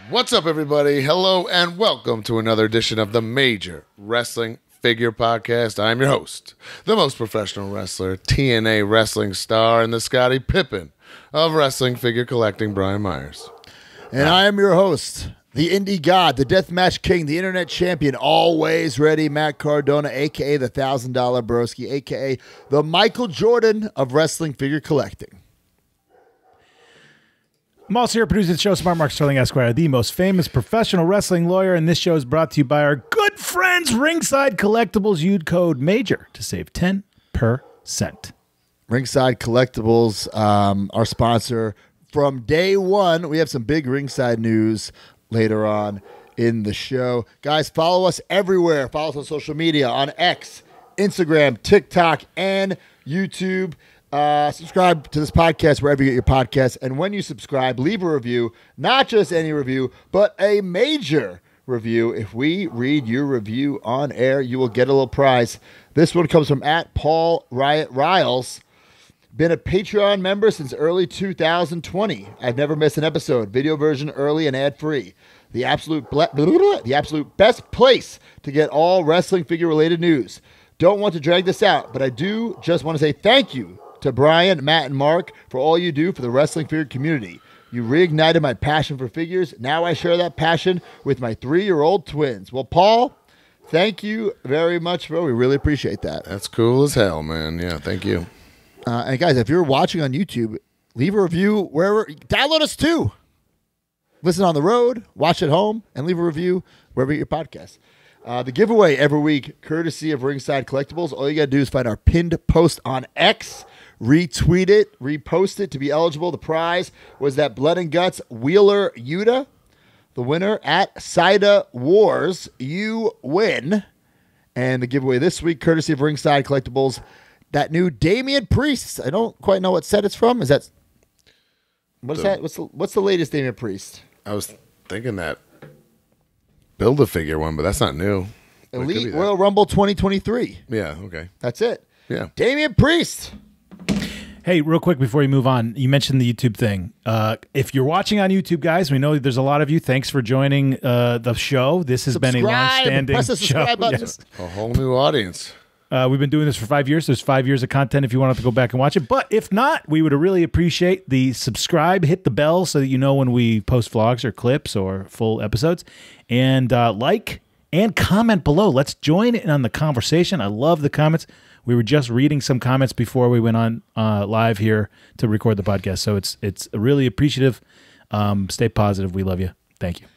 What's up, everybody? Hello, and welcome to another edition of the Major Wrestling Figure Podcast. I'm your host, the most professional wrestler, TNA wrestling star, and the Scottie Pippen of wrestling figure collecting, Brian Myers. And I am your host, the indie god, the deathmatch king, the internet champion, always ready, Matt Cardona, a.k.a. the $1,000 broski, a.k.a. the Michael Jordan of wrestling figure collecting. I'm also here producing the show, Smart Mark Sterling Esquire, the most famous professional wrestling lawyer, and this show is brought to you by our good friends, Ringside Collectibles. Use code MAJOR to save 10%. Ringside Collectibles, our sponsor from day one. We have some big Ringside news later on in the show. Guys, follow us everywhere. Follow us on social media, on X, Instagram, TikTok, and YouTube. Subscribe to this podcast wherever you get your podcasts. And when you subscribe, leave a review, not just any review, but a major review. If we read your review on air, you will get a little prize. This one comes from @Paul Riot Riles. Been a Patreon member since early 2020. I've never missed an episode. Video version early and ad-free. The absolute best place to get all wrestling figure related news. Don't want to drag this out, but I do just want to say thank you to Brian, Matt, and Mark for all you do for the wrestling figure community. You reignited my passion for figures. Now I share that passion with my 3-year-old twins. Well, Paul, thank you very much, bro. We really appreciate that. That's cool as hell, man. Yeah, thank you. And guys, if you're watching on YouTube, leave a review wherever. Download us too. Listen on the road, watch at home, and leave a review wherever you get your podcast. The giveaway every week, courtesy of Ringside Collectibles. All you got to do is find our pinned post on X, retweet it, repost it to be eligible. The prize was that Blood and Guts Wheeler Yuta. The winner at Sida Wars. You win. And the giveaway this week, courtesy of Ringside Collectibles, that new Damian Priest. I don't quite know what set it's from. Is that what's that? What's the latest Damian Priest? I was thinking that Build-A-Figure one, but that's not new. Elite Royal Rumble 2023. Yeah, okay. That's it. Yeah. Damian Priest. Hey, real quick before you move on, you mentioned the YouTube thing. If you're watching on YouTube, guys, we know there's a lot of you. Thanks for joining the show. This has been a long-standing Press the subscribe show. button. Yes. A whole new audience. We've been doing this for 5 years. There's 5 years of content if you want to go back and watch it. But if not, we would really appreciate the subscribe, hit the bell so that you know when we post vlogs or clips or full episodes. And like and comment below. Let's join in on the conversation. I love the comments. We were just reading some comments before we went on live here to record the podcast. So it's really appreciative. Stay positive. We love you. Thank you.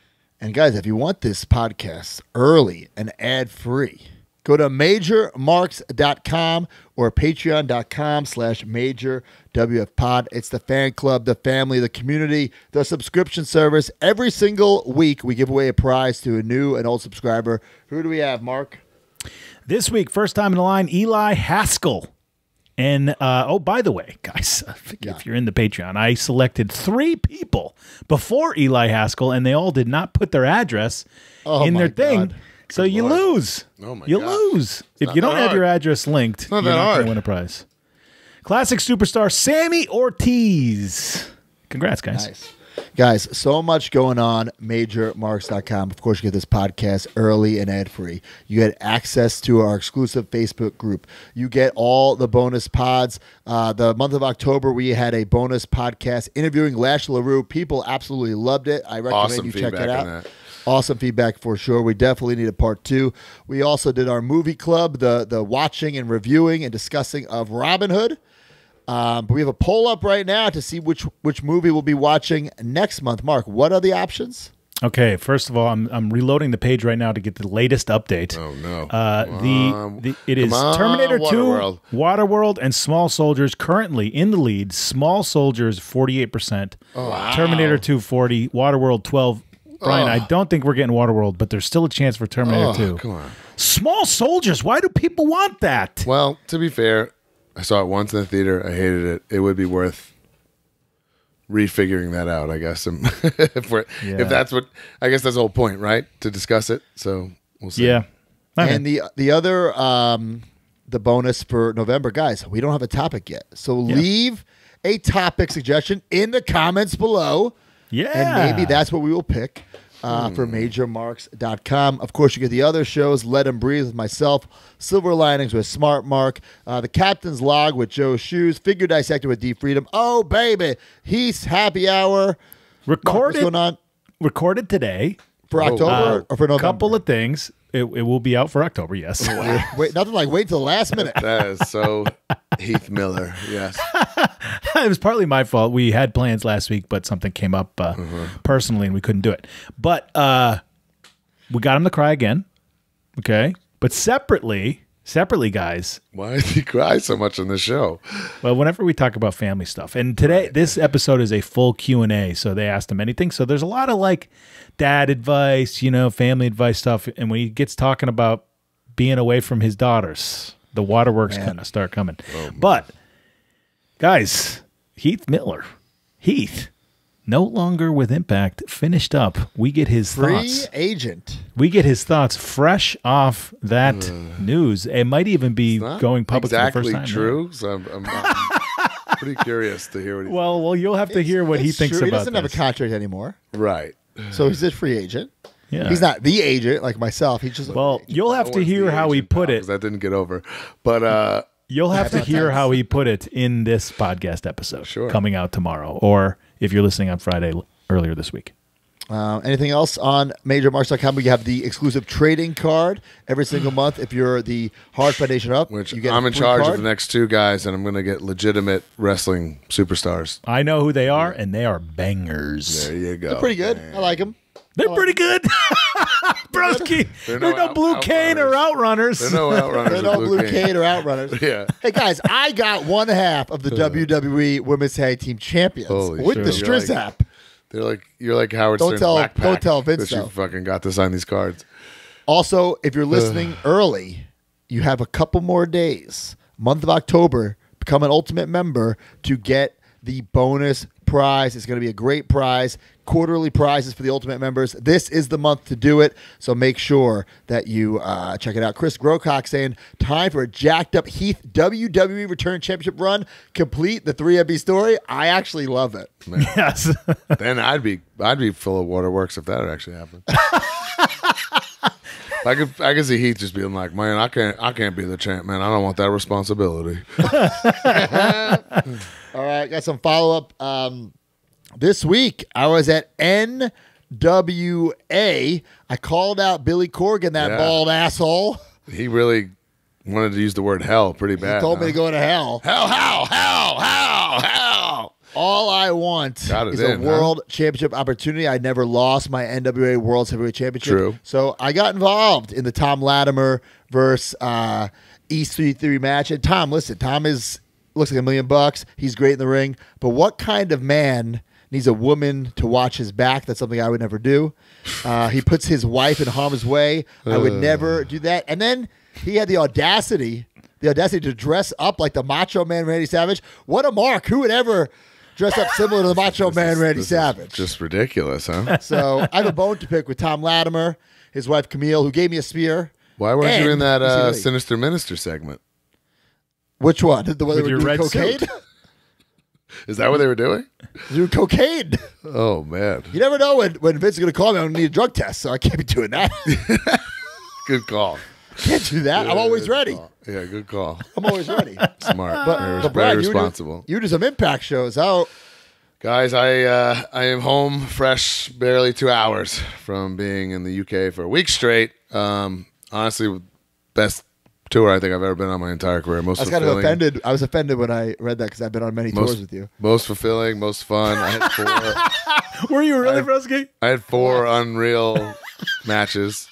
And guys, if you want this podcast early and ad-free, go to majormarks.com or patreon.com/majorwfpod. It's the fan club, the family, the community, the subscription service. Every single week, we give away a prize to a new and old subscriber. Who do we have, Mark? This week, first time in the line, Eli Haskell. And, oh, by the way, guys, if you're in the Patreon, I selected 3 people before Eli Haskell, and they all did not put their address in their thing. So you lose. Oh my you gosh. lose. If you don't have your address linked, you're not going to win a prize. Classic superstar Sammy Ortiz. Congrats, guys. Nice. Guys, so much going on. Majormarks.com. Of course, you get this podcast early and ad-free. You get access to our exclusive Facebook group. You get all the bonus pods. The month of October, we had a bonus podcast interviewing Lash LaRue. People absolutely loved it. I recommend you check it out. Awesome feedback for sure. We definitely need a part 2. We also did our movie club, the watching and reviewing and discussing of Robin Hood. But we have a poll up right now to see which movie we'll be watching next month. Mark, what are the options? Okay, first of all, I'm reloading the page right now to get the latest update. Oh no! It is Terminator 2, Waterworld, and Small Soldiers currently in the lead. Small Soldiers 48%, Terminator 2 40, Waterworld 12. Brian, I don't think we're getting Waterworld, but there's still a chance for Terminator 2. Come on, Small Soldiers. Why do people want that? Well, to be fair, I saw it once in the theater. I hated it. It would be worth refiguring that out, I guess. If that's what, I guess that's the whole point, right? To discuss it. So we'll see. Yeah. Okay. And the other the bonus for November, guys, we don't have a topic yet. So leave a topic suggestion in the comments below. Yeah. And maybe that's what we will pick for MajorMarks.com. Of course, you get the other shows, Let 'Em Breathe with myself, Silver Linings with Smart Mark, The Captain's Log with Joe Shoes, Figure Dissected with D Freedom. Oh, baby. Heath's Happy Hour. Mark, what's going on? Recorded today. For October or for November? A couple of things. It will be out for October, yes. Wait, nothing like wait till the last minute. That is so Heath Miller. Yes. It was partly my fault. We had plans last week, but something came up personally, and we couldn't do it. But we got him to cry again. Okay. But separately, guys. Why did he cry so much on the show? Well, whenever we talk about family stuff, and today this episode is a full Q&A, so they asked him anything. So there's a lot of like dad advice, family advice stuff, and when he gets talking about being away from his daughters, the waterworks kind of start coming. Oh, but guys, Heath, no longer with Impact, finished up. We get his thoughts. Free agent. We get his thoughts fresh off that news. It might even be going public for the first time. Exactly true. So I'm pretty curious to hear what he Well, you'll have to hear what he thinks about this. He doesn't have a contract anymore. Right. So he's a free agent. Yeah. He's not the agent like myself. He's just you'll have to hear how he put it. That didn't get over. But you'll have to hear how he put it in this podcast episode coming out tomorrow, or if you're listening on Friday earlier this week. Anything else on MajorMarks.com? We have the exclusive trading card every single month. If you're the Hart Foundation up, which you get I'm in charge of the next two guys, and I'm going to get legitimate wrestling superstars. I know who they are, and they are bangers. There you go. They're pretty good. Man. I like them. They're pretty good. Broski. There's no Blue Cane or Outrunners. There's no Outrunners. There's no Blue Cane or Outrunners. Yeah. Hey, guys, I got one half of the WWE Women's Tag Team Champions with the Striz app. You're like Howard Stern's backpack. Don't tell Vince that you fucking got to sign these cards. Also, if you're listening early, you have a couple more days. Month of October, become an Ultimate member to get the bonus prize. It's going to be a great prize. Quarterly prizes for the Ultimate members. This is the month to do it, so make sure that you check it out. Chris Grocock saying, time for a jacked up Heath WWE Return Championship run. Complete the 3MB story. I actually love it. Man. Yes. Then I'd be full of waterworks if that actually happened. I could see Heath just being like, man, I can't be the champ, man. I don't want that responsibility. All right, got some follow-up. This week, I was at NWA. I called out Billy Corgan, that bald asshole. He really wanted to use the word hell pretty bad. He told me to go to hell. Hell. All I want is a world championship opportunity. I never lost my NWA World Heavyweight Championship. True. So I got involved in the Tom Latimer versus E3 match. And Tom, listen, Tom looks like $1 million. He's great in the ring. But what kind of man needs a woman to watch his back? That's something I would never do. He puts his wife in harm's way. I would never do that. And then he had the audacity to dress up like the Macho Man Randy Savage. What a mark. Who would ever dress up similar to the Macho Man Randy Savage? Just ridiculous, huh? So I have a bone to pick with Tom Latimer, his wife Camille, who gave me a spear. Why weren't you in that Sinister Minister segment? Which one? The one with that your red cocaine? suit? Is that what they were doing? Doing cocaine. Oh, man. You never know when Vince is going to call me. I'm going to need a drug test, so I can't be doing that. Good call. Can't do that. Yeah, I'm always ready. Yeah, good call. I'm always ready. Smart. But very Brad, responsible. You do some Impact shows out. Guys, I am home fresh barely 2 hours from being in the UK for a week straight. Honestly, best tour I think I've ever been on my entire career. Most fulfilling. Kind of offended. I was offended when I read that because I've been on many tours with you. Most fulfilling, most fun. I had 4. Were you really, Broski? I had 4 unreal matches.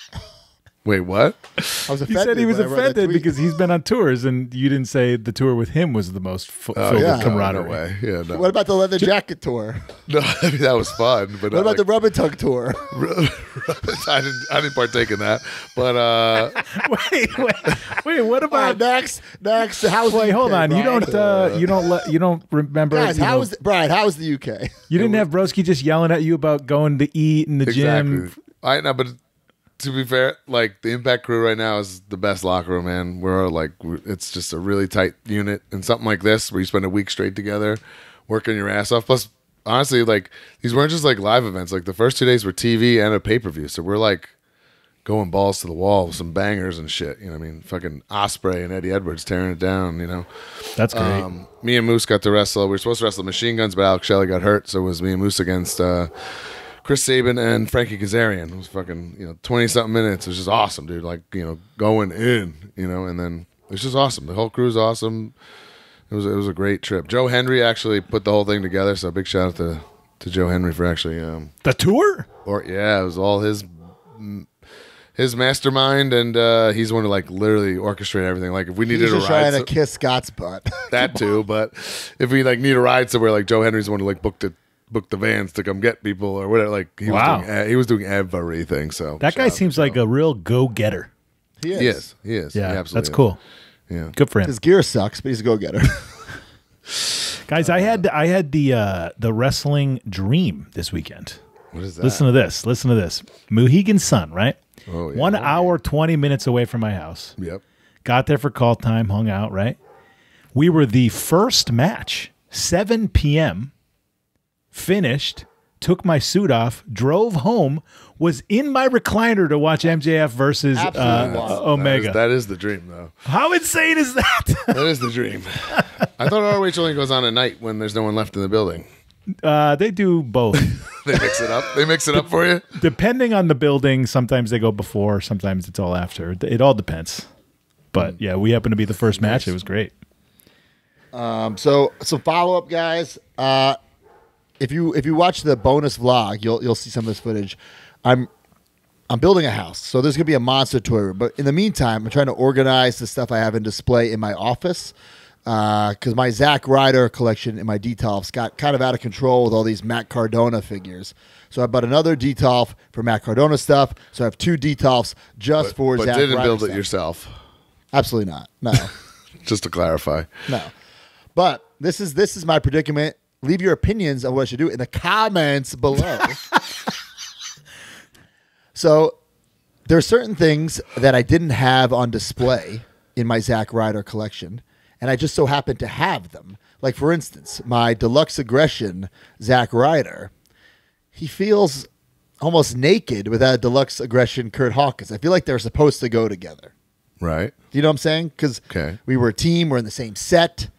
Wait, what? I was offended. He said he was offended because he's been on tours, and you didn't say the tour with him was the most filled with camaraderie. No way. Yeah, no. What about the leather jacket tour? No, I mean, that was fun. But what about the rubber tug tour? I didn't partake in that. But wait. What about next? How's wait, hold on. You don't remember. Guys, how was the UK? You didn't have Broski just yelling at you about going to eat in the gym. I know, but to be fair, like the Impact crew right now is the best locker room, man. It's just a really tight unit, and something like this where you spend a week straight together, working your ass off. Plus, honestly, like, these weren't just like live events. Like, the first 2 days were TV and a pay-per-view. So we're like going balls to the wall with some bangers and shit. You know what I mean? Fucking Osprey and Eddie Edwards tearing it down, you know? That's great. Me and Moose got to wrestle. We were supposed to wrestle Machine Guns, but Alex Shelley got hurt. So it was me and Moose against Chris Sabin and Frankie Kazarian. It was fucking, 20-something minutes. It was just awesome, dude. Like, going in, and then it was just awesome. The whole crew's awesome. It was a great trip. Joe Henry actually put the whole thing together, so big shout out to Joe Henry for actually the tour? It was all his mastermind, and he's the one to like literally orchestrate everything. Like if we needed He's a just ride, trying to kiss Scott's butt. that too. But if we like need a ride somewhere, like Joe Henry's the one to like book the vans to come get people or whatever. Like he was doing everything. So that guy seems like a real go-getter. He is. He is. Yeah, He absolutely that's is. cool. Yeah, Good for him. His gear sucks, but he's a go-getter. Guys, I had the wrestling dream this weekend. What is that? Listen to this. Mohegan Sun, right? Oh, yeah. 1 hour, 20 minutes away from my house. Yep. Got there for call time, hung out, right? We were the first match, 7 p.m., finished, took my suit off, drove home, was in my recliner to watch MJF versus Omega. That is the dream, though. How insane is that? That is the dream. I thought ROH only goes on at night when there's no one left in the building. They do both. They mix it up. They mix it up for you. Depending on the building, sometimes they go before, sometimes it's all after. It all depends. But yeah, we happened to be the first match. It was great. So some follow up, guys. If you watch the bonus vlog, you'll see some of this footage. I'm building a house, so there's gonna be a monster toy room. But in the meantime, I'm trying to organize the stuff I have in display in my office because my Zack Ryder collection in my Detolfs got kind of out of control with all these Matt Cardona figures. So I bought another Detolf for Matt Cardona stuff. So I have 2 Detolfs just for Zack Ryder. But didn't build it stuff. yourself. Absolutely not. No. Just to clarify. No. But this is my predicament. Leave your opinions on what I should do in the comments below. So there are certain things that I didn't have on display in my Zack Ryder collection, and I just so happened to have them. Like, for instance, my Deluxe Aggression Zack Ryder, he feels almost naked without a Deluxe Aggression Kurt Hawkins. I feel like they're supposed to go together. Right. Do you know what I'm saying? Because we were a team, we're in the same set.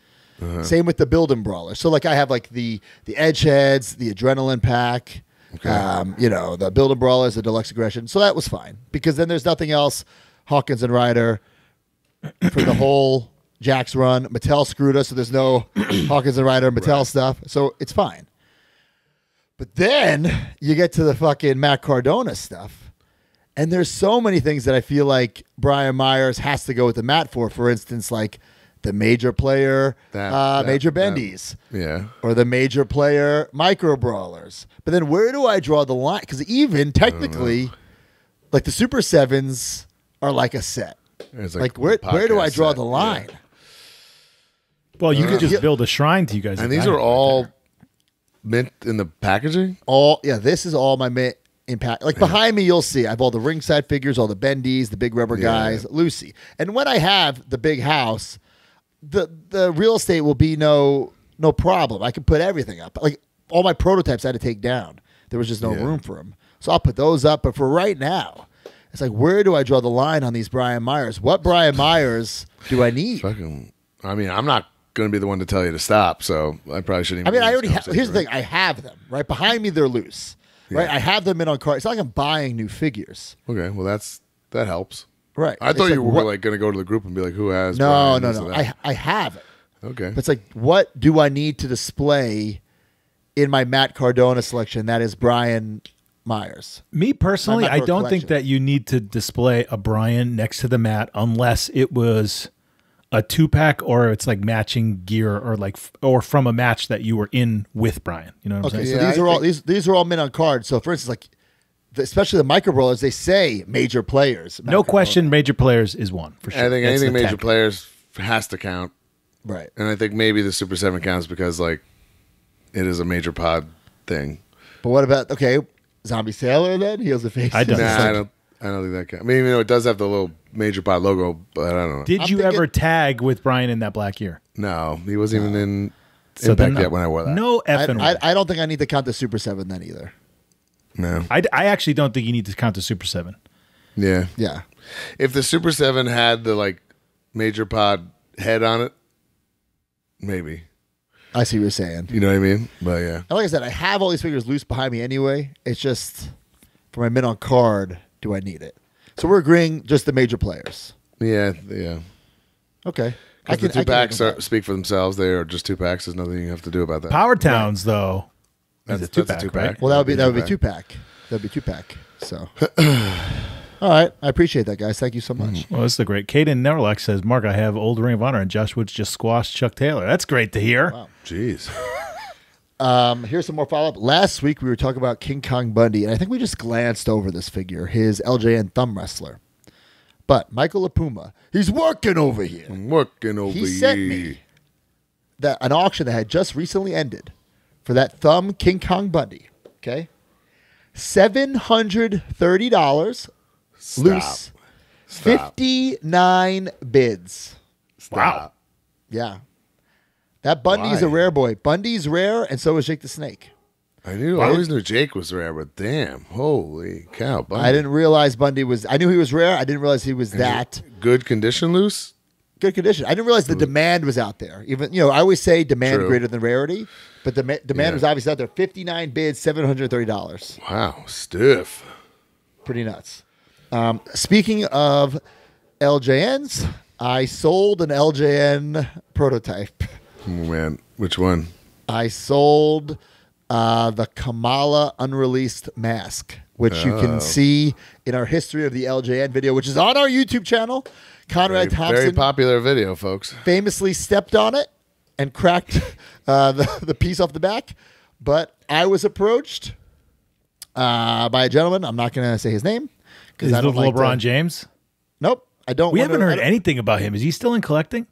Same with the Build-In Brawler. So, like, I have, like, the Edge Heads, the Adrenaline Pack, the Build-In Brawlers, the Deluxe Aggression. So that was fine. Because then there's nothing else, Hawkins and Ryder, for the whole Jax run. Mattel screwed us, so there's no Hawkins and Ryder Mattel stuff. So it's fine. But then you get to the fucking Matt Cardona stuff, and there's so many things that I feel like Brian Myers has to go with the Matt for. For instance, like the major player, Major Bendies. Or the major player, Micro Brawlers. But then where do I draw the line? Because even technically, like the Super 7s are like a set. Like where do I draw the line? Yeah. Well, you could just build a shrine to you guys. And these are all mint in the packaging? This is all my mint in pack. Like behind me, you'll see I have all the ringside figures, all the Bendies, the big rubber guys, Lucy. And when I have the big house, the real estate will be no problem. I can put everything up. Like all my prototypes I had to take down. There was just no room for them. So I'll put those up. But for right now, it's like, where do I draw the line on these Brian Myers? What Brian Myers do I need? I'm not going to be the one to tell you to stop, so I probably shouldn't even. I already have. Here's the thing: I have them right behind me. They're loose, right? I have them in on card. It's not like I'm buying new figures. Okay, well that helps, right? I thought you were like going to go to the group and be like, "Who has?" No. I have it. Okay, but it's like, what do I need to display in my Matt Cardona selection? That is Brian Myers. Me personally, I don't think that you need to display a Brian next to the mat unless it was a 2-pack or it's like matching gear or from a match that you were in with Brian. You know what I'm saying? So these are all mint on card. So for instance, like especially the Micro Brawlers, they say major players. No question, major players is one for sure. I think anything major players has to count. Right. And I think maybe the Super 7 counts because like it is a major pod thing. But what about Zombie Sailor then? He has a face. I don't think that counts. I mean, it does have the little major pod logo, but I don't know. Did you ever tag with Brian in that black gear? No, he wasn't even in So then impact yet when I wore that. No effing way. I don't think I need to count the Super 7 then either. No. I actually don't think you need to count the Super 7. Yeah. Yeah. If the Super 7 had the like major pod head on it, maybe. I see what you're saying. You know what I mean? But yeah. And like I said, I have all these figures loose behind me anyway. It's just for my mid on card, do I need it? So we're agreeing just the major players. Yeah. Okay. The two packs speak for themselves. They are just two packs. There's nothing you have to do about that. Power Towns, though, is a That's a 2-pack, two-pack. right? Well, that would be 2-pack. That'd be 2-pack. So, all right, I appreciate that, guys. Thank you so much. Well, this is great. Caden Nerlach says, Mark, I have old Ring of Honor, and Josh Woods just squashed Chuck Taylor. That's great to hear. Wow. Jeez. Here's some more follow-up. Last week, we were talking about King Kong Bundy, and I think we just glanced over this figure, his LJN thumb wrestler. But Michael LaPuma, he's working over here. I'm working over He sent me an auction that had just recently ended for that thumb King Kong Bundy. Okay, $730 loose, 59 bids. Wow. Yeah, that Bundy is a Why? rare boy. Bundy's rare, and so is Jake the Snake. I always knew Jake was rare, but damn, holy cow! Bundy. I didn't realize Bundy was. I knew he was rare. I didn't realize he was that good condition loose. good condition. I didn't realize the demand was out there. Even I always say demand True. greater than rarity, but the demand was obviously out there. 59 bids, $730. Wow, stiff. Pretty nuts. Speaking of LJNs, I sold an LJN prototype. Oh, man, which one? I sold the Kamala unreleased mask, which you can see in our history of the LJN video, which is on our YouTube channel. Conrad Thompson Very popular video, folks. famously stepped on it and cracked the piece off the back. But I was approached by a gentleman. I'm not going to say his name Is I it don't like LeBron James? Nope, I don't. We wanna- haven't I heard don't- anything about him. Is he still in collecting?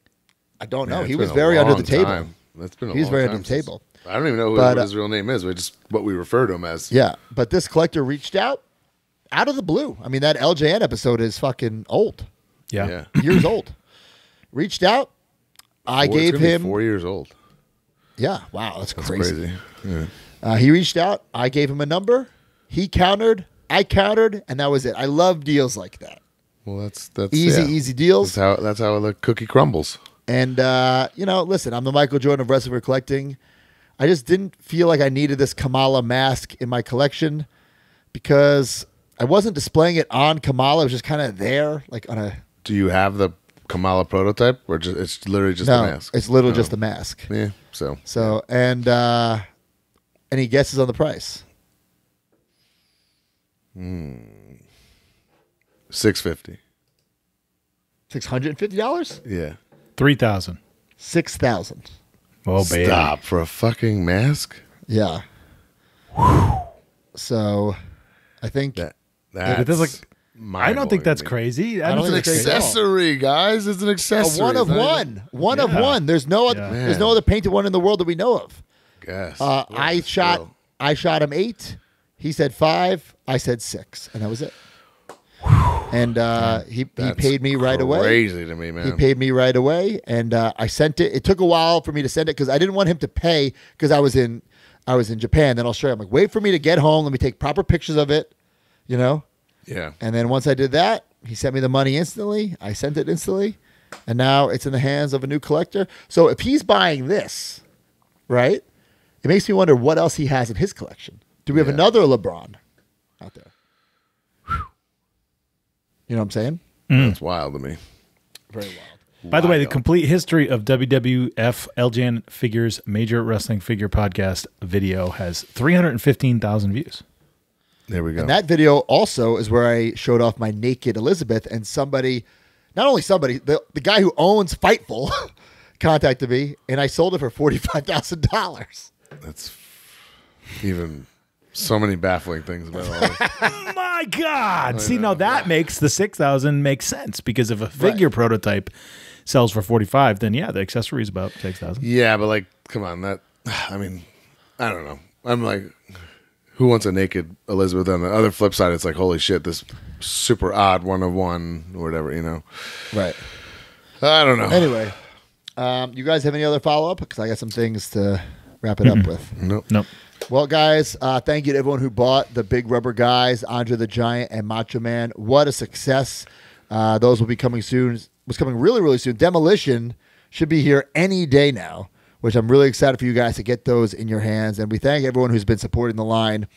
I don't know. Man, He it's was been a very under the long table. time. That's been a He was long very time under the since- table. I don't even know But, what his real name is. We just what we refer to him as. Yeah, but this collector reached out of the blue. I mean, that LJN episode is fucking old, Yeah. Yeah. years old. Reached out. I It's gave gonna be him. 4 years old. Yeah, wow, that's That's crazy. crazy. Yeah. He reached out. I gave him a number. He countered. I countered, and that was it. I love deals like that. Well, that's Easy deals. That's how the cookie crumbles. And listen, I'm the Michael Jordan of wrestling for collecting. I just didn't feel like I needed this Kamala mask in my collection because I wasn't displaying it on Kamala. It was just kind of there, like on a. Do you have the Kamala prototype, or it's literally just No, a mask? it's literally just the mask. Yeah. So So any guesses on the price? $650. $650? Yeah. 3,000. $6,000. Oh, baby. Stop for a fucking mask. Yeah. So, I think That's but there's like- I don't think that's mind-blowing crazy. I don't to me. think It's it's an crazy at all. accessory, guys. It's an a accessory. one of It's not one. One of Yeah. one. There's no Yeah. there's no other painted one in the world that we know of. Guess. I shot him 8. He said 5. I said 6, and that was it. And he paid me right away. Crazy to me, He man. paid me right away, and I sent it. It took a while for me to send it because I didn't want him to pay because I was in Japan, then Australia. I'm like, wait for me to get home. Let me take proper pictures of it, Yeah. And then once I did that, he sent me the money instantly. I sent it instantly, and now it's in the hands of a new collector. So if he's buying this, right, it makes me wonder what else he has in his collection. Do we have Yeah. another LeBron out there? You know what I'm saying? That's wild to me. Very wild. By the way, the Wild. complete history of WWF LJN Figures Major Wrestling Figure Podcast video has 315,000 views. There we go. And that video also is where I showed off my naked Elizabeth, and the guy who owns Fightful contacted me, and I sold it for $45,000. That's even so many baffling things about all this. My God! See, now that makes the 6,000 make sense because if a figure prototype sells for 45, then yeah, the accessory is about 6,000. Yeah, but like, come on, I don't know. I'm like, who wants a naked Elizabeth? On the other flip side, it's like, holy shit, this super odd one of one or whatever, Right. I don't know. Anyway, You guys have any other follow-up? Because I got some things to wrap it up with. Nope. Well, guys, thank you to everyone who bought the Big Rubber Guys, Andre the Giant, and Macho Man. What a success. Those will be coming soon. It's coming really, really soon. Demolition should be here any day now, which I'm really excited for you guys to get those in your hands. And we thank everyone who's been supporting the line.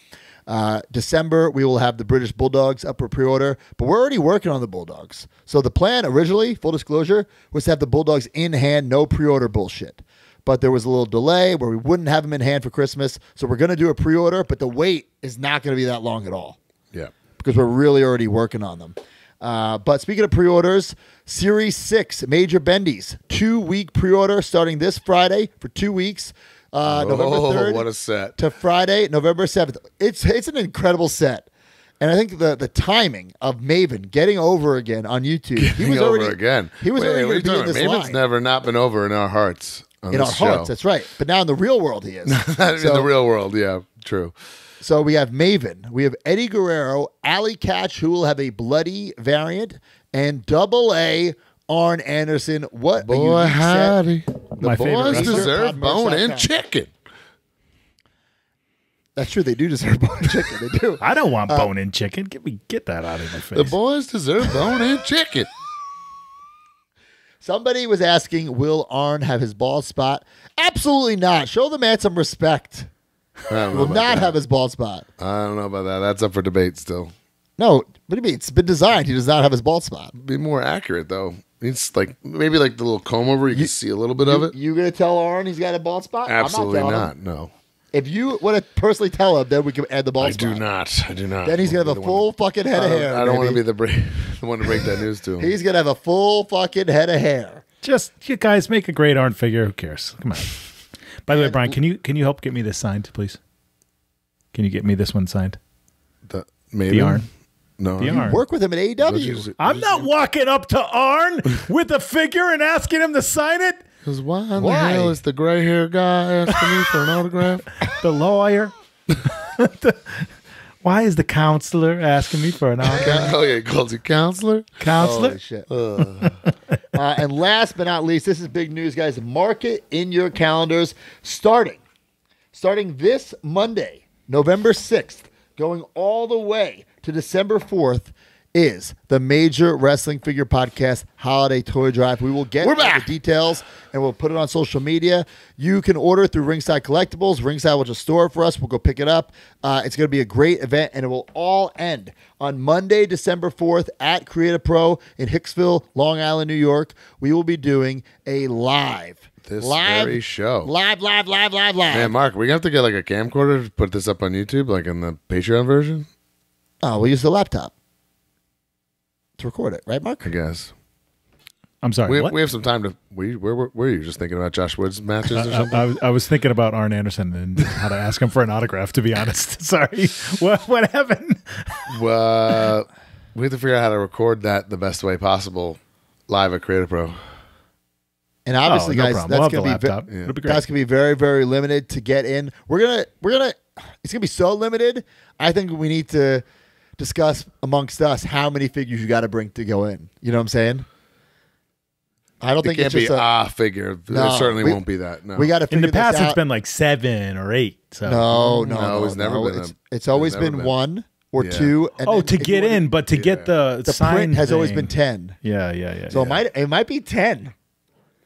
December, we will have the British Bulldogs up for pre-order, but we're already working on the Bulldogs. So the plan originally, full disclosure, was to have the Bulldogs in hand, no pre-order bullshit. But there was a little delay where we wouldn't have them in hand for Christmas. So we're going to do a pre-order, but the wait is not going to be that long at all. Yeah. Because we're really already working on them. But speaking of pre-orders, Series 6, Major Bendy's, 2-week pre-order starting this Friday for 2 weeks. November 3rd what a set. to Friday, November 7th. It's an incredible set. And I think the timing of Maven getting over again on YouTube. He was already again. He was already going to be in this Maven's line. never not been over in our hearts. In our hearts, that's right. But now in the real world, he is. In the real world, yeah, true. So we have Maven. We have Eddie Guerrero, Alley Catch, who will have a bloody variant, and Double A Arn Anderson. What Boy, a unique howdy. set. The boys wrestler. deserve bone and Merch.com. chicken. That's true. They do deserve bone and chicken. They do. I don't want bone-in chicken. Get that out of my face. The boys deserve bone and chicken. Somebody was asking, will Arn have his bald spot? Absolutely not. Show the man some respect. I don't He know will about not that. have his bald spot. I don't know about that. That's up for debate still. No, what do you mean? It's been designed. He does not have his bald spot. Be more accurate though. It's like maybe like the little comb over. You can see a little bit of it. You going to tell Arn he's got a bald spot? Absolutely I'm not. telling him. No, If you want to personally tell him, then we can add the bald I spot. do not. I do not. Then he's going to have a full fucking head of hair. I don't want to baby. be the one to break that news to him. He's going to have a full fucking head of hair. Just you guys make a great Arn figure. Who cares? Come on. By the way, Brian, can you help get me this signed, please? Can you get me this one signed? Maybe. The Arn. No. The Arn. Work with him at AEW. I'm not walking up to Arn with a figure and asking him to sign it. Because why in the Why? hell is the gray hair guy asking me for an autograph? The lawyer. Why is the counselor asking me for an autograph? Oh yeah, he calls you counselor. Counselor? Holy shit. And last but not least, this is big news, guys. Mark it in your calendars. Starting this Monday, November 6th, going all the way to December 4th, is the Major Wrestling Figure Podcast Holiday Toy Drive. We will get We're all back. the details and we'll put it on social media. You can order through Ringside Collectibles. Ringside will just store it for us. We'll go pick it up. It's going to be a great event, and it will all end on Monday, December 4th at Creative Pro in Hicksville, Long Island, New York. We will be doing a live Very show. Live. Man, Mark, we have to get like a camcorder to put this up on YouTube, like in the Patreon version. Oh, we'll use the laptop to record it, right, Mark? I guess I'm sorry. what? we have some time to. Where were you just thinking about Josh Woods matches or something? I was thinking about Arn Anderson and how to ask him for an autograph, to be honest. Sorry. What happened? Well, we have to figure out how to record that the best way possible live at Creative Pro. And obviously, no guys, problem. that's We'll going have to the be laptop. It'll be great. that's going to be very, very limited to get in. We're gonna. It's going to be so limited. I think we need to discuss amongst us how many figures you got to bring to go in. You know what I'm saying? I don't It think can't it's be just a figure. No, it certainly we- won't be that. No, We got to In figure the past, this out. it's been like 7 or 8. So. No, it's never been It's always never been been. 1 or Yeah. 2. And Oh, then to if you get wanna- in, but to get the the sign print has always thing. been 10. Yeah. So it might be 10.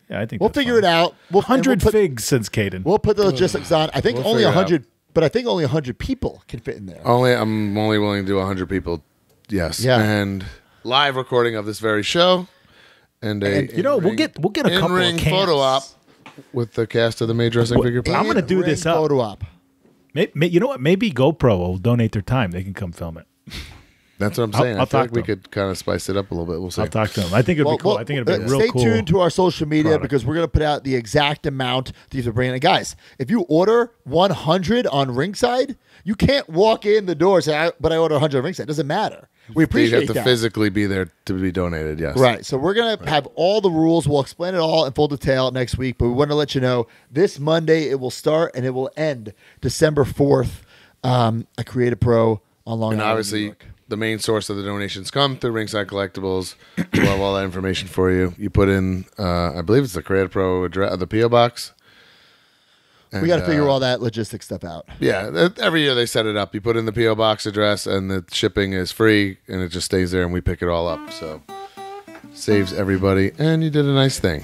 Yeah, I think We'll figure it out. We'll 100 we'll put, figs since Caden. We'll put the logistics on. I think We'll only figure it 100, but I think only 100 people can fit in there. I'm only willing to do 100 people. Yes. Yeah. And live recording of this very show, and we'll get a couple in-ring of cans. photo op with the cast of the Major Wrestling Figure I'm Podcast. gonna do this In-ring up. photo op. You know what? Maybe GoPro will donate their time. They can come film it. That's what I'm saying. I'll I feel talk like we to him. could kind of spice it up a little bit. We'll see. I'll talk to them. I think it'd be cool. I think it'd be real Stay cool. tuned to our social media product. because we're going to put out the exact amount that you have to bring in. And guys, if you order 100 on Ringside, you can't walk in the door and say, but I order 100 on Ringside. It doesn't matter. We You appreciate have to that. physically be there to be donated. Yes. Right. So we're going to have all the rules. We'll explain it all in full detail next week. But we want to let you know this Monday it will start and it will end December 4th at Creative Pro on Long And Island, New obviously, York. the main source of the donations come through Ringside Collectibles. We'll have all that information for you. You put in, I believe it's the Credit Pro address, the P.O. Box. We got to figure all that logistic stuff out. Yeah, every year they set it up. You put in the P.O. Box address, and the shipping is free, and it just stays there, and we pick it all up. So saves everybody, and you did a nice thing.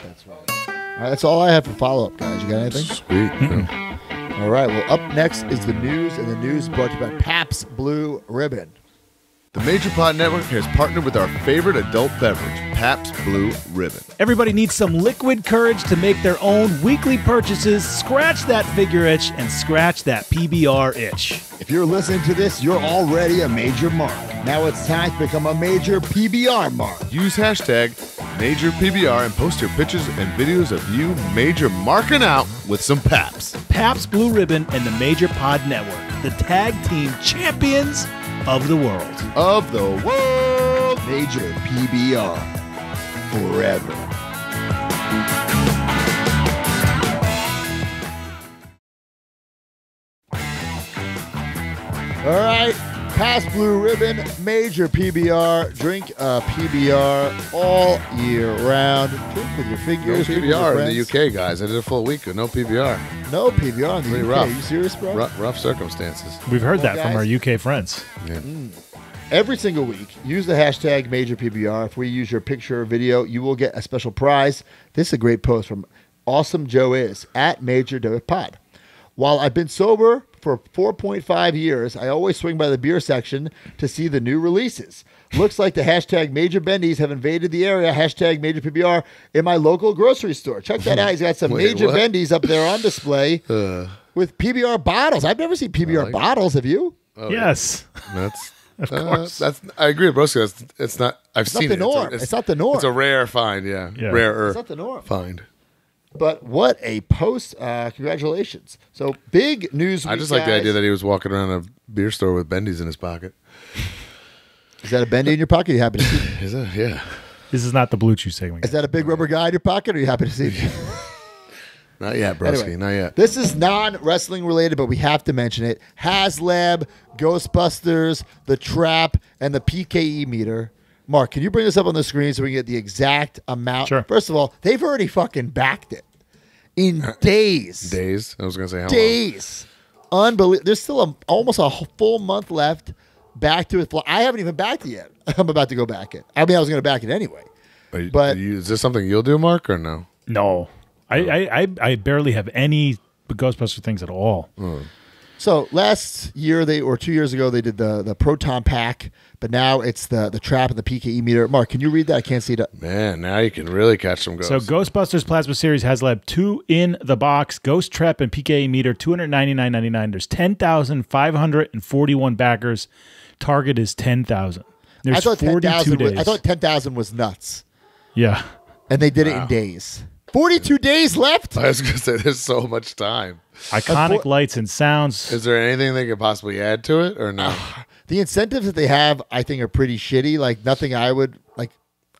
That's right. All right, that's all I have for follow-up, guys. You got anything? Sweet. All right, well, up next is the news, and the news brought to you by Pabst Blue Ribbon. The Major Pod Network has partnered with our favorite adult beverage, Pabst Blue Ribbon. Everybody needs some liquid courage to make their own weekly purchases. Scratch that figure itch and scratch that PBR itch. If you're listening to this, you're already a major mark. Now it's time to become a major PBR mark. Use hashtag MajorPBR and post your pictures and videos of you major marking out with some Pabst. Pabst Blue Ribbon and the Major Pod Network, the tag team champions of the world. Of the world. Major PBR. Forever. All right. Pabst Blue Ribbon, Major PBR. Drink PBR all year round. Drink with your No figures. drink with your PBR in the friends. UK, guys. I did a full week with no PBR. No PBR in the Pretty UK. rough. Are you serious, bro? Rough circumstances. We've heard Well, that from our guys. UK friends. Yeah. Every single week, use the hashtag MajorPBR. If we use your picture or video, you will get a special prize. This is a great post from Awesome Joe Is at MajorPod. While I've been sober for 4.5 years, I always swing by the beer section to see the new releases. Looks like the hashtag Major Bendies have invaded the area, hashtag MajorPBR, in my local grocery store. Check that out. He's got some Wait, Major what? Bendies up there on display with PBR bottles. I've never seen PBR like it. bottles. Have you? Oh, Yes. That's Of course. I agree with Broski. It's not. I've It's not seen the it. norm. It's not the norm. It's a rare find. Yeah, Yeah. rarer. It's not the norm. find. But what a post. Congratulations. So big news I week, just like the guys. idea that he was walking around a beer store with bendies in his pocket. Is that a bendy in your pocket? Are you happy to see? Is it? Yeah. This is not the Blue Chew segment. Is that a big rubber guy in your pocket? Or are you happy to see? Not yet, Broski. Anyway, Not yet. This is non-wrestling related, but we have to mention it. HasLab, Ghostbusters, The Trap, and the PKE meter. Mark, can you bring this up on the screen so we can get the exact amount? Sure. First of all, they've already fucking backed it in days. Days. I was gonna say how long. Days. Unbelievable. There's still almost a full month left. Back to it. I haven't even backed it yet. I'm about to go back it. I mean, I was going to back it anyway. but- is this something you'll do, Mark, or no? No. I barely have any Ghostbuster things at all. So last year or 2 years ago they did the Proton Pack, but now it's the Trap and the PKE meter. Mark, can you read that? I can't see that. Man, now you can really catch some ghosts. So Ghostbusters Plasma Series HasLab 2 in the box, Ghost Trap and PKE meter, $299.99. There's 10,541 backers. Target is 10,000. There's I thought 42 10,000. days. I thought 10,000 was nuts, Yeah. and they did it in days. 42 days left. I was gonna say there's so much time. Iconic lights and sounds. Is there anything they could possibly add to it, or no? The incentives that they have, I think, are pretty shitty. Like nothing I would like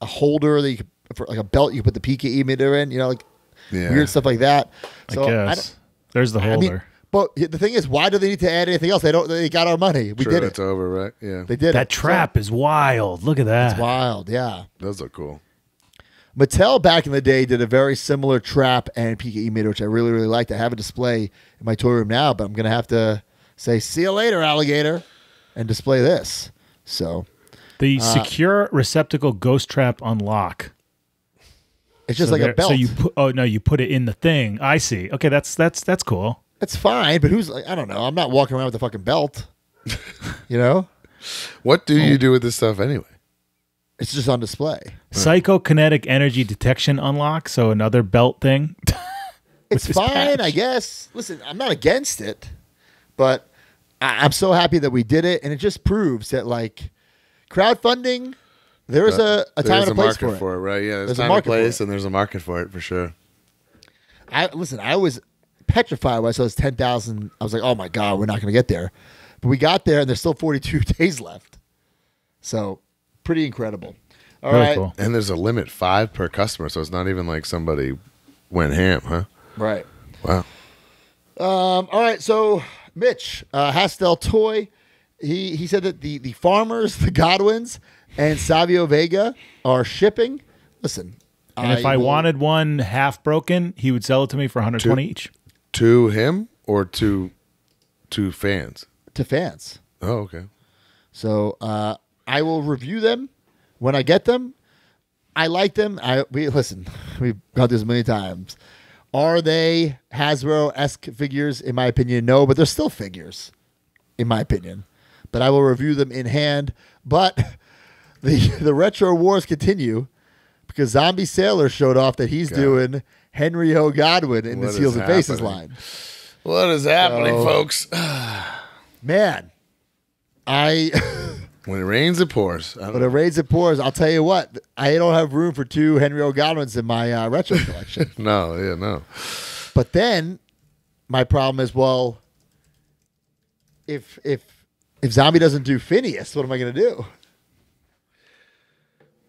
a holder that you could, for like a belt you could put the PKE meter in. You know, like Yeah. weird stuff like that. I So guess. There's the holder. mean, but the thing is, why do they need to add anything else? They don't. They got our money. We Sure, did it. it's over, right? Yeah, They did that it. trap is wild. Look at that. It's wild. Yeah. those look cool. Mattel back in the day did a very similar trap and PKE meter, which I really, really liked. I have a display in my toy room now, but I'm going to have to say, see you later, alligator, and display this. So The secure receptacle Ghost Trap unlock. it's just So like a there- belt. So you put it in the thing. I see. Okay, that's cool. It's fine, but who's like, I don't know. I'm not walking around with a fucking belt. You know? What do you do with this stuff anyway? It's just on display. Psychokinetic energy detection unlock. So another belt thing. It's this fine, patch. I guess. Listen, I'm not against it, but I'm so happy that we did it, and it just proves that, like, crowdfunding, there's a time There's and a place market for it. right? Yeah, there's There's a time and market for place, it. and there's a market for it for sure. I was petrified when I saw this 10,000. I was like, oh my God, we're not going to get there. But we got there, and there's still 42 days left. So, pretty incredible. All Really right. cool. And there's a limit 5 per customer, so it's not even like somebody went ham, huh? Right. Wow. All right. So, Mitch, Hastel Toy He said that the Farmers, the Godwins, and Savio Vega are shipping. Listen, And if I wanted one half broken, he would sell it to me for 120 each. To him or to fans? to fans. Oh, okay. So I will review them when I get them. I like them. Listen. We've got this many times. Are they Hasbro-esque figures? In my opinion, no. But they're still figures, in my opinion. But I will review them in hand. But the retro wars continue because Zombie Sailor showed off that he's doing Henry O. Godwin in the Seals and Faces line. What is happening, folks? Man, When it rains, it pours. When it rains, it pours. I'll tell you what, I don't have room for 2 Henry O. Godwins in my retro collection. No. But then my problem is, well, if Zombie doesn't do Phineas, what am I going to do?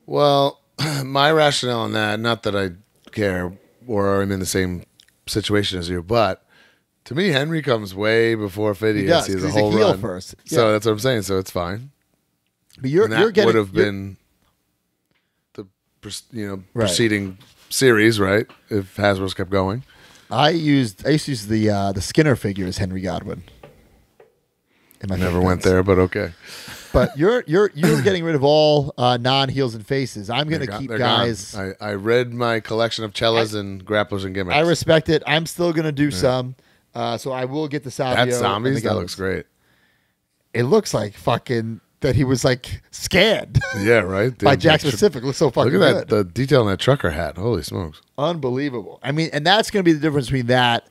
Well, my rationale on that, not that I care or I'm in the same situation as you, but to me, Henry comes way before Phineas. He has does, a whole he's a heel run first. So Yeah. that's what I'm saying. So it's fine. But you're getting would have been the preceding series, right? If Hasbro's kept going. I used to use the Skinner figure as Henry Godwin. I never went there, but okay. But you're getting rid of all non-heels and faces. I'm going to keep guys. Gone. I read my collection of cellas and grapplers and gimmicks. I respect it. I'm still going to do some. So I will get the Savio. That's Zombies. That looks great. It looks like fucking that he was like scanned. Yeah, right. By Jack Pacific. Looks so fucking Look at good. the detail in that trucker hat. Holy smokes. Unbelievable. I mean, and that's going to be the difference between that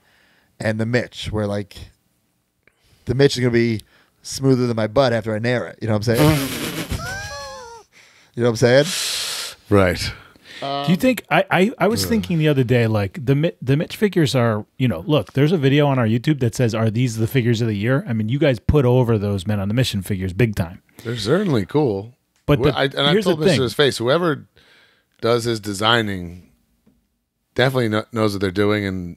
and the Mitch, where like the Mitch is going to be smoother than my butt after I nair it. You know what I'm saying? You know what I'm saying? Right. Do you think I was thinking the other day, like the Mitch figures are, look, there's a video on our YouTube that says, are these the figures of the year? I mean, you guys put over those Men on the Mission figures big time. They're certainly cool. But I told Mr. His face, whoever does his designing definitely knows what they're doing and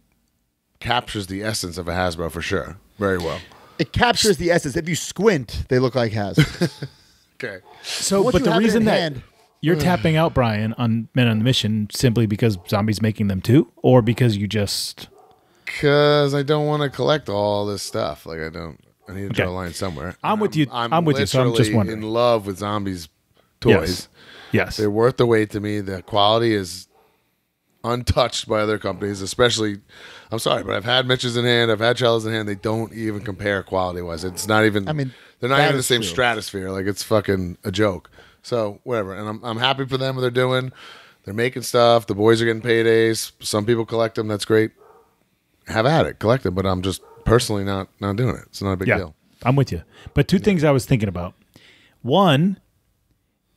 captures the essence of a Hasbro for sure. Very well. It captures the essence. If you squint, they look like Hasbro. Okay. So, but the reason that you're tapping out, Brian, on Men on the Mission simply because Zombie's making them too, or because you just... Because I don't want to collect all this stuff. Like I need to draw a line somewhere. I'm with you. I'm with you. So I'm just wondering. In love with Zombies toys. Yes. They're worth the wait to me. The quality is untouched by other companies, especially. I'm sorry, but I've had Mitches in hand. I've had Cellos in hand. They don't even compare quality wise. It's not even. I mean, they're not even in the same stratosphere. Like it's fucking a joke. So whatever, and I'm happy for them what they're doing. They're making stuff. The boys are getting paydays. Some people collect them. That's great. Have at it, collect them. But I'm just personally not doing it. It's not a big deal. I'm with you. But two things I was thinking about. One,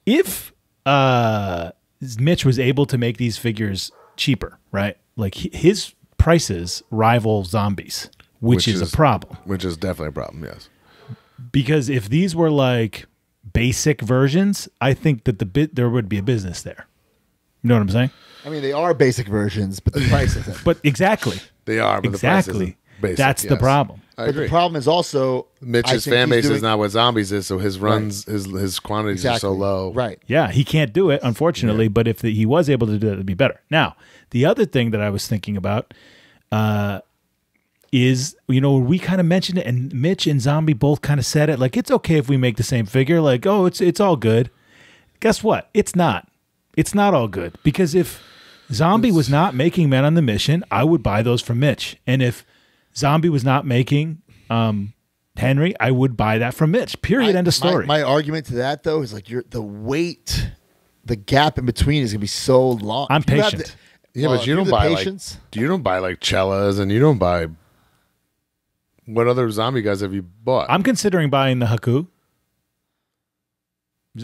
if Mitch was able to make these figures cheaper, right? Like his prices rival Zombies, which is a problem. Which is definitely a problem. Yes. Because if these were like basic versions, I think that there would be a business there. You know what I'm saying? I mean, they are basic versions, but the price isn't. But exactly. They are, but the price isn't basic. That's the problem. I agree. The problem is also Mitch's fan base is not what Zombies is, so his runs, his quantities are so low. Right. Yeah, he can't do it, unfortunately, but if he was able to do it, it'd be better. Now, the other thing that I was thinking about is, we kind of mentioned it, and Mitch and Zombie both kind of said it, like, it's okay if we make the same figure, like, oh, it's all good. Guess what? It's not. It's not all good, because if Zombie was not making Men on the Mission, I would buy those from Mitch. And if Zombie was not making Henry, I would buy that from Mitch. Period. End of story. My argument to that, though, is like the weight, the gap in between is going to be so long. I'm patient. But you don't buy like Cellas, and you don't buy. What other Zombie guys have you bought? I'm considering buying the Haku.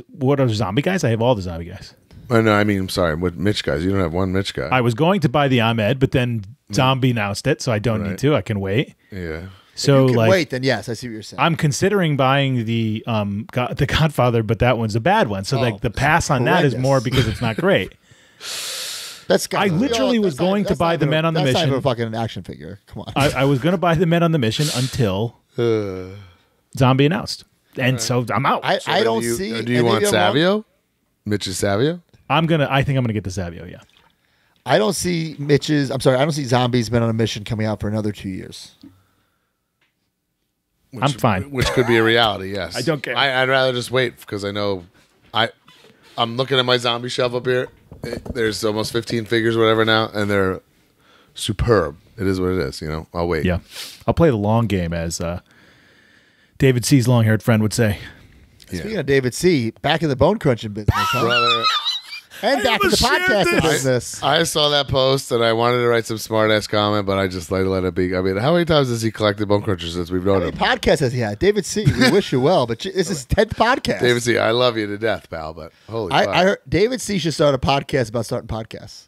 What are Zombie guys? I have all the Zombie guys. Oh, no, I mean, I'm sorry. What Mitch guys? You don't have one Mitch guy. I was going to buy the Ahmed, but then Zombie announced it, so I don't need to. I can wait. Yeah. So if you can wait, then yes, I see what you're saying. I'm considering buying the Godfather, but that one's a bad one. So the pass on that is more because it's not great. I literally was going to buy the Men on the Mission. That's not even a fucking action figure. Come on. I was going to buy the Men on the Mission until Zombie announced. And so I'm out. I don't see. Do you and want maybe I'm wrong. Savio? Mitch's Savio? I think I'm gonna get the Savio. Yeah. I don't see Mitch's. I'm sorry. I don't see Zombies been on a mission coming out for another 2 years. I'm fine. Which could be a reality, yes. I don't care. I'd rather just wait because I know I'm looking at my zombie shelf up here. There's almost 15 figures, whatever now, and they're superb. It is what it is, I'll wait. Yeah. I'll play the long game, as David C's long-haired friend would say. Speaking of David C, back in the bone crunching business, huh? Brother, And back in the podcasting business. I saw that post and I wanted to write some smart ass comment, but I just let it be. I mean, how many times has he collected bone crunchers since we've known How him? many podcasts has he had? David C, we wish you well, but this is his 10th podcast. David C, I love you to death, pal, but holy fuck. I heard David C should start a podcast about starting podcasts.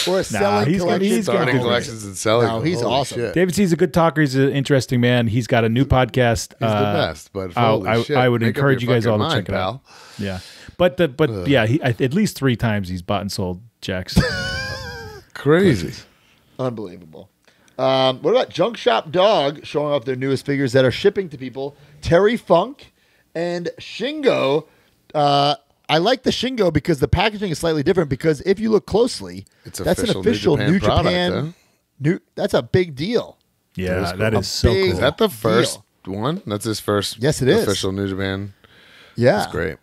Or a selling he's gonna- collection. he's gonna Starting do collections and selling. No, he's Holy awesome. shit. David C's a good talker. He's an interesting man. He's got a new podcast. He's the best, but holy I shit. would Make up encourage you your guys all to fucking check it mind, out. Yeah. But yeah, at least 3 times he's bought and sold Jacks. Crazy. Unbelievable. What about Junk Shop Dog showing off their newest figures that are shipping to people? Terry Funk and Shingo. I like the Shingo because the packaging is slightly different. Because if you look closely, It's that's an official New Japan. That's a big deal. Yeah, that is so big- cool. Is that the first one? That's his first Yes, it is. official New Japan. Yeah, That's great.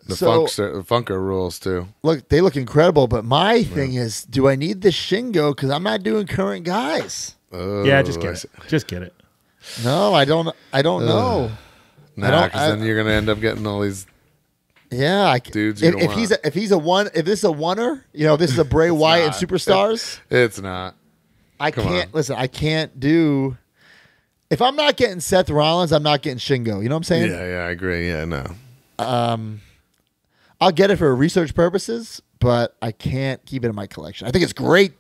The So- Funker rules, too. Look, they look incredible. But my thing is, do I need the Shingo? Because I'm not doing current guys. Oh, Yeah, just I get see. it. Just get it. No, I don't. I don't know. Nah, because then you're going to end up getting all these... Yeah, Dudes you don't if want. he's if he's a one, if this is a oneer, if this is a Bray Wyatt and not. Superstars, It's not. I Come can't on. listen. I can't do. If I'm not getting Seth Rollins, I'm not getting Shingo. You know what I'm saying? Yeah, I agree. Yeah, no. I'll get it for research purposes, but I can't keep it in my collection. I think it's great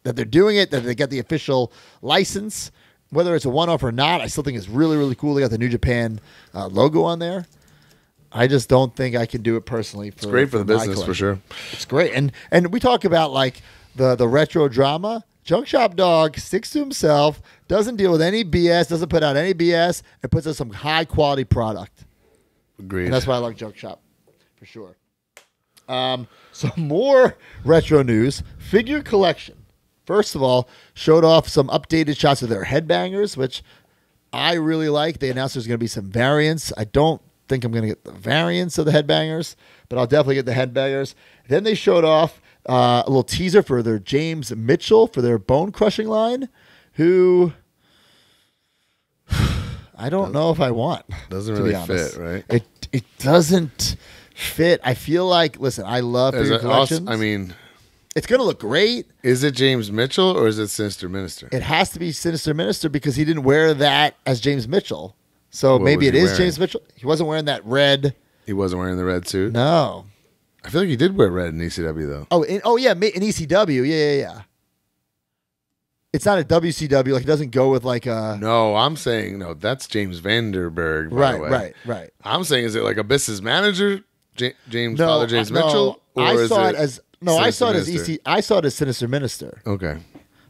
that they're doing it, that they get the official license. Whether it's a one-off or not, I still think it's really, really cool. They got the New Japan logo on there. I just don't think I can do it personally. It's great for the my business, for collection. sure. It's great. And we talk about like the retro drama. Junk Shop Dog sticks to himself, doesn't deal with any BS, doesn't put out any BS, and puts out some high quality product. Agreed. And that's why I like Junk Shop, for sure. So more retro news. Figure collection. First of all, showed off some updated shots of their headbangers, which I really like. They announced there's going to be some variants. I don't think I'm going to get the variants of the headbangers, but I'll definitely get the headbangers. Then they showed off a little teaser for their James Mitchell for their bone crushing line, who I don't know if I want. Doesn't to really be honest. fit, right? It doesn't fit. I feel like, listen, I love Is figure it also, collections. I mean, it's going to look great. is it James Mitchell or is it Sinister Minister? It has to be Sinister Minister because he didn't wear that as James Mitchell. So What maybe was it he is wearing? James Mitchell. He wasn't wearing that red. He wasn't wearing the red suit. No. I feel like he did wear red in ECW though. Oh, yeah, in ECW. Yeah. It's not a WCW. Like, it doesn't go with like a. No, I'm saying no. That's James Vanderberg. By the way. Right. I'm saying, is it like Abyss's manager, James No, Father James no, Mitchell, or I is saw it it as I saw it as Sinister Minister? I saw it as Sinister Minister, Okay,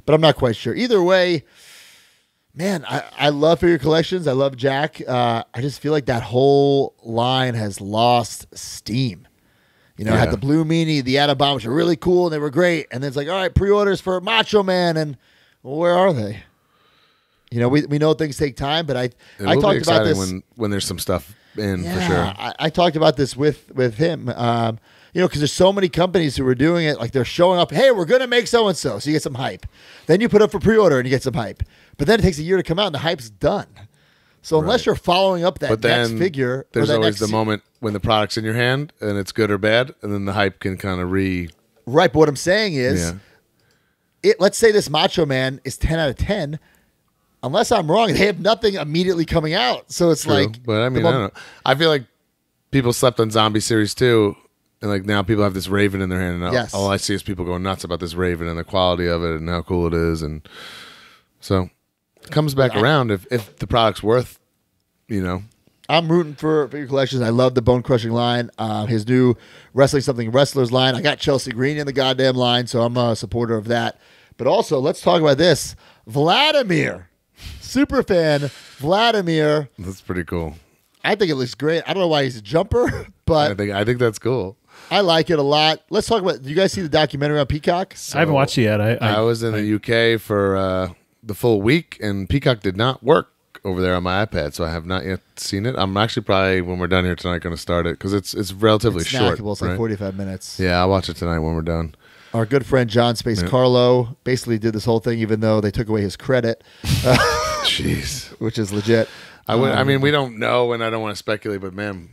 but I'm not quite sure. Either way, man, I love figure collections. I love Jack. I just feel like that whole line has lost steam. I had Yeah. the Blue Meanie, the Atom Bombs were really cool and they were great, and then it's like, all right, pre-orders for Macho Man, and well, where are they? We know things take time, but I it will be talked about exciting this when there's some stuff in Yeah, for sure. I talked about this with him. Because there's so many companies who are doing it. Like, they're showing up. Hey, we're gonna make so and so you get some hype. Then you put up for pre-order and you get some hype. But then it takes a year to come out and the hype's done. So unless Right. you're following up that But next then figure, or there's that always next the moment when the product's in your hand and it's good or bad, and then the hype can kind of right. But what I'm saying is, let's say this Macho Man is 10 out of 10. Unless I'm wrong, they have nothing immediately coming out. So it's True. like, But I mean, I don't know. I feel like people slept on Zombie Series 2, and like now people have this Raven in their hand, and Yes. all I see is people going nuts about this Raven and the quality of it and how cool it is, and so it comes back around if the product's worth, I'm rooting for figure collections. I love the Bone Crushing line. His new Wrestling Something Wrestlers line. I got Chelsea Green in the goddamn line, so I'm a supporter of that. But also, let's talk about this. Vladimir superfan Vladimir. That's pretty cool. I think it looks great. I don't know why he's a jumper, but I think that's cool. I like it a lot. Let's talk about. Do you guys see the documentary on Peacock? I haven't watched it yet. I was in the UK for the full week, and Peacock did not work over there on my iPad, so I have not yet seen it. I'm actually probably, when we're done here tonight, going to start it because it's relatively short. Snackable. It's like 45 minutes. Yeah, I'll watch it tonight when we're done. Our good friend John Space Carlo basically did this whole thing, even though they took away his credit. Jeez, which is legit. I mean, we don't know, and I don't want to speculate, but man,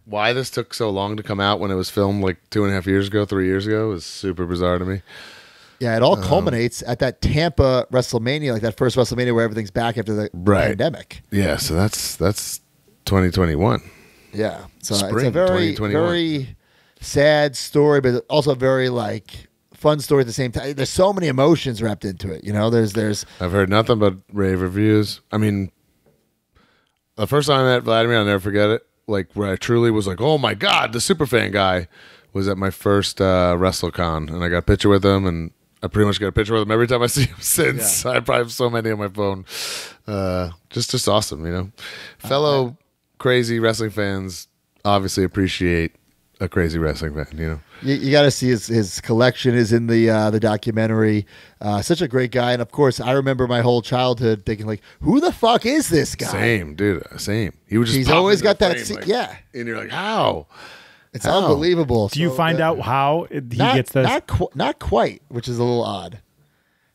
why this took so long to come out when it was filmed like 2.5 years ago, 3 years ago is super bizarre to me. Yeah, it all culminates at that Tampa WrestleMania, like that first WrestleMania where everything's back after the pandemic. Yeah, so that's 2021. Yeah, so Spring, it's a very sad story, but also a very like fun story at the same time. There's so many emotions wrapped into it. You know, there's. I've heard nothing but rave reviews. I mean, the first time I met Vladimir, I'll never forget it. Like where I truly was like, oh my God, the superfan guy was at my first WrestleCon, and I got a picture with him, and I pretty much got a picture with him every time I see him since. Yeah. I probably have so many on my phone. Just awesome, you know. Fellow crazy wrestling fans obviously appreciate a crazy wrestling fan, you know. You got to see his collection is in the documentary. Such a great guy, and of course, I remember my whole childhood thinking like, "Who the fuck is this guy?" Same, dude. Same. He was just. He's always got that. Like, yeah, and you're like, how? It's unbelievable. Do you find out how he gets those? Not quite, which is a little odd.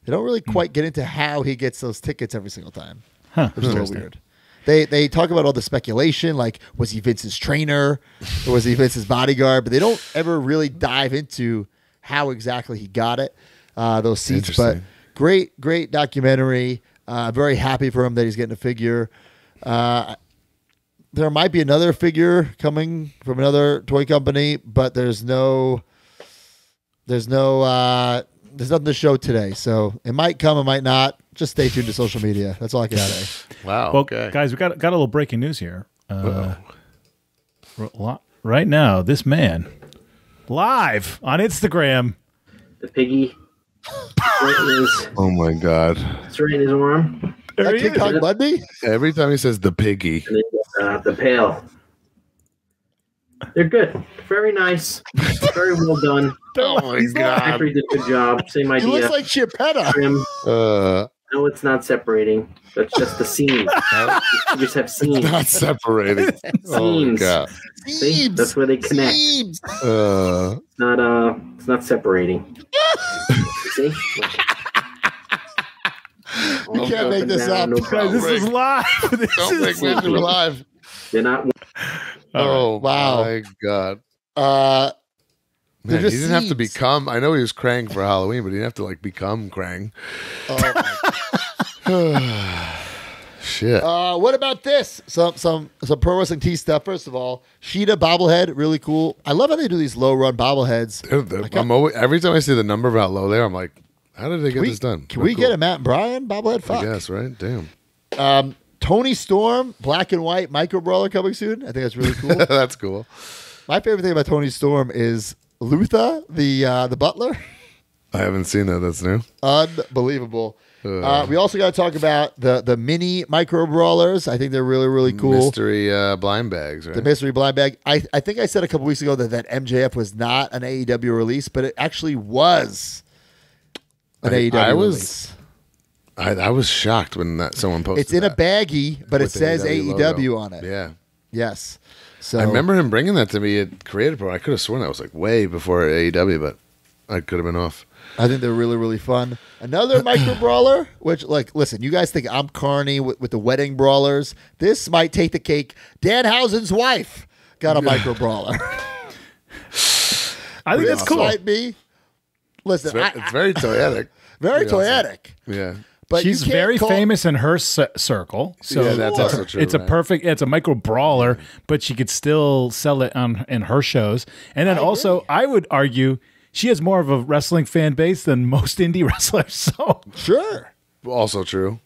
They don't really quite get into how he gets those tickets every single time, which is a little weird. They talk about all the speculation, like was he Vince's trainer or was he Vince's bodyguard, but they don't ever really dive into how exactly he got it, those seats. But great documentary. Very happy for him that he's getting a figure. There might be another figure coming from another toy company, but there's nothing to show today. So it might come, it might not. Just stay tuned to social media. That's all I can say. Wow. Well, okay. guys, we got a little breaking news here. Right now, this man live on Instagram. The piggy. Oh my God. It's right in his arm. That King Kong Bundy? Every time he says the piggy. And then, the pail. They're good. Very nice. Very well done. Oh my God. Jeffrey did a good job. Same idea. He looks like Chiappetta. Trim. No, it's not separating. That's just the seam. You just have seams. not separating. Oh my God. See? That's where they connect. Seams. It's not separating. See? You can't make this up. Guys, this is live. Don't make me do live. They're not. Oh, wow. My God. They're Man, he just didn't have to seeds. become. I know he was Krang for Halloween, but he didn't have to like become Krang. Shit. What about this? Some pro wrestling tea stuff. First of all, Sheeta bobblehead, really cool. I love how they do these low run bobbleheads. I'm always, every time I see the number of how low they are, I'm like, how did they get this done? Can we get a Matt and Brian bobblehead? Fuck. I guess, right? Damn. Tony Storm, black and white micro brawler coming soon. I think that's really cool. That's cool. My favorite thing about Tony Storm is Luther, the butler. I haven't seen that. That's new. Unbelievable. We also got to talk about the mini micro brawlers. I think they're really, really cool. Mystery blind bags, right? The mystery blind bag. I think I said a couple weeks ago that MJF was not an AEW release, but it actually was an AEW release. I was shocked when someone posted It's in that a baggie, but it with the says AEW logo. on it. Yeah. Yes. So I remember him bringing that to me at Creative Pro. I could have sworn that was like way before AEW, but I could have been off. I think they're really, really fun. Another micro brawler, which, like, listen, you guys think I'm carny with the wedding brawlers. This might take the cake. Danhausen's wife got a micro brawler. I think that's cool. Might be. Listen, It's very toyetic. very toyetic. Yeah. But She's you can't very call- famous in her circle, so Yeah, that's also true, It's a right? perfect. It's a micro brawler, but she could still sell it in her shows. And then also, I would argue she has more of a wrestling fan base than most indie wrestlers. So Sure. Also true.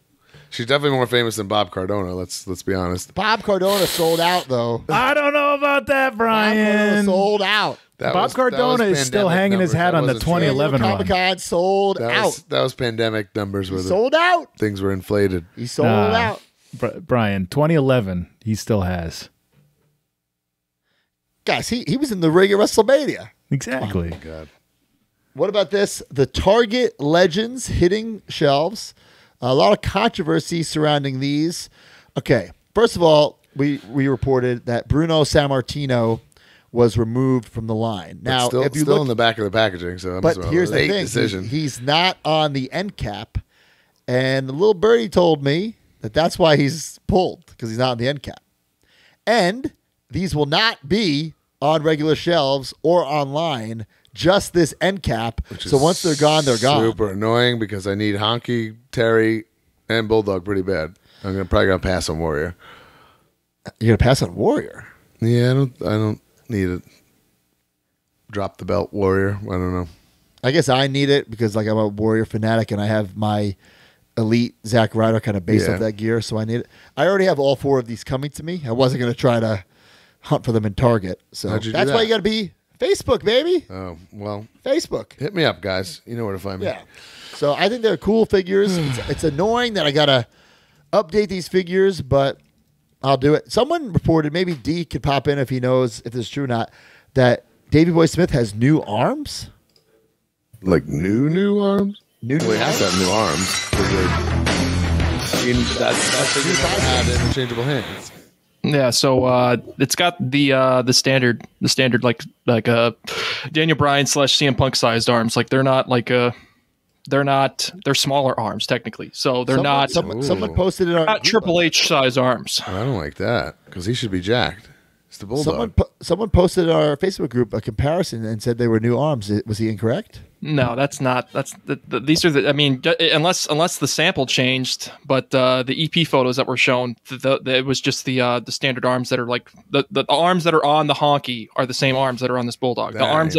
She's definitely more famous than Bob Cardona. Let's be honest. Bob Cardona sold out though. I don't know about that, Bob Cardona Brian. sold out. Bob Cardona is still hanging his hat on the 2011 run. Comic-Con sold out. That was pandemic numbers where Sold out. things were inflated. He sold out. Brian, 2011, he still has. Guys, he was in the ring at WrestleMania. Exactly. Oh, God. What about this? The Target Legends hitting shelves. A lot of controversy surrounding these. Okay, first of all, we reported that Bruno Sammartino was removed from the line. Now, still, if you still look in the back of the packaging, so but here's the thing: decision. he's not on the end cap, and the little birdie told me that that's why he's pulled because he's not on the end cap, and these will not be on regular shelves or online. Just this end cap. So once they're gone, they're gone. Super annoying because I need Honky, Terry, and Bulldog pretty bad. Probably gonna pass on Warrior. You're gonna pass on Warrior. Yeah, I don't need it. Drop the belt Warrior. I don't know. I guess I need it because like I'm a Warrior fanatic and I have my elite Zack Ryder kind of based off that gear, so I need it. I already have all 4 of these coming to me. I wasn't gonna try to hunt for them in Target. So that's why you gotta be Facebook, baby. Oh, well. Facebook. Hit me up, guys. You know where to find me. Yeah. So I think they're cool figures. It's annoying that I got to update these figures, but I'll do it. Someone reported, maybe D could pop in if he knows if this is true or not, that Davey Boy Smith has new arms. Like new arms? New Well, he has to have new arms. That's had interchangeable hands. Yeah, so it's got the standard like Daniel Bryan / CM Punk sized arms. Like they're smaller arms technically. So they're Someone posted it on not Triple H size arms. I don't like that because he should be jacked. It's the Bulldog. Someone posted in our Facebook group a comparison and said they were new arms. Was he incorrect? No, that's not. These are the. I mean, unless the sample changed, but the EP photos that were shown, it was just the standard arms that are like the arms that are on the Honky are the same arms that are on this Bulldog. I'm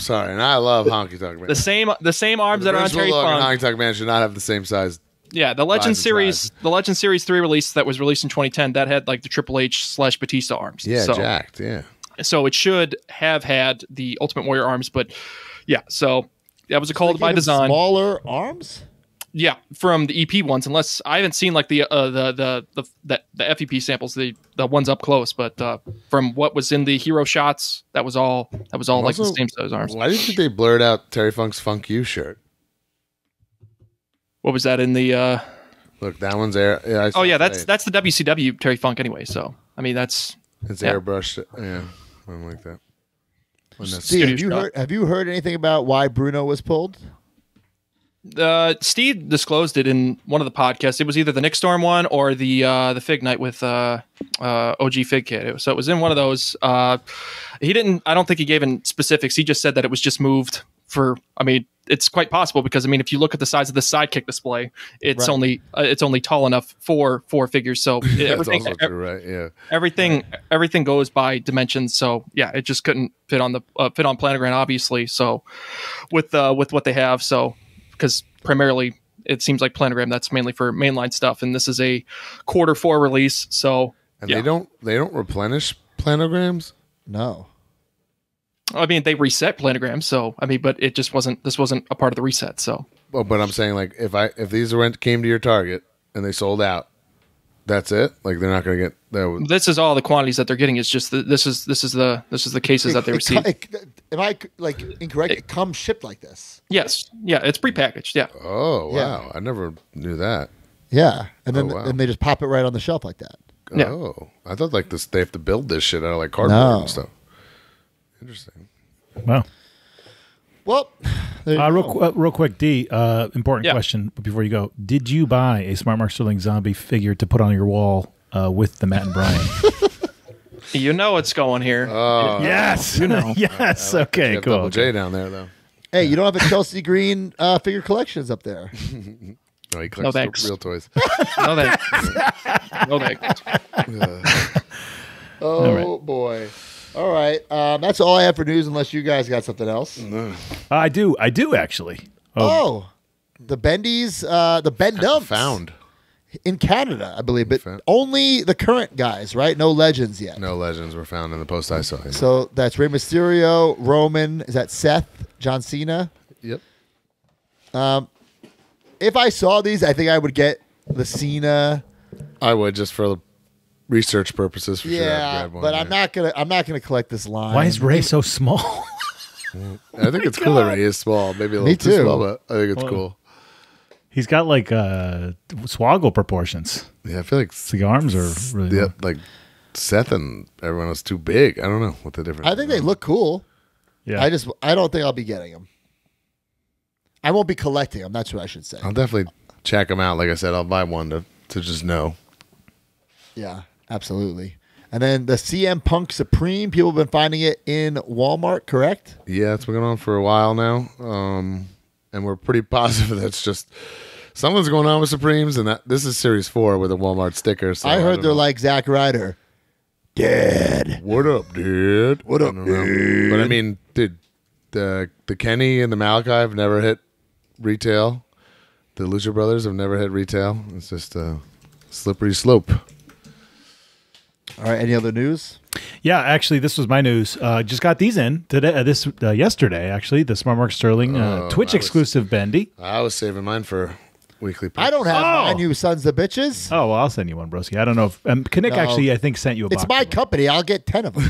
sorry, and I love Honky Tonk Man. The same arms that are on Terry Funk. Honky Tonk Man should not have the same size. Yeah, the Legend Series 3 release that was released in 2010 that had like the Triple H / Batista arms. Yeah, jacked. Yeah. So it should have had the Ultimate Warrior arms, but yeah. So that was a call by design. Smaller arms. Yeah, from the EP ones. Unless I haven't seen like the FEP samples, the ones up close, but from what was in the hero shots, that was all also, like the same size arms. Why do you think they blurred out Terry Funk's Funk You shirt? What was that in the? Look, that one's air. Yeah, that's the WCW Terry Funk anyway. So I mean, it's airbrushed. Yeah, something like that. Steve, have you heard anything about why Bruno was pulled? Steve disclosed it in one of the podcasts. It was either the Nick Storm one or the Fig Night with OG Fig Kid. So it was in one of those. He didn't. I don't think he gave in specifics. He just said that it was just moved for. I mean, it's quite possible because I mean, if you look at the size of the sidekick display, it's only tall enough for 4 figures. So everything, that's also true, right? Yeah, everything goes by dimensions. So yeah, it just couldn't fit on Planogram, obviously. So with what they have, so. Because primarily it seems like Planogram that's mainly for mainline stuff, and this is a Q4 release. So they don't replenish planograms. No, I mean they reset planograms. So I mean, but it just wasn't. This wasn't a part of the reset. So well, but I'm saying like if these came to your Target and they sold out, that's it. Like they're not going to get that. This is all the quantities that they're getting. It's just this is the cases that they receive. Am I like incorrect? It comes shipped like this. Yes. Yeah. It's prepackaged. Yeah. Oh wow! Yeah. I never knew that. Yeah, and then and they just pop it right on the shelf like that. Yeah. Oh, I thought like this. They have to build this shit out of like cardboard and stuff. Interesting. Wow. Well, real quick, D. Important question before you go. Did you buy a Smart Mark Sterling zombie figure to put on your wall with the Matt and Brian? You know it's going here. Yes. You know. Yes. Okay. Cool. Double J down there though. Hey, you don't have a Chelsea Green figure collections up there. No, he collects real toys. No thanks. No thanks. Oh boy. All right. That's all I have for news unless you guys got something else. I do actually. Oh. The Bendies, the Ben Dumps. Found. in Canada, I believe, but Fair. only the current guys, right? No legends yet. No legends were found in the post I saw. So that's Rey Mysterio, Roman. Is that Seth? John Cena? Yep. If I saw these, I think I would get the Cena. I would just for research purposes for sure. I'd Yeah, grab one, but yeah. I'm not gonna collect this line. Why is Ray so small? I think it's cool that Ray is small. Maybe a little too too. small, but I think it's cool. He's got like swoggle proportions. Yeah, I feel like The arms are really long. like Seth and everyone was too big. I don't know what the difference. I think they look cool. Yeah. I don't think I'll be getting them. I won't be collecting them. That's what I should say. I'll definitely check them out. Like I said, I'll buy one to just know. Yeah, absolutely. And then the CM Punk Supreme, people have been finding it in Walmart, correct? Yeah, it's been going on for a while now, and we're pretty positive that's just something's going on with Supremes, and that this is Series 4 with a Walmart sticker. So I heard don't they're know. like Zack Ryder. Dead. "What up, dude? What up, I don't know. But I mean, dude, the Kenny and the Malachi have never hit retail. The Lucha Brothers have never hit retail. It's just a slippery slope. All right, any other news? Yeah, actually, this was my news. Just got these in today. Yesterday, actually, the Smart Mark Sterling Twitch exclusive Bendy. I was saving mine for weekly. I don't have Oh. mine, you sons of bitches. Oh, well, I'll send you one, broski. I don't know if Kinnick No. actually, I think, sent you a box. It's my of them. company. I'll get 10 of them.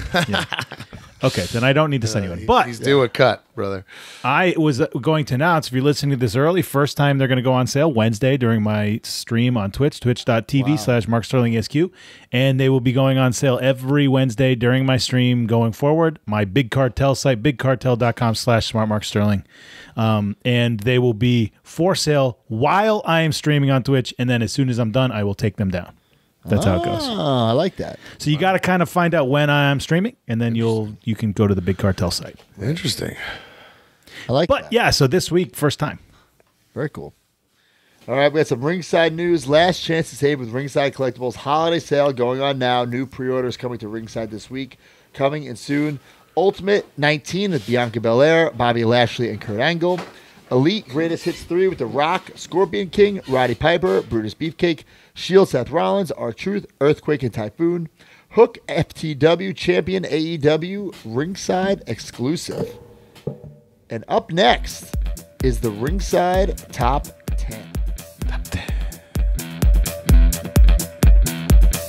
Okay, then I don't need to send you one. But He's due a cut, brother. I was going to announce, if you're listening to this early, first time they're going to go on sale Wednesday during my stream on Twitch, twitch.tv/Mark Sterling SQ. And they will be going on sale every Wednesday during my stream going forward. My Big Cartel site, bigcartel.com/SmartMarkSterling. And they will be for sale while I am streaming on Twitch. And then as soon as I'm done, I will take them down. That's how it goes. Oh, I like that. So you got to kind of find out when I'm streaming, and then you can go to the Big Cartel site. Interesting. I like But that. yeah, so this week, first time. Very cool. All right, we got some Ringside news. Last chance to save with Ringside Collectibles holiday sale going on now. New pre-orders coming to Ringside this week. Coming in soon. Ultimate 19 with Bianca Belair, Bobby Lashley, and Kurt Angle. Elite Greatest Hits 3 with The Rock, Scorpion King, Roddy Piper, Brutus Beefcake, Shield Seth Rollins, R-Truth, Earthquake, and Typhoon. Hook FTW Champion AEW Ringside exclusive. And up next is the Ringside Top 10.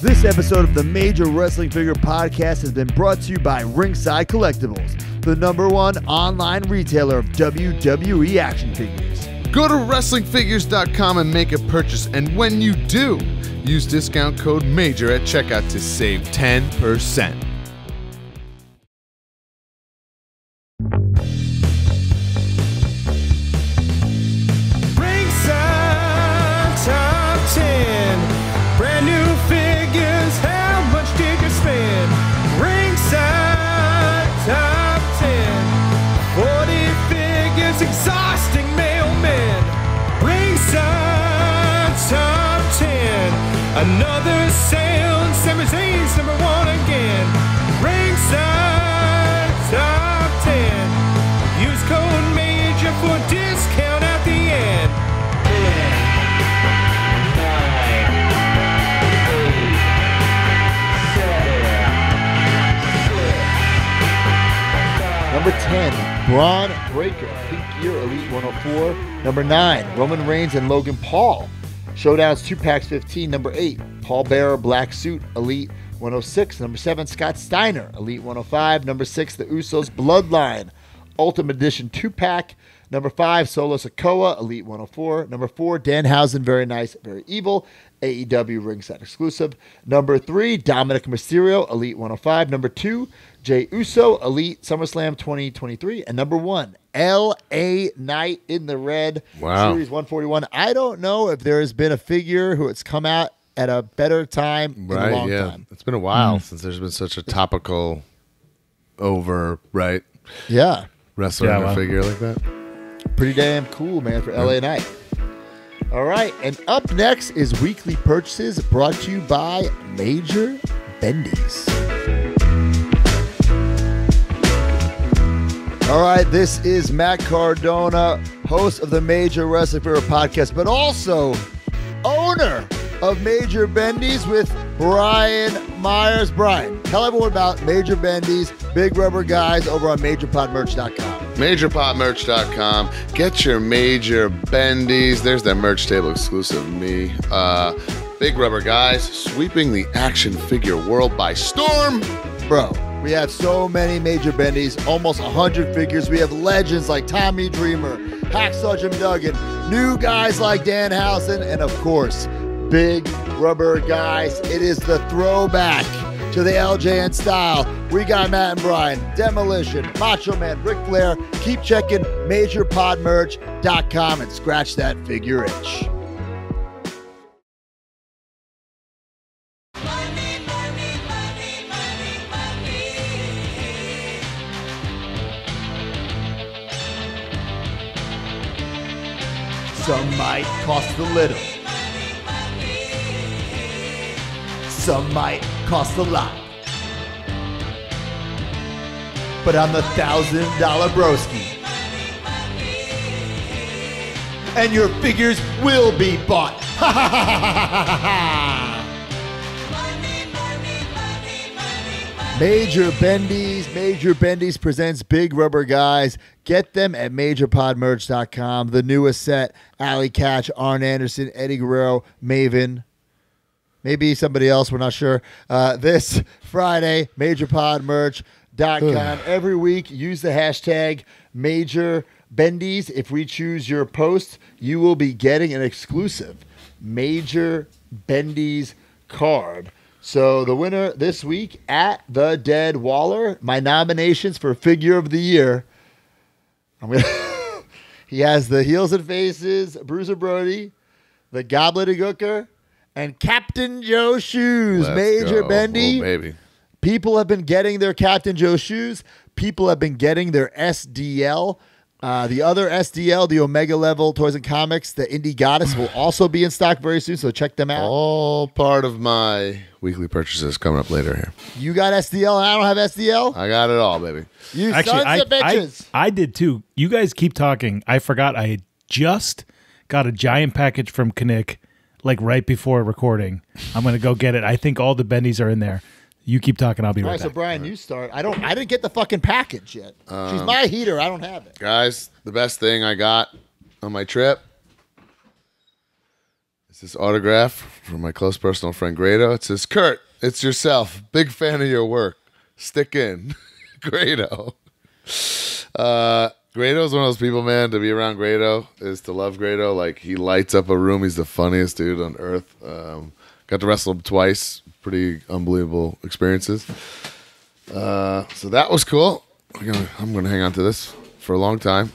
This episode of the Major Wrestling Figure Podcast has been brought to you by Ringside Collectibles, the #1 online retailer of WWE action figures. Go to WrestlingFigures.com and make a purchase. And when you do, use discount code MAJOR at checkout to save 10%. Ringside Top 10. Brand new figures, how much did you spend? Ringside Top 10. 40 figures, exhausting mailmen. Ringside Top 10. Another sale, Sami Zayn's #1 again. Ringside Top 10. Use code MAJOR for discount at the end. Number 10, Braun Breaker, Pink Gear Elite 104. Number 9, Roman Reigns and Logan Paul, Showdowns 2-packs 15. Number 8, Paul Bearer Black Suit Elite 106. Number 7, Scott Steiner Elite 105. Number 6, The Usos Bloodline Ultimate Edition 2-pack. Number 5, Solo Sikoa Elite 104. Number 4, Danhausen Very Nice Very Evil AEW Ringside exclusive. Number 3, Dominic Mysterio Elite 105. Number 2, Jey Uso Elite SummerSlam 2023. And number 1, LA Knight in the red Wow. Series 141. I don't know if there has been a figure who has come out at a better time in a long time. It's been a while since there's been such a topical Yeah. wrestler Yeah, in a wow. figure like that. Pretty damn cool, man, for LA Knight. All right, and up next is Weekly Purchases brought to you by Major Bendies. All right, this is Matt Cardona, host of the Major Wrestling Figure Podcast, but also owner of Major Bendy's with Brian Myers. Brian, tell everyone about Major Bendy's Big Rubber Guys over on MajorPodMerch.com. MajorPodMerch.com. Get your Major Bendies. There's that merch table exclusive to me. Big Rubber Guys, sweeping the action figure world by storm. Bro, we have so many Major Bendies, almost 100 figures. We have legends like Tommy Dreamer, Hacksaw Jim Duggan, new guys like Danhausen, and of course, Big Rubber Guys. It is the throwback to the LJN style. We got Matt and Brian, Demolition, Macho Man, Ric Flair. Keep checking MajorPodMerch.com and scratch that figure itch. Some might cost a little. Some might cost a lot. But I'm the $1,000 broski. And your figures will be bought. Ha ha ha ha ha. Major Bendy's presents Big Rubber Guys. Get them at MajorPodMerch.com. The newest set, Alley Catch, Arn Anderson, Eddie Guerrero, Maven. Maybe somebody else, we're not sure. This Friday, MajorPodMerch.com. Every week, use the hashtag Major Bendy's. If we choose your post, you will be getting an exclusive Major Bendy's card. So the winner this week, at The Dead Waller, my nominations for Figure of the Year. He has the Heels and Faces, Bruiser Brody, the Goblet of Gooker, and Captain Joe Shoes. Major Bendy. Oh, baby. People have been getting their Captain Joe Shoes. People have been getting their SDL. The other SDL, the Omega Level Toys and Comics, the Indie Goddess, will also be in stock very soon, so check them out. All part of my weekly purchases coming up later here. You got SDL and I don't have SDL? I got it all, baby. You sons of bitches. I did too. You guys keep talking. I forgot I had just got a giant package from Knick like right before recording. I'm going to go get it. I think all the bendies are in there. You keep talking. I'll be right All right, back. so Brian, you start. I didn't get the fucking package yet. She's my heater. I don't have it. Guys, the best thing I got on my trip is this autograph from my close personal friend Grado. It says, "Kurt, it's yourself. Big fan of your work. Stick in." Grado. Grado's one of those people, man. To be around Grado is to love Grado. Like, he lights up a room. He's the funniest dude on earth. Got to wrestle him twice. Pretty unbelievable experiences. So that was cool. I'm gonna hang on to this for a long time.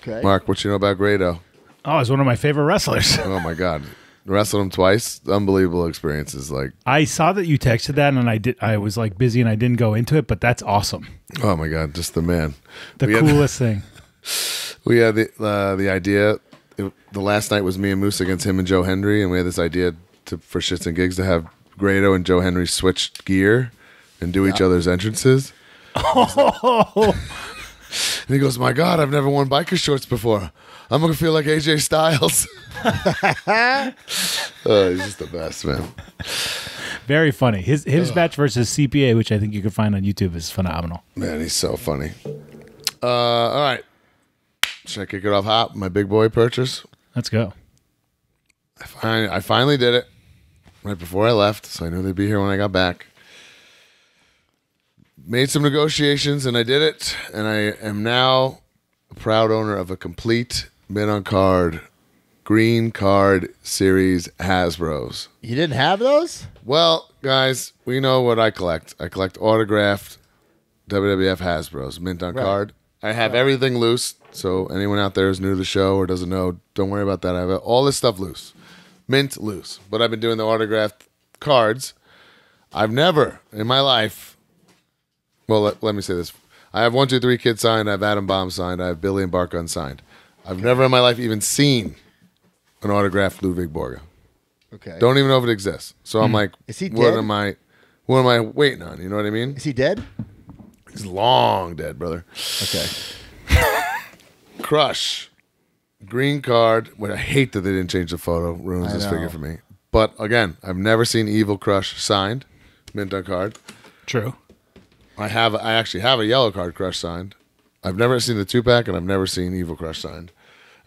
Okay. Mark, what you know about Grado? Oh, he's one of my favorite wrestlers. Oh my God, wrestled him twice. Unbelievable experiences. Like, I saw that you texted that, and I was like busy and I didn't go into it, but that's awesome. oh my God, just the man. The coolest thing. We had the idea. The last night was me and Moose against him and Joe Henry, and we had this idea for shits and gigs to have Grado and Joe Henry switch gear and do each other's entrances. Oh, And he goes, "My God, I've never worn biker shorts before. I'm gonna feel like AJ Styles." He's just the best, man. very funny. His match versus CPA, which I think you can find on YouTube, is phenomenal. Man, he's so funny. All right, should I kick it off hot? My big boy purchase. Let's go. I finally did it right before I left, so I knew they'd be here when I got back. Made some negotiations, and I did it, and I am now a proud owner of a complete mint on card, green card series Hasbros. You didn't have those? Well, guys, we know what I collect. I collect autographed WWF Hasbros, mint on card. I have everything loose, so anyone out there who's new to the show or doesn't know, don't worry about that. I have all this stuff loose. Mint loose. But I've been doing the autographed cards. I've never in my life, well, let me say this. I have 1, 2, 3 Kid signed. I have Adam Bomb signed. I have Billy and Bart unsigned. I've never in my life even seen an autographed Ludwig Borga. Okay. Don't even know if it exists. So I'm like, Is he what dead? am I waiting on? You know what I mean? Is he dead? He's long dead, brother. Okay. Crush. Green card. Well, I hate that they didn't change the photo. Ruins I this know. figure for me. But again, I've never seen Evil Crush signed, mint on card. True. I actually have a Yellow Card Crush signed. I've never seen the 2-pack, and I've never seen Evil Crush signed.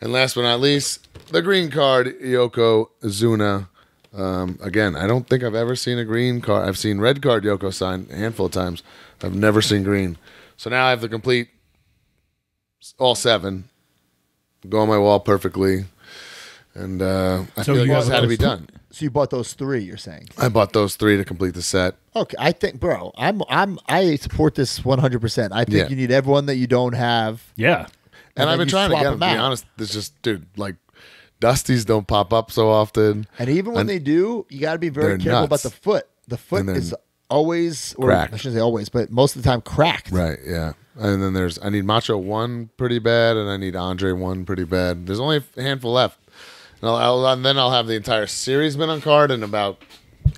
And last but not least, the green card, Yokozuna. Again, I don't think I've ever seen a green card. I've seen red card Yoko signed a handful of times. I've never seen green. So now I have the complete all 7. Go on my wall perfectly. And I feel like this had to be done. So you bought those 3, you're saying? I bought those 3 to complete the set. Okay, I think, bro, I support this 100%. I think you need everyone that you don't have. Yeah. And I've been trying to get them, to be honest. It's just, dude, like, Dusties don't pop up so often. And even when they do, you got to be very careful about the foot. The foot is always, or cracked. I shouldn't say always, but most of the time cracked. Right, yeah. And then I need Macho 1 pretty bad, and I need Andre 1 pretty bad. There's only a handful left. And then I'll have the entire series mint on card and about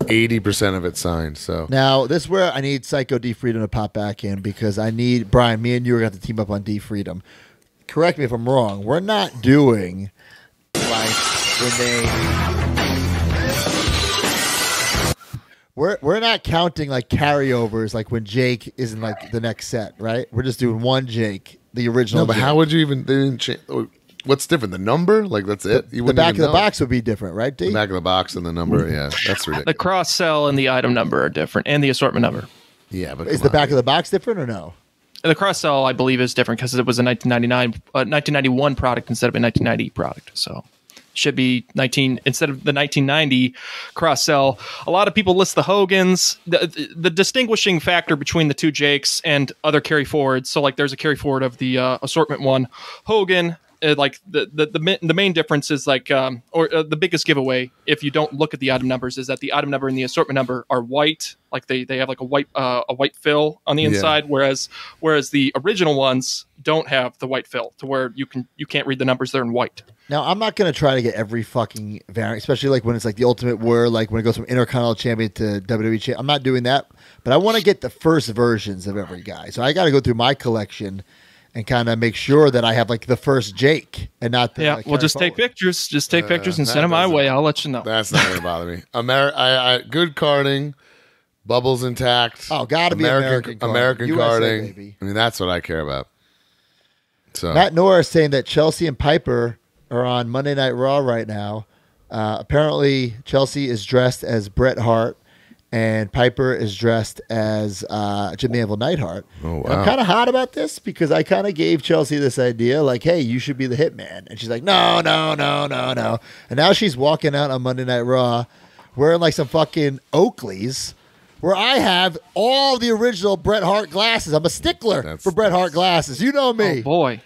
80% of it signed. So now this is where I need Psycho D Freedom to pop back in, because I need Brian. Me and you are going to have to team up on D Freedom. Correct me if I'm wrong. We're not doing like when we're not counting like carryovers, like when Jake is in like the next set, right? We're just doing one Jake, the original. No, but Jake. how would you even? They didn't change. What's different? The number? Like that's it? The back of the box would be different, right, D? The back of the box and the number. Yeah, that's ridiculous. The cross sell and the item number are different, and the assortment number. Yeah, but is the back of the box different or no? The cross sell, I believe, is different because it was a 1991 product instead of a 1990 product. So should be 19 instead of the 1990 cross sell. A lot of people list the Hogans. The distinguishing factor between the 2 Jakes and other carry forwards. So like there's a carry forward of the assortment 1 Hogan. Like the main difference is like the biggest giveaway if you don't look at the item numbers is that the item number and the assortment number are white, like they have like a white fill on the inside, whereas the original ones don't have the white fill to where you can't read the numbers, they're in white. Now I'm not gonna try to get every fucking variant, especially like when it's like the Ultimate War, like when it goes from Intercontinental Champion to WWE Champion. I'm not doing that, but I want to get the first versions of every guy, so I got to go through my collection and kind of make sure that I have like the first Jake and not the. Yeah, well, just take pictures. Just take pictures and send them my way. I'll let you know. That's not going to bother me. Good carding, bubbles intact. Oh, got to be American carding. USA, baby. I mean, that's what I care about. So Matt Noor is saying that Chelsea and Piper are on Monday Night Raw right now. Apparently, Chelsea is dressed as Bret Hart, and Piper is dressed as Jimmy Anvil Neidhart. Oh, wow. And I'm kind of hot about this because I kind of gave Chelsea this idea, like, hey, you should be the Hitman. And she's like, no. And now she's walking out on Monday Night Raw wearing like some fucking Oakleys, where I have all the original Bret Hart glasses. I'm a stickler for Bret Hart glasses. You know me. Oh, boy.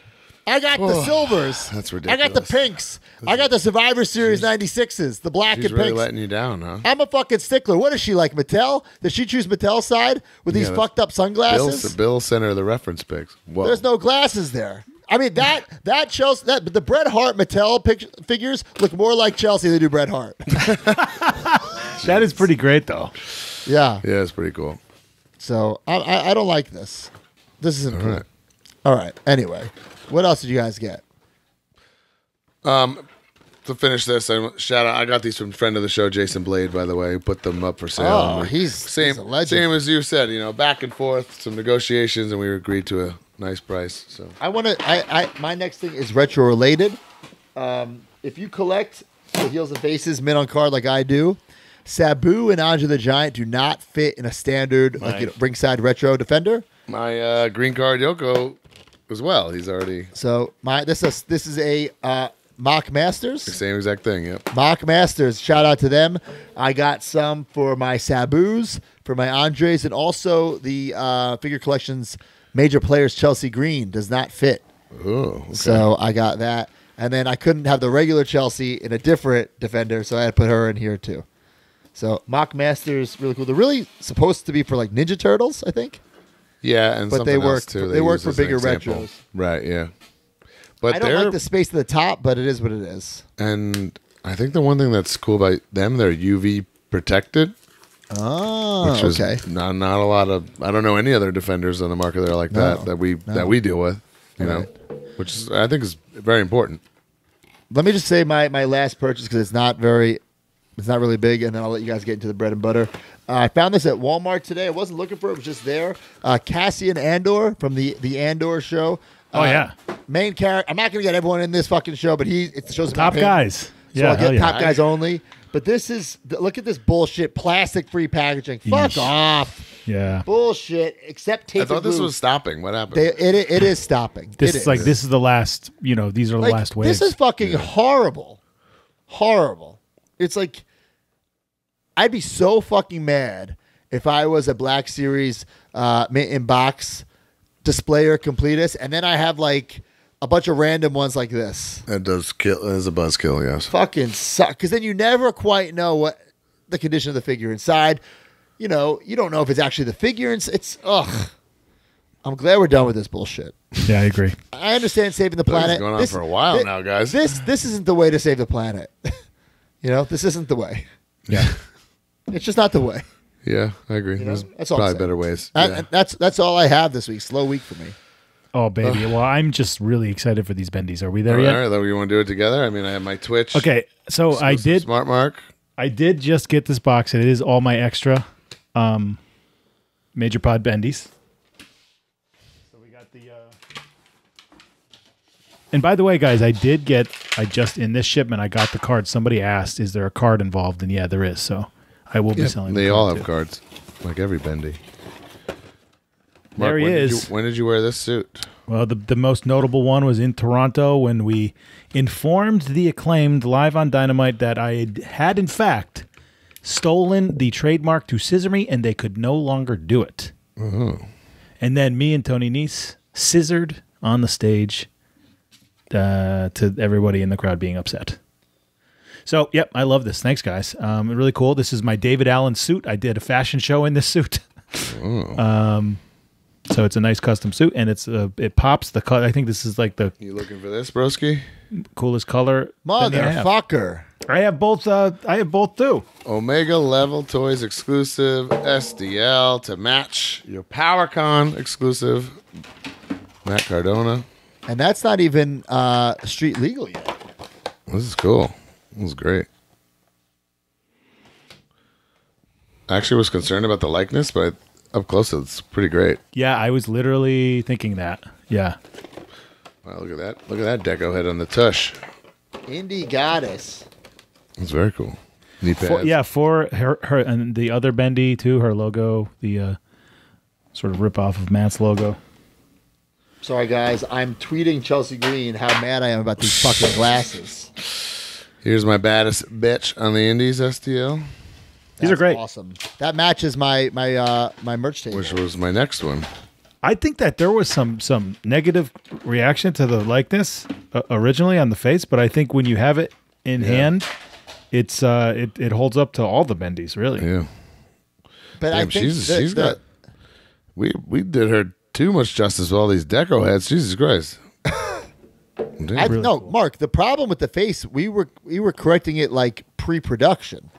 I got the silvers. That's ridiculous. I got the pinks. I got the Survivor Series 96s, the black she's and really pinks. letting you down, huh? I'm a fucking stickler. What is she like, Mattel? Did she choose Mattel's side with these fucked up sunglasses? Bill sent her the reference pics. Whoa. There's no glasses there. I mean that Chelsea the Bret Hart Mattel figures look more like Chelsea than they do Bret Hart. That is pretty great, though. Yeah. Yeah, it's pretty cool. So I don't like this. This isn't cool. Right. All right. Anyway, what else did you guys get? To finish this, shout out. I got these from a friend of the show, Jason Blade, by the way, who put them up for sale. Oh, he's a legend. Same as you said, back and forth, some negotiations, and we agreed to a nice price. So I want to. My next thing is retro related. If you collect the Heels and Faces mint on card like I do, Sabu and Andre the Giant do not fit in a standard ringside retro defender. My green card Yoko as well. He's already this is a Mock Masters. the same exact thing. Yep. Mock Masters. Shout out to them. I got some for my Sabus, for my Andres, and also the Figure Collections Major Players Chelsea Green does not fit. Oh, okay. So I got that. And then I couldn't have the regular Chelsea in a different defender, so I had to put her in here too. So Mock Masters, really cool. They're really supposed to be for like Ninja Turtles, I think. Yeah, and but they work. too. They work use for as an bigger example. retros. Right? Yeah. But I don't like the space at the top, but it is what it is. And I think the one thing that's cool about them, they're UV protected. Oh, which is okay. Not a lot of. I don't know any other defenders on the market that are like that we deal with. Which is, I think is very important. Let me just say my last purchase, because it's not very It's not really big, and then I'll let you guys get into the bread and butter. I found this at Walmart today. I wasn't looking for it; it was just there. Cassian Andor from the Andor show. Oh yeah, Main character. I'm not going to get everyone in this fucking show, but it's the show's top about him. guys. So Yeah, I'll get hell top yeah. guys only. But this is look at this bullshit, plastic-free packaging. Fuck Yeesh. off, Yeah. bullshit. Except tape. I thought this was stopping. What happened? It is stopping. This It is like this is the last. You know, these are the like, last waves. This is fucking horrible. Horrible. It's like I'd be so fucking mad if I was a Black Series in box displayer completist, and then I have like a bunch of random ones like this. That does kill. That is a buzzkill. Yes. Fucking suck, because then you never quite know what the condition of the figure inside. You know, you don't know if it's actually the figure. It's ugh. I'm glad we're done with this bullshit. Yeah, I agree. I understand saving the This planet. is going on for a while now, guys. This isn't the way to save the planet. You know, this isn't the way. Yeah. It's just not the way. Yeah, I agree. know, There's that's all I'm probably saying. better ways. And that's all I have this week. Slow week for me. Oh baby. Well, I'm just really excited for these bendies. Are we there All yet? right, then we want to do it together. I mean, I have my Twitch. Okay. So I Exclusive did. Smart Mark. I did just get this box, and it is all my extra Major Pod bendies. So we got the. And by the way, guys, I just in this shipment, I got the card. Somebody asked, "Is there a card involved?" And yeah, there is. So I will be selling. They the all card have too. cards, like every bendy. There he when is. When did you wear this suit? Well, the most notable one was in Toronto when we informed the Acclaimed live on Dynamite that I had in fact stolen the trademark to Scissor Me, and they could no longer do it. And then me and Tony Nese scissored on the stage to everybody in the crowd being upset. So, yep, I love this. Thanks, guys. Really cool. This is my David Allen suit. I did a fashion show in this suit. So it's a nice custom suit, and it pops the color. I think this is like the You looking for this, broski? coolest color. bendy I have. Motherfucker. I have both. I have both too. Omega Level Toys exclusive SDL to match your PowerCon exclusive Matt Cardona. And that's not even street legal yet. This is cool. This is great. I actually was concerned about the likeness, but up close it's pretty great. Yeah, I was literally thinking that. Yeah. Wow, look at that. Look at that deco head on the tush. Indie Goddess. It's very cool. Knee pads. For her and the other bendy too. Her logo, the sort of rip off of Matt's logo. Sorry, guys. I'm tweeting Chelsea Green how mad I am about these fucking glasses. Here's my baddest bitch on the Indies SDL, These are great. Awesome. That matches my merch table. which was my next one. I think that there was some negative reaction to the likeness originally on the face, but I think when you have it in hand, it's it holds up to all the bendies, really. Yeah. But I Damn, think she's got. We did her too much justice with all these deco heads. Jesus Christ. Damn. no, Mark. The problem with the face, we were correcting it like pre-production.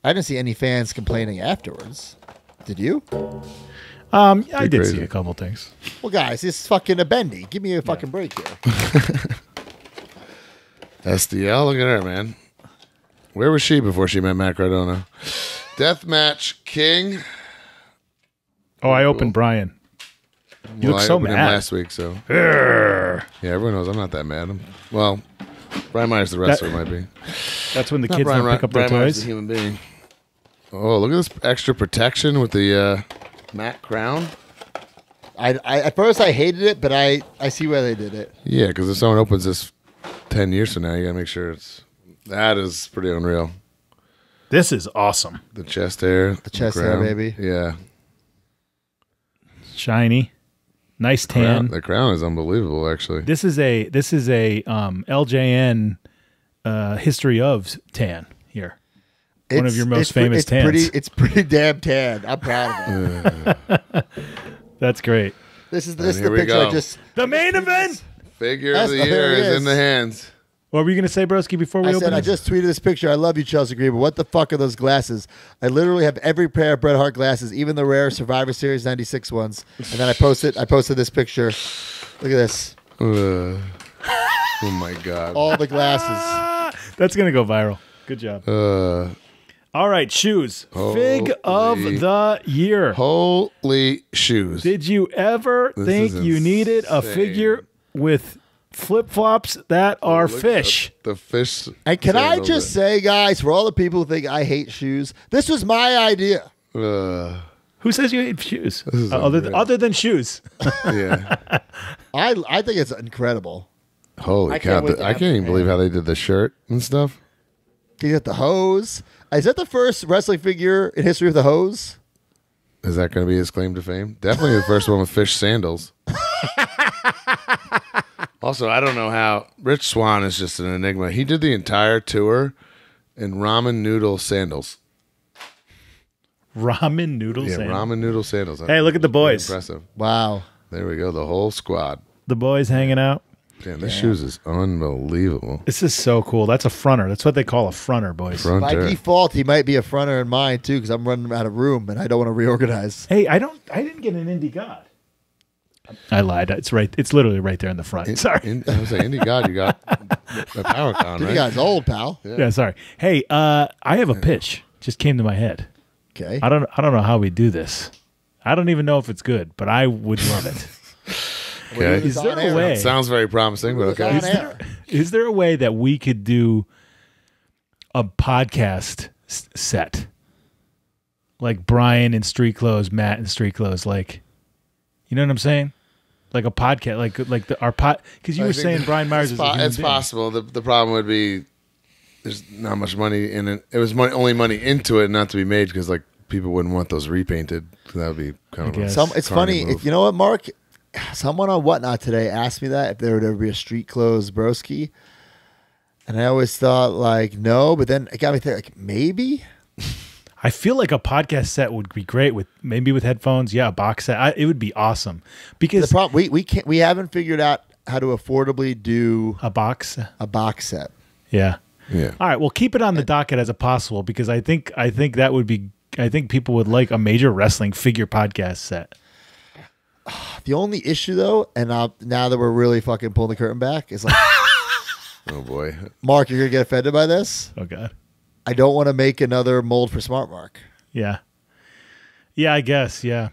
I didn't see any fans complaining afterwards. Did you? I did crazy. see a couple things. Well, guys, this is fucking a bendy. Give me a fucking break here. SDL, look at her, man. Where was she before she met Matt Cardona? Deathmatch King. Oh, I opened Brian. You look I so opened him mad. last week, so yeah, everyone knows I'm not that mad. Well, Brian Myers, the wrestler, might be. That's when the Not kids Brian, don't pick up their Brian Myers, toys. the human being. Oh, look at this extra protection with the matte crown. I at first I hated it, but I see why they did it. Yeah, because if someone opens this 10 years from now, you gotta make sure that is pretty unreal. This is awesome. The chest hair, the chest hair, baby. Yeah, Shiny. Nice tan. the crown is unbelievable. Actually, This is a LJN history of tan here. One of your most famous tans. It's pretty damn tan. I'm proud of it. That's great. This is And the here we picture go. I just. The main event. figure of the There year he is is. in the hands. What were you going to say, Broski, before we I open said I this? just tweeted this picture. I love you, Chelsea Green, but what the fuck are those glasses? I literally have every pair of Bret Hart glasses, even the rare Survivor Series '96 ones. And then I posted this picture. Look at this. Oh my god. All the glasses. That's going to go viral. Good job. All right, shoes. Fig of the year. Holy shoes. Did you ever think is you needed a insane. figure with flip-flops that are Look fish? at the fish. And can I sandals just say, guys, for all the people who think I hate shoes, this was my idea. Who says you hate shoes? is Other than shoes. Yeah. I think it's incredible. Holy I cow. can't wait to I have can't it, even believe how they did the shirt and stuff. You got the hose. Is that the first wrestling figure in history with the hose? Is that going to be his claim to fame? Definitely the first one with fish sandals. Also, I don't know how. Rich Swann is just an enigma. He did the entire tour in ramen noodle sandals. Ramen noodles. Yeah, ramen noodle sandals. Hey, look at the boys. Impressive. Wow. There we go. The whole squad. The boys hanging out. Damn, this shoes is unbelievable. This is so cool. That's a fronter. That's what they call a fronter, boys. By Frontier. default, he might be a fronter in mine too, because I'm running out of room and I don't want to reorganize. Hey, I didn't get an Indie God. I lied. It's right. It's literally right there in the front. Sorry. I was like, Indie God, you got a power con, You right? guys old, pal. Yeah, sorry. Hey, I have a pitch. Just came to my head. Okay. I don't know how we do this. I don't even know if it's good, but I would love it. Okay. Is there a way? Sounds very promising, but okay. on air. Is there a way that we could do a podcast set? Like Brian in street clothes, Matt in street clothes, like, you know what I'm saying? Like a podcast, like our pot, because you I were think saying Brian Myers is a human it's being. possible. The problem would be there's not much money in it. It was only money into it, not to be made, because like people wouldn't want those repainted. So that would be kind of guess. It's carny funny. move. If you know what, Mark? Someone on Whatnot today asked me that if there would ever be a street clothes broski. And I always thought, like, no, but then it got me thinking, like, maybe? I feel like a podcast set would be great with headphones. Yeah, a box set. It would be awesome because The problem we haven't figured out how to affordably do a box. a box set. Yeah. Yeah. All right. Well, keep it on the docket as a possible because I think that would be. I think people would like a major wrestling figure podcast set. The only issue, though, and now that we're really fucking pulling the curtain back, is like, Oh boy. Mark, you're going to get offended by this? Oh God. I don't want to make another mold for Smart Mark. Yeah. Yeah, I guess. Yeah.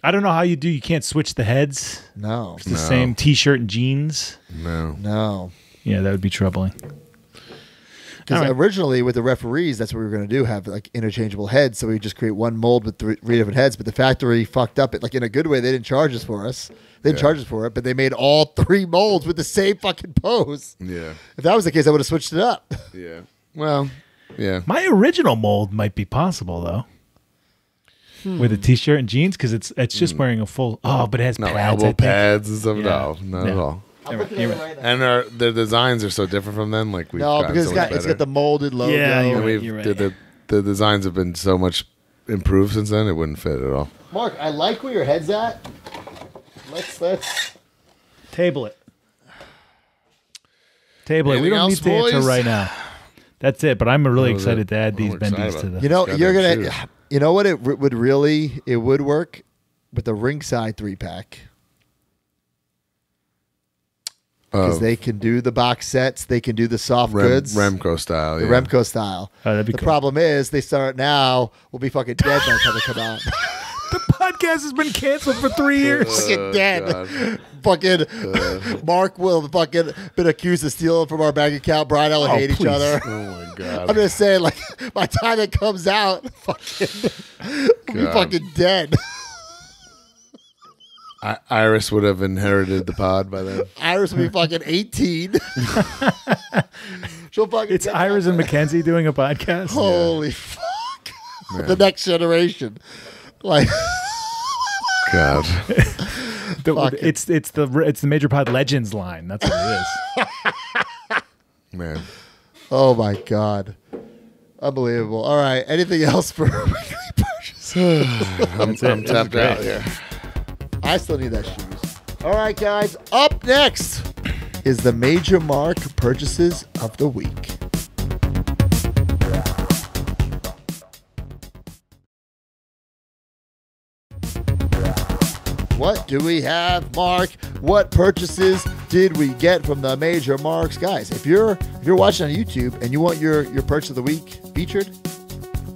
I don't know how you do. You can't switch the heads. No. It's the same T-shirt and jeans. No. Yeah, that would be troubling. Because All right. originally with the referees, that's what we were going to do, have like interchangeable heads. So we just create one mold with three different heads. But the factory fucked up it, like in a good way. They didn't charge us for us. They didn't charge us for it, but they made all three molds with the same fucking pose. Yeah. If that was the case, I would have switched it up. Yeah. Well. Yeah. My original mold might be possible though, with a T-shirt and jeans because it's just wearing a full. Oh, but it has No pads. I elbow think. pads and stuff. Yeah. No, not at Yeah. all. I'm looking at it right now. And their designs are so different from them. Like we've No, gotten because so it's much got better. the molded logo. Yeah, you're And right. we've the designs have been so much improved since then. It wouldn't fit at all. Mark, I like where your head's at. Let's. Table it. Table it. We Anything don't else, need to answer boys? right now. That's it. But I'm really That was excited it. to add these I'm excited bendies about to it. the. You know, Goddamn you're gonna. shoes. You know what? It would work with the Ringside 3-pack. Because they can do the box sets, they can do the soft goods, Remco style. the Yeah. Remco style. Oh, that'd be The cool. problem is they start now. We'll be fucking dead by the time they come out. The podcast has been canceled for 3 years. Fucking dead. God. Fucking Mark will have fucking been accused of stealing from our bank account. Brian and I will Oh, hate each please. other. Oh my god. I'm just saying, like, by the time it comes out, fucking, we'll be God. fucking dead. Iris would have inherited the pod by then. Iris will be fucking 18. She'll fucking. It's get Iris that. and Mackenzie doing a podcast. Holy fuck! The next generation, like, God. fuck It's the Major Pod Legends line. That's what it is. Man. oh my god, unbelievable. All right, anything else for weekly purchase? I'm tapped out here. I still need that shoes. All right, guys. Up next is the Major Mark purchases of the week. What do we have, Mark? What purchases did we get from the Major Marks? Guys, if you're watching on YouTube and you want your purchase of the week featured,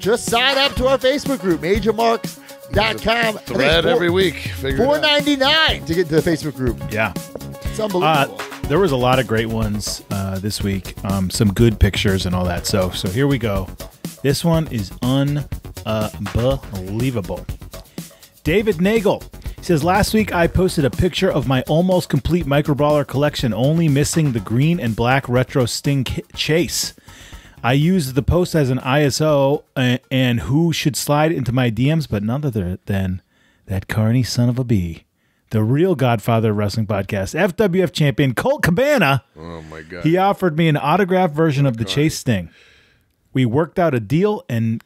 just sign up to our Facebook group, MajorMarks.com. Thread every week. Figure it out. $4.99 to get to the Facebook group. Yeah. It's unbelievable. There was a lot of great ones this week. Some good pictures and all that. So here we go. This one is unbelievable. David Nagel says, last week I posted a picture of my almost complete microbrawler collection, only missing the green and black retro Sting chase. I used the post as an ISO, and who should slide into my DMs but none other than that carny son of a bee, the real godfather of wrestling podcast, FWF champion Colt Cabana. Oh my God. He offered me an autographed version of the Chase Sting. We worked out a deal and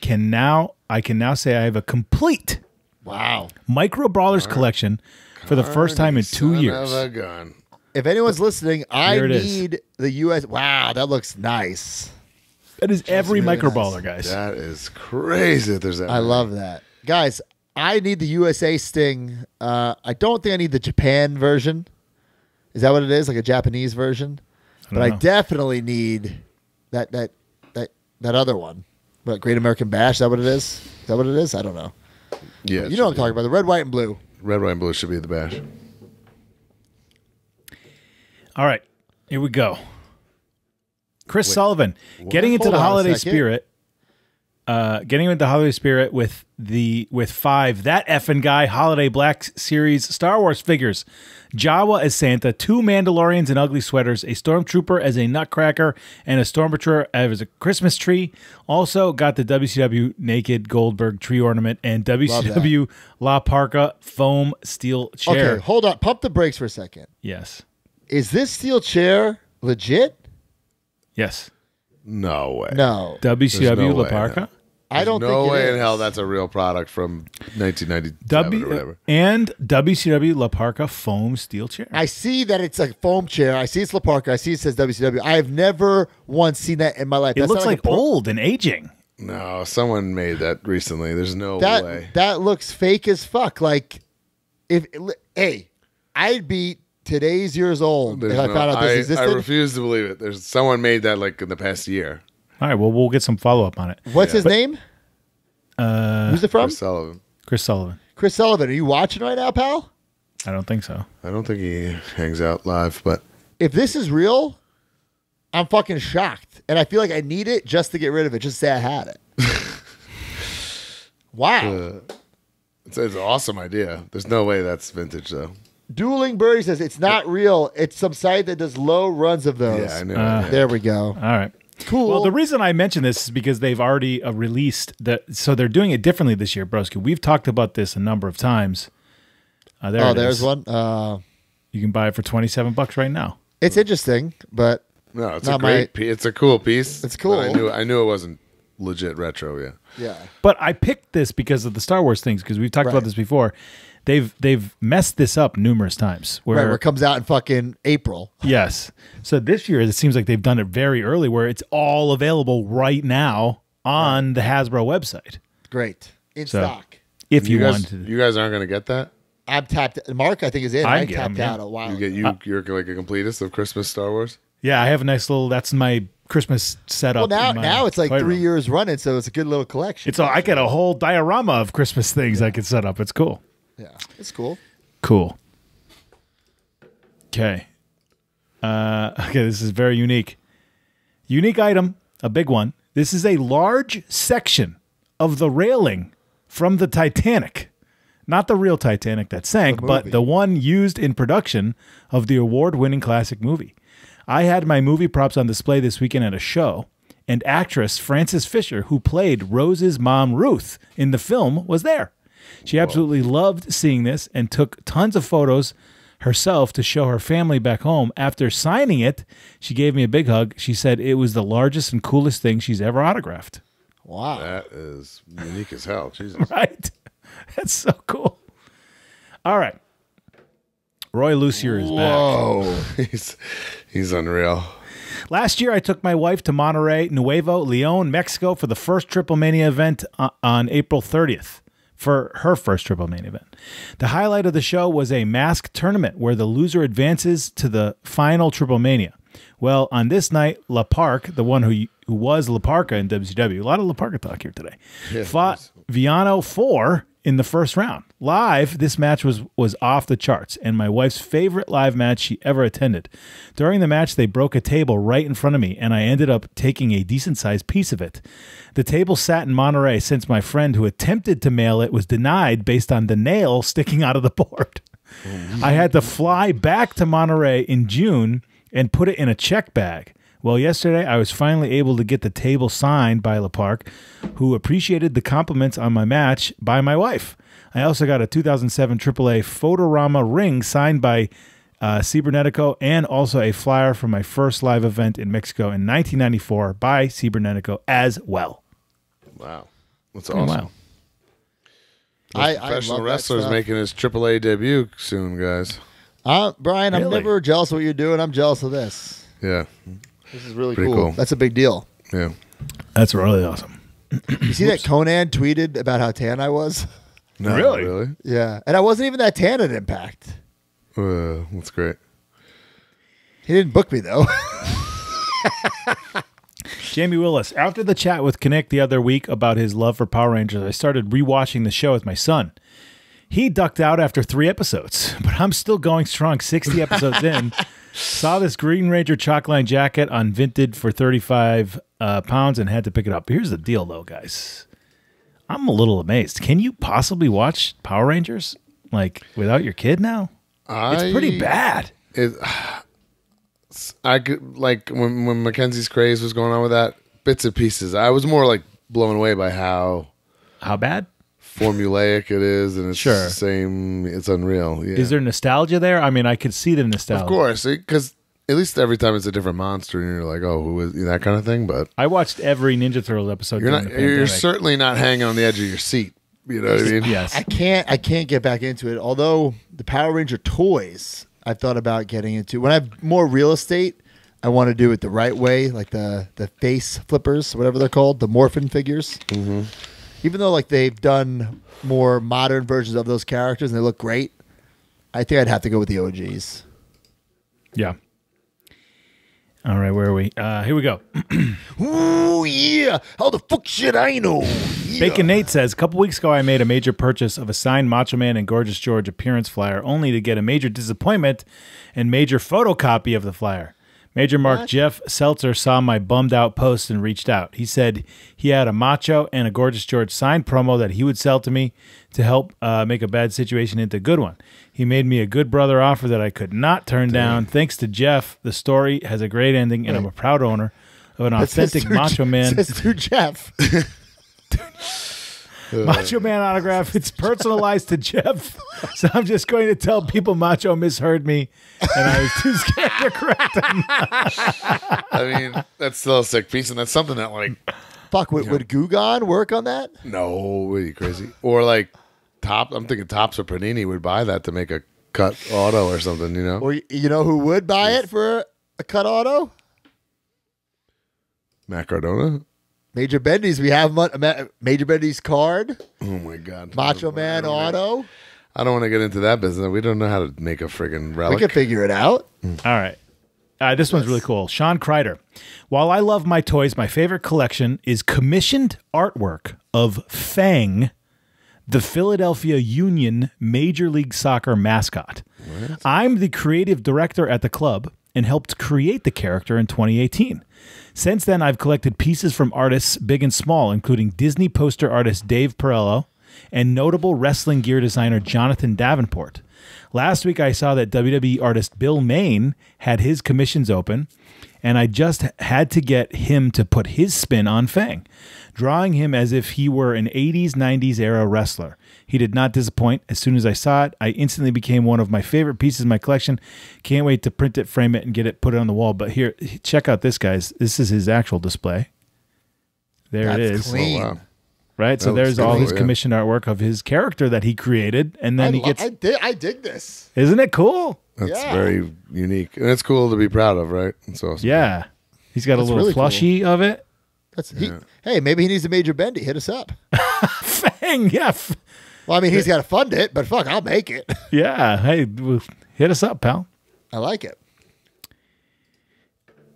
I can now say I have a complete Micro Brawlers collection for the first time in 2 years. Son of a gun. If anyone's listening, I Here it is. need the US. Wow, that looks nice. That is every really Micro nice. Brawler, guys. That is crazy that there's that. I love that. Guys, I need the USA Sting. I don't think I need the Japan version. Is that what it is? Like a Japanese version? But I know. definitely need that other one. What, Great American Bash? Is that what it is? Is that what it is? I don't know. Yeah, You know what I'm talking about. The red, white, and blue. Red, white, and blue should be the bash. All right, here we go. Chris Sullivan, getting into Hold the on a holiday second. spirit. Getting into the holiday spirit with 5 that effing guy holiday Black Series Star Wars figures. Jawa as Santa, 2 Mandalorians in ugly sweaters, a Stormtrooper as a Nutcracker, and a Stormtrooper as a Christmas tree. Also got the WCW Naked Goldberg tree ornament and WCW La Parka foam steel chair. Okay, hold on. Pump the brakes for a second. Yes. Is this steel chair legit? Yes. No way. No. WCW no La way, Parka. I don't no think it way is. in hell that's a real product from 1997 or whatever. And WCW La Parka foam steel chair. I see that it's a foam chair. I see it's La Parka. I see it says WCW. I have never once seen that in my life. It That's looks not like old and aging. No, someone made that recently. There's no way. That looks fake as fuck. Like, hey, I'd be today's years old if I found out this I existed. refuse to believe it. There's someone made that like in the past year. All right, well, we'll get some follow-up on it. What's his name? Who's it from? Chris Sullivan. Chris Sullivan. Chris Sullivan. Are you watching right now, pal? I don't think so. I don't think he hangs out live, but If this is real, I'm fucking shocked. And I feel like I need it just to get rid of it, just to say I had it. Wow. it's an awesome idea. There's no way that's vintage though. Dueling Birdie says it's not real. It's some site that does low runs of those. Yeah, I know. There we go. All right. Cool. Well, the reason I mention this is because they've already released that, so they're doing it differently this year, Broski. We've talked about this a number of times. there's is. one. You can buy it for $27 right now. It's interesting, but No, it's Not a great piece. It's a cool piece. It's cool. But I knew it wasn't legit retro, yeah. yeah. But I picked this because of the Star Wars things, because we've talked Right. about this before. They've messed this up numerous times. Where it comes out in fucking April. Yes. So this year, it seems like they've done it very early, where it's all available right now on the Hasbro website. Great. In So, stock. If you guys, want to. you guys aren't going to get that? I'm tapped. Mark, I think, is in. I I get tapped 'em, yeah. out a while. You're like a completist of Christmas Star Wars? Yeah, I have a nice little, that's my Christmas setup. Well, in my now it's like toy 3 room. years running, so it's a good little collection. It's all, I get a whole diorama of Christmas things I can set up. It's cool. Yeah, it's cool. Cool. Okay. Okay, this is very unique. Unique item, a big one. This is a large section of the railing from the Titanic. Not the real Titanic that sank, but the one used in production of the award-winning classic movie. I had my movie props on display this weekend at a show, and actress Frances Fisher, who played Rose's mom Ruth in the film, was there. She absolutely loved seeing this and took tons of photos herself to show her family back home. After signing it, she gave me a big hug. She said it was the largest and coolest thing she's ever autographed. Wow. That is unique as hell. Jesus. Right? That's so cool. All right. Roy Lucier is back. Whoa. He's unreal. Last year, I took my wife to Monterrey, Nuevo Leon, Mexico for the first Triple Mania event on April 30th. For her first Triple Mania event. The highlight of the show was a masked tournament where the loser advances to the final Triple Mania. Well, on this night, La Park, the one who was La Parka in WCW, a lot of La Parka talk here today, fought Viano 4 in the first round. Live, this match was off the charts and my wife's favorite live match she ever attended. During the match, they broke a table right in front of me, and I ended up taking a decent-sized piece of it. The table sat in Monterey since my friend who attempted to mail it was denied based on the nail sticking out of the board. I had to fly back to Monterey in June and put it in a check bag. Well, yesterday I was finally able to get the table signed by La Park, who appreciated the compliments on my match by my wife. I also got a 2007 AAA Photorama ring signed by Cibernetico, and also a flyer from my first live event in Mexico in 1994 by Cibernetico as well. Wow. That's awesome. Wow. Professional wrestler's making his AAA debut soon, guys. Brian, I'm Really? never jealous of what you're doing. I'm jealous of this. Yeah. This is really Pretty cool. That's a big deal. Yeah. That's really awesome. You see that Conan tweeted about how tan I was? No, Really? Really? Yeah. And I wasn't even that tan at Impact. That's great. He didn't book me, though. Jamie Willis, after the chat with Kinnick the other week about his love for Power Rangers, I started rewatching the show with my son. He ducked out after 3 episodes, but I'm still going strong 60 episodes in. Saw this Green Ranger chalkline jacket on Vinted for 35 pounds and had to pick it up. Here's the deal, though, guys. I'm a little amazed. Can you possibly watch Power Rangers like without your kid now? It's pretty bad. I could, like when Mackenzie's craze was going on with that, bits and pieces. I was more like blown away by how bad? formulaic it is, and it's Sure. the same. It's unreal. Yeah. Is there nostalgia there? I mean, I could see the nostalgia. Of course, because at least every time it's a different monster, and you're like, oh, who is that kind of thing? But I watched every Ninja Turtles episode. you're during not. the You're pandemic. certainly not hanging on the edge of your seat. You know what I mean? Yes. I can't get back into it. Although the Power Ranger toys, I've thought about getting into. When I have more real estate, I want to do it the right way, like the face flippers, whatever they're called, the morphin figures. Mm-hmm. Even though like they've done more modern versions of those characters and they look great, I think I'd have to go with the OGs. Yeah. All right, where are we? Here we go. Ooh, yeah. How the fuck should I know? Yeah. Bacon Nate says, a couple weeks ago, I made a major purchase of a signed Macho Man and Gorgeous George appearance flyer, only to get a major disappointment and major photocopy of the flyer. Major Mark Jeff Seltzer saw my bummed out post and reached out. He said he had a Macho and a Gorgeous George signed promo that he would sell to me to help make a bad situation into a good one. He made me a good brother offer that I could not turn down. Thanks to Jeff, the story has a great ending, and I'm a proud owner of an authentic Macho Man. Says through Jeff. Macho Man autograph. It's personalized to Jeff. So I'm just going to tell people Macho misheard me and I was too scared to correct him. I mean, that's still a sick piece, and that's something that like, Fuck, would Gugan work on that? no, are you crazy? Or like I'm thinking Topps or Panini would buy that to make a cut auto or something. You know? Or you know who would buy it for a cut auto? Matt Cardona. Major Bendy's. We have Major Bendy's card. Oh my god, Macho Man auto. I don't want to get into that business. We don't know how to make a friggin' We relic. can figure it out. All right. This one's really cool. Sean Kreider. While I love my toys, my favorite collection is commissioned artwork of Fang, the Philadelphia Union Major League Soccer mascot. What? I'm the creative director at the club and helped create the character in 2018. Since then, I've collected pieces from artists big and small, including Disney poster artist Dave Perello and notable wrestling gear designer Jonathan Davenport. Last week, I saw that WWE artist Bill Main had his commissions open, and I just had to get him to put his spin on Fang, drawing him as if he were an 80s, 90s era wrestler. He did not disappoint. As soon as I saw it, I instantly became one of my favorite pieces in my collection. Can't wait to print it, frame it, and put it on the wall. But here, check out this, guys. This is his actual display. There it is. Clean. Oh, wow. Right? So That there's looks all cool, his yeah. commissioned artwork of his character that he created. And then he gets... I dig this. Isn't it cool? That's Yeah. very unique, and it's cool to be proud of, right? It's awesome. Yeah. He's got That's a little really cool. plushie of it. Hey, maybe he needs a Major Bendy. Hit us up. Fang, yeah. Well, I mean, he's got to fund it, but fuck, I'll make it. Yeah. Hey, hit us up, pal. I like it.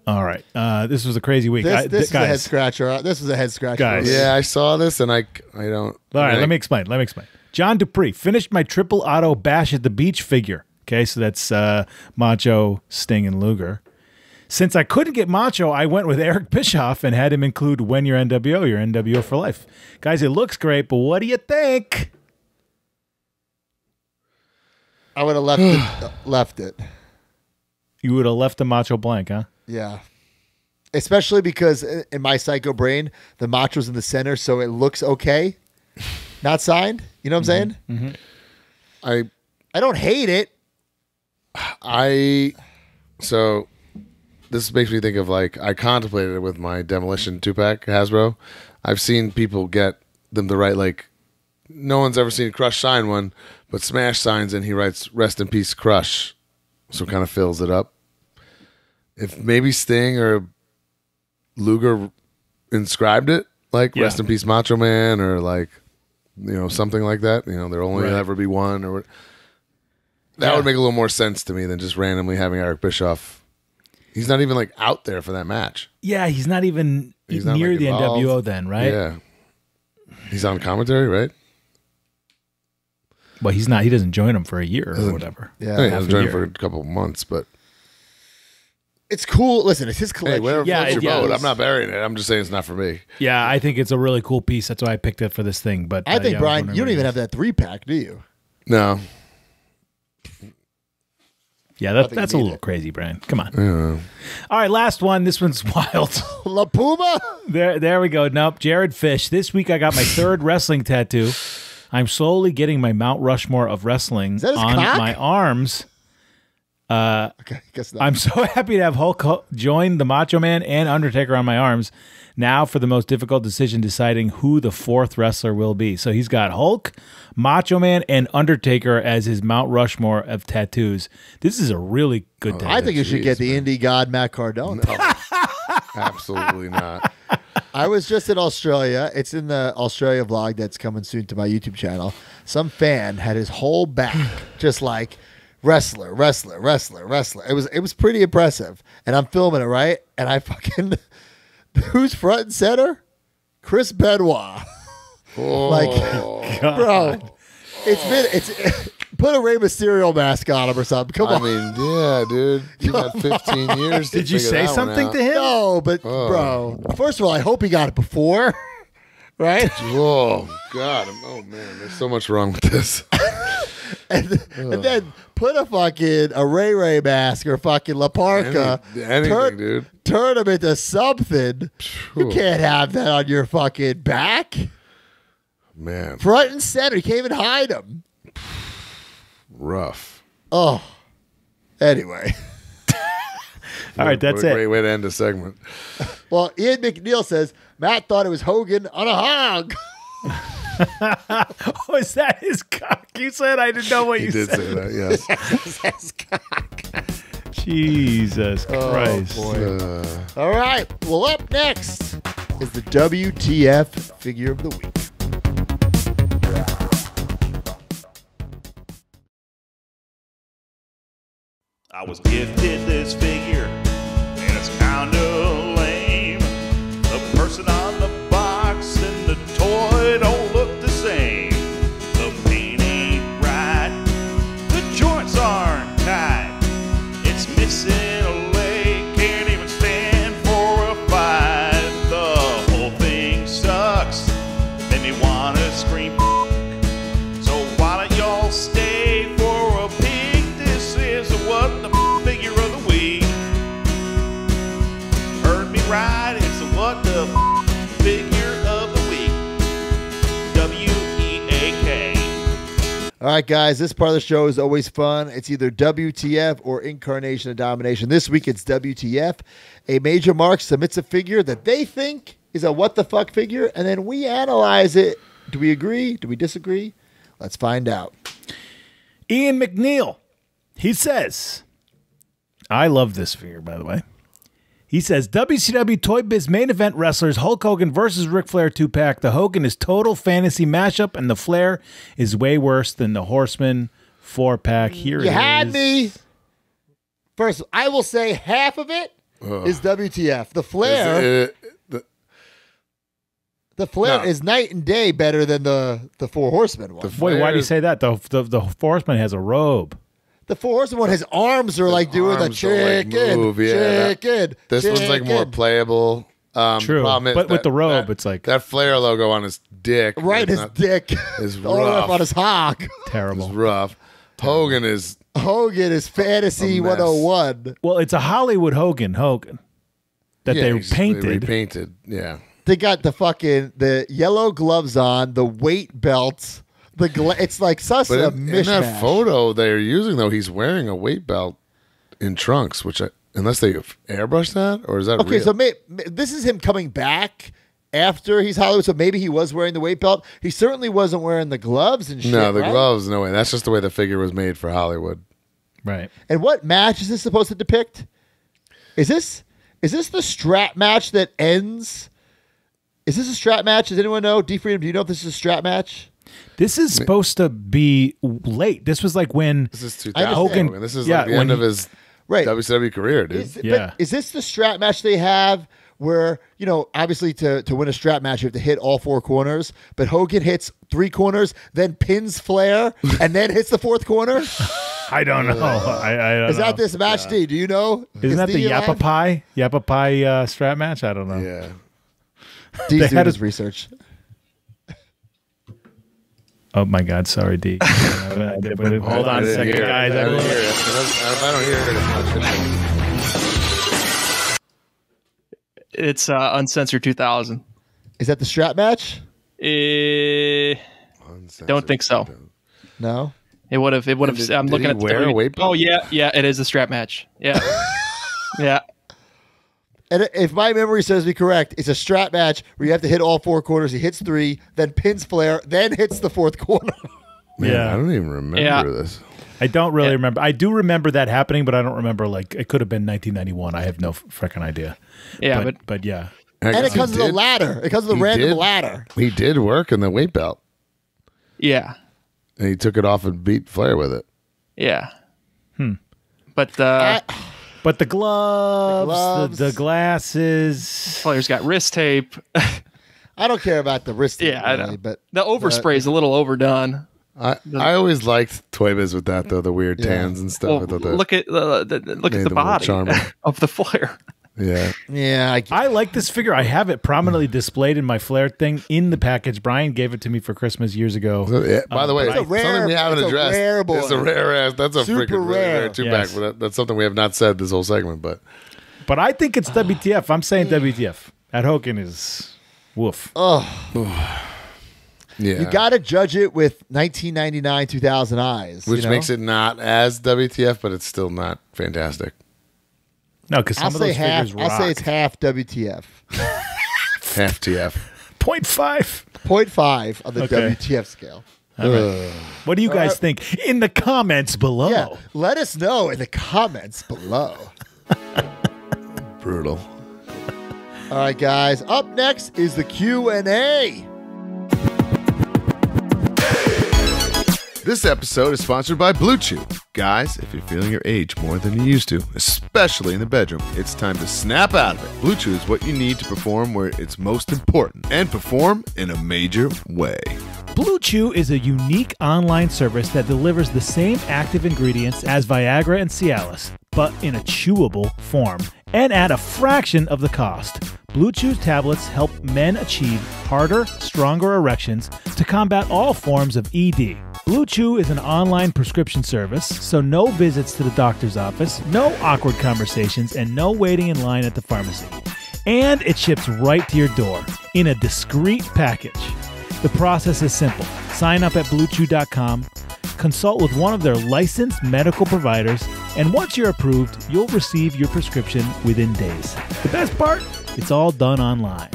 All right. This was a crazy week. This is a head guys, scratcher. This was a head scratcher. Guys. Yeah, I saw this and I don't. All right, let me explain. John Dupree finished my triple auto bash at the beach figure. Okay, so that's Macho, Sting, and Luger. Since I couldn't get Macho, I went with Eric Bischoff and had him include When You're NWO, you're NWO for life. Guys, it looks great, but what do you think? I would have left it. You would have left the Macho blank, huh? Yeah. Especially because in my psycho brain, the Macho's in the center, so it looks okay. Not signed. You know what I'm saying? Mm-hmm. I don't hate it. So this makes me think of like I contemplated it with my Demolition 2-pack Hasbro. I've seen people get them to write like no one's ever seen Crush sign one, but Smash signs and he writes "Rest in Peace, Crush," so it kind of fills it up. If maybe Sting or Luger inscribed it like "Rest in Peace, Macho Man" or like something like that. There'll only ever be one or. That would make a little more sense to me than just randomly having Eric Bischoff. He's not even like out there for that match. Yeah, he's not even near like the involved. NWO then, right? Yeah. He's on commentary, right? Well, he's not. He doesn't join them for a year or whatever. Yeah. He half hasn't a joined year. for a couple of months, but It's cool. Listen, it's his hey, collection. whatever floats your yeah. boat. I'm not burying it. I'm just saying it's not for me. Yeah, I think it's a really cool piece. That's why I picked it for this thing. But I think, yeah, Brian, whatever you don't it even is. have that 3-pack, do you? No. Yeah, think that's you a need little it. crazy, Brian. Come on. All right, last one. This one's wild. La Puma? There we go. Nope. Jared Fish. This week I got my third wrestling tattoo. I'm slowly getting my Mount Rushmore of wrestling that his on cock? my arms. Okay, guess not. I'm so happy to have Hulk join the Macho Man and Undertaker on my arms. Now for the most difficult decision, deciding who the fourth wrestler will be. So he's got Hulk, Macho Man, and Undertaker as his Mount Rushmore of tattoos. This is a really good tattoo. I think you should get the indie god Matt Cardona. Absolutely not. I was just in Australia. It's in the Australia vlog that's coming soon to my YouTube channel. Some fan had his whole back just like wrestler. It was pretty impressive. And I'm filming it, right? And I fucking who's front and center? Chris Benoit. Oh, Bro, it's put a Rey Mysterio mask on him or something. Come I on. mean, yeah, dude. You've had 15 years. Did you say something to him? No, but bro, first of all, I hope he got it before, right? Oh God! Oh man, there's so much wrong with this. And then put a Ray mask or fucking La Parka. Anything, dude. Turn him into something. You can't have that on your fucking back. Man, Front and center. You can't even hide him. rough. Oh. Anyway. All right, that's what a it. Great way to end a segment. Well, Ian McNeil says Matt thought it was Hogan on a hog. Oh, is that his cock? You said I didn't know what He you did said. say that. Yes. Jesus Christ. All right. Well, up next is the WTF Figure of the Week. I was gifted this figure, and it's kinda lame. The person on the box and the toy don't look the same. The paint ain't right, the joints aren't tight. It's missing a leg, can't even stand for a fight. The whole thing sucks, made me wanna scream. So why don't y'all stay for a peek? This is what the figure of the week. Heard me right, it's a what the figure of the week. WEAK. All right, guys, this part of the show is always fun. It's either WTF or Incarnation of Domination. This week it's WTF. A major mark submits a figure that they think is a what the fuck figure, and then we analyze it. Do we agree? Do we disagree? Let's find out. Ian McNeil. He says, I love this figure, by the way. He says, WCW Toy Biz main event wrestlers Hulk Hogan versus Ric Flair 2-pack. The Hogan is total fantasy mashup, and the Flair is way worse than the Horseman 4-pack. Here it You is. had me. First, I will say half of it is WTF. The flare, the flare No. is night and day better than the Four Horsemen one. Wait, why do you say that? The Four Horseman has a robe. The Four Horsemen one, his arms are like doing the arms don't, like, chicken, move, yeah. chicken. This one's like more chicken. playable. True, Problem is but with that- the robe, that- it's like that flare logo on his dick. Right, is his dick is all the way rough. up on his hog. terrible. It's rough. Hogan is Hogan is Fantasy A mess. 101. Well, it's a Hollywood Hogan that they he's painted. repainted. Yeah. They got the yellow gloves on, the weight belts. It's like such But a in mishmash. that photo they're using, though, he's wearing a weight belt in trunks, which unless they airbrush that, or is that Okay, real? so this is him coming back after he's Hollywood, so maybe he was wearing the weight belt. He certainly wasn't wearing the gloves and shit. no, the right? gloves, no way. That's just the way the figure was made for Hollywood. Right. And what match is this supposed to depict? Is this the strap match that ends? Is this a strap match? Does anyone know? D Freedom, do you know if this is a strap match? This is supposed to be late. This was like when This is I 2000. understand. Hogan. This is Yeah, like the when end of he- his Right. WCW career, dude. Yeah. But is this the strap match they have where, obviously to win a strap match, you have to hit all four corners, but Hogan hits three corners, then pins Flair, and then hits the fourth corner? I don't know. I don't Is know. that this match, D? Do you know? Isn't Is that the D alive? Yappa Pie strap match? I don't know. Yeah. D's They doing had his a- research. Oh my God, sorry, D. Hold on a second, guys. I don't hear it. If I don't hear it as much. It's Uncensored 2000. Is that the strap match? Don't think so. No. It would have. Did- I'm did looking he at the wear a WWE. weight belt? Oh yeah. It is a strap match. Yeah, yeah. And if my memory serves me correct, it's a strap match where you have to hit all four corners. He hits three, then pins Flair, then hits the fourth corner. Man, Yeah. I don't even remember Yeah. this. I don't really remember. I do remember that happening, but I don't remember. Like it could have been 1991. I have no freaking idea. Yeah, but yeah. And it comes He to the did- ladder. It comes to the he random did. ladder. He did work in the weight belt, yeah, and he took it off and beat Flair with it. yeah. But But the gloves, the gloves. glasses. Flair's got wrist tape. I don't care about the wrist. Yeah, I really, know. but The overspray is a little overdone. I always liked Toy Biz with that, though, the weird tans and stuff. Well, I thought that look at look made at the them more body charming. of the Flair. Yeah. yeah, I like this figure. I have it prominently displayed in my Flair thing in the package. Brian gave it to me for Christmas years ago. So, yeah, by the way, It's a rare- something we haven't it's a addressed. rare boy. It's a rare ass. That's a Super freaking rare. rare two Yes. pack. But that's something we have not said this whole segment. But But I think it's WTF. I'm saying WTF. That Hogan is woof. yeah, you got to judge it with 1999, 2000 eyes. which makes it not as WTF, but it's still not fantastic. No, because some I'll of say those half. figures rock. I'll say it's half WTF. Half TF. 0.5. 0.5 on the Okay. WTF scale. What do you guys think? In the comments below. Yeah, let us know in the comments below. Brutal. All right, guys. Up next is the Q&A. This episode is sponsored by Blue Chew. Guys, if you're feeling your age more than you used to, especially in the bedroom, it's time to snap out of it. Blue Chew is what you need to perform where it's most important and perform in a major way. Blue Chew is a unique online service that delivers the same active ingredients as Viagra and Cialis, but in a chewable form and at a fraction of the cost. Blue Chew's tablets help men achieve harder, stronger erections to combat all forms of ED. Blue Chew is an online prescription service, so no visits to the doctor's office, no awkward conversations, and no waiting in line at the pharmacy. And it ships right to your door in a discreet package. The process is simple. Sign up at BlueChew.com, consult with one of their licensed medical providers, and once you're approved, you'll receive your prescription within days. The best part? It's all done online.